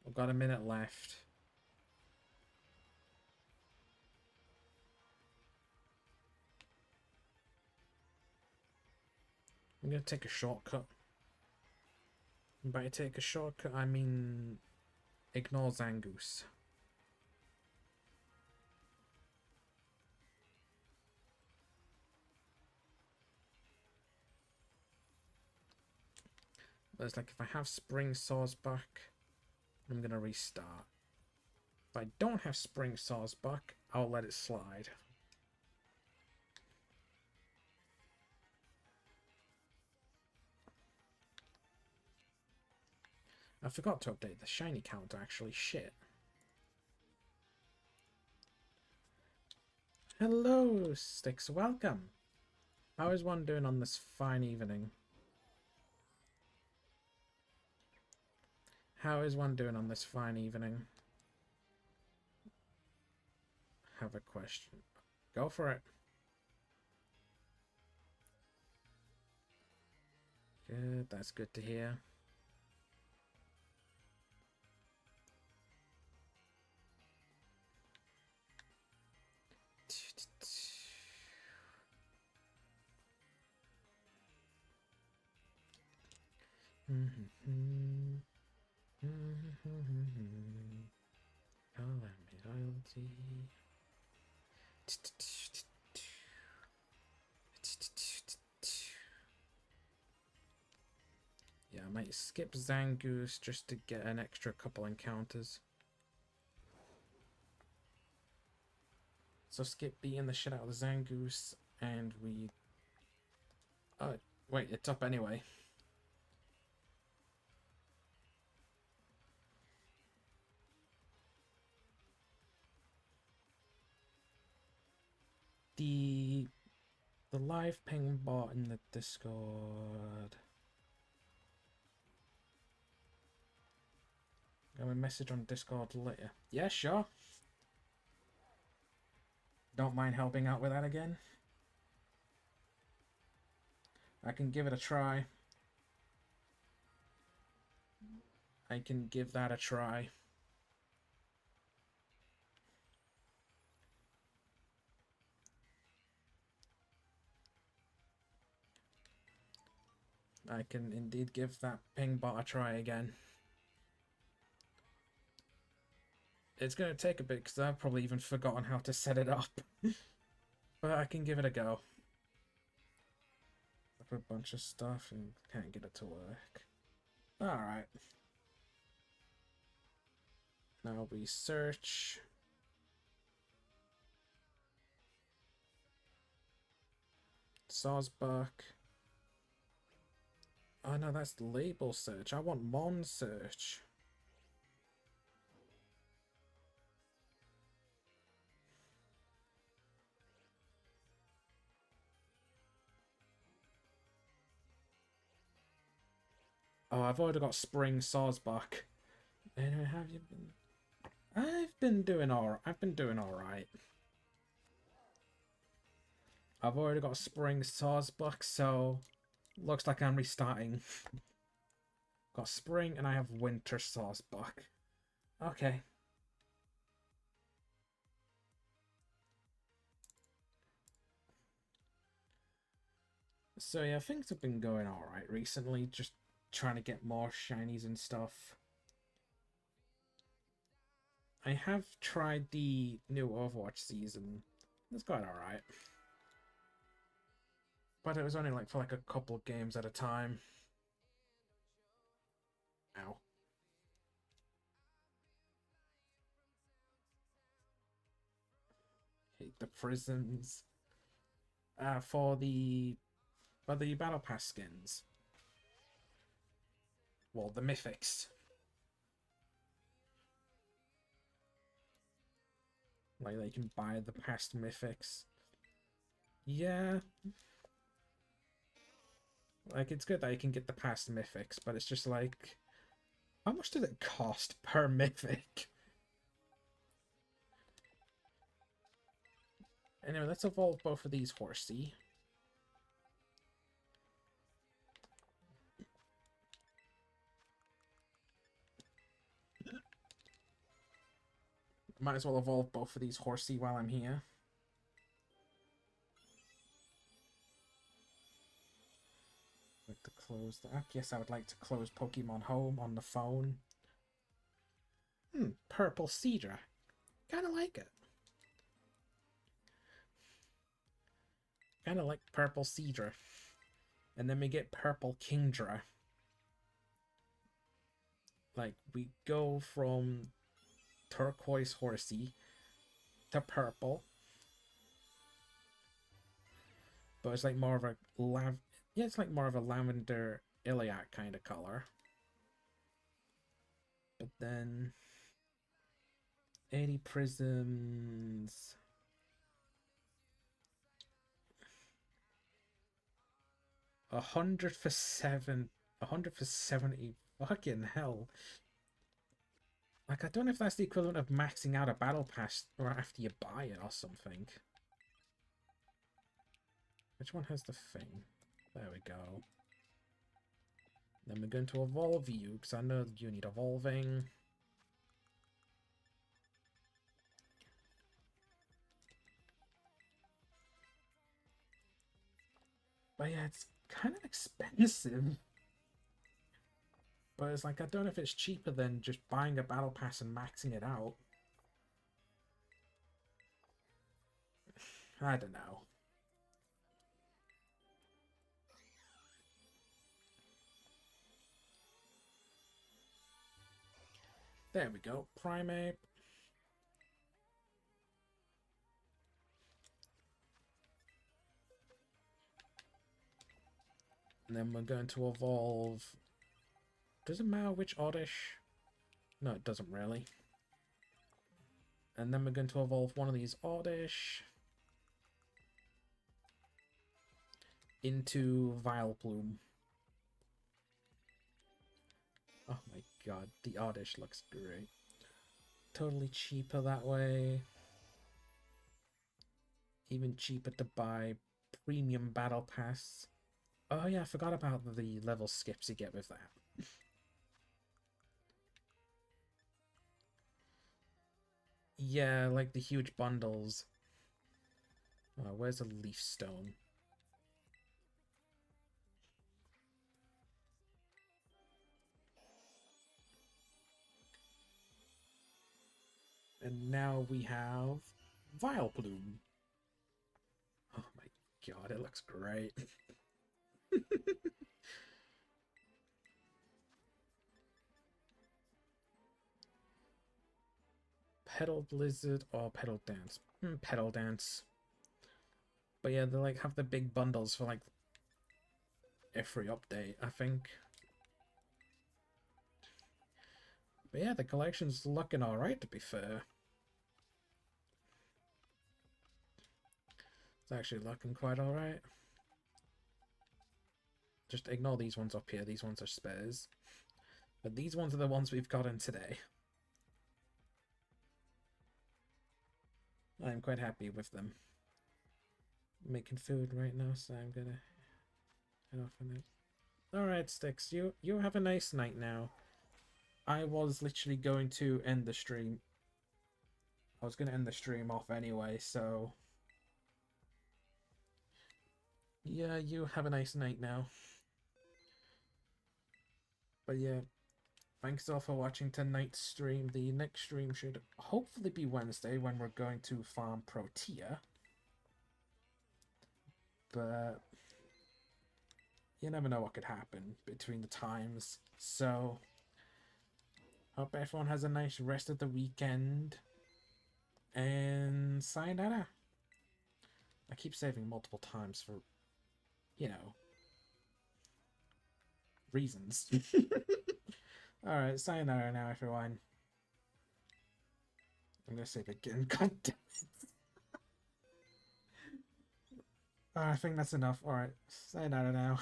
I've got a minute left. I'm gonna take a shortcut. And by take a shortcut, I mean ignore Zangoose. But it's like if I have Spring Saws back, I'm gonna restart. If I don't have Spring Saws back, I'll let it slide. I forgot to update the shiny count actually, shit. Hello, Sticks, welcome. How is one doing on this fine evening? How is one doing on this fine evening? Have a question. Go for it. Good, that's good to hear. Oh, let me royalty. Yeah, I might skip Zangoose just to get an extra couple encounters. So skip beating the shit out of the Zangoose, and we... Oh, wait, it's up anyway. The live ping bot in the Discord. Got a message on Discord later. Yeah, sure. Don't mind helping out with that again. I can give it a try. I can give that a try. I can indeed give that ping bot a try again. It's going to take a bit because I've probably even forgotten how to set it up. But I can give it a go. Up a bunch of stuff and can't get it to work. Alright. Now we search. Sawsbuck. Oh no, that's label search. I want Mon search. Oh, I've already got Spring Sawsbuck. And have you been? I've been doing alright. I've already got Spring Sawsbuck, so looks like I'm restarting. Got Spring and I have Winter Sawsbuck. Okay. So yeah, things have been going alright recently, just trying to get more shinies and stuff. I have tried the new Overwatch season. It's going alright. But it was only like for like a couple games at a time. Ow. Hate the prisons. For the Battle Pass skins. Well, the mythics. Like, they can buy the past mythics. Yeah. Like, it's good that you can get the past mythics, but it's just like... How much does it cost per mythic? Anyway, let's evolve both of these horsey. Might as well evolve both of these horsey while I'm here. close that. Yes, I would like to close Pokemon Home on the phone. Purple Seadra. Kinda like it. Kinda like Purple Seadra. And then we get Purple Kingdra. Like, we go from Turquoise Horsey to purple. But it's like more of a it's like more of a lavender iliac kind of color. But then 80 prisms. 100 for 100 for 70. Fucking hell. Like, I don't know if that's the equivalent of maxing out a battle pass or after you buy it or something. Which one has the thing? There we go. Then we're going to evolve you, because I know you need evolving. But yeah, it's kind of expensive. But it's like, I don't know if it's cheaper than just buying a battle pass and maxing it out. I don't know. There we go. Primeape. And then we're going to evolve... Does it matter which Oddish? No, it doesn't really. And then we're going to evolve one of these Oddish into Vileplume. Oh my god, the Oddish looks great. Totally cheaper that way. Even cheaper to buy premium battle pass. Oh yeah, I forgot about the level skips you get with that. Yeah, like the huge bundles. Oh, where's a leaf stone? And now we have Vileplume. Oh my god, it looks great. Petal Blizzard or Petal Dance? Petal Dance. But yeah, they like have the big bundles for like every update, I think. But yeah, the collection's looking alright, to be fair. It's actually looking quite alright. Just ignore these ones up here. These ones are spares. But these ones are the ones we've gotten today. I'm quite happy with them. I'm making food right now, so I'm gonna head off on it. Alright, Sticks, you have a nice night now. I was literally going to end the stream. I was going to end the stream off anyway, so... Yeah, you have a nice night now. But yeah, thanks all for watching tonight's stream. The next stream should hopefully be Wednesday when we're going to farm Protea. But you never know what could happen between the times. So, hope everyone has a nice rest of the weekend. And sayonara. I keep saving multiple times for, you know, reasons. Alright, sayonara now, everyone. I'm gonna save again. God damn it. I think that's enough. Alright, sayonara now.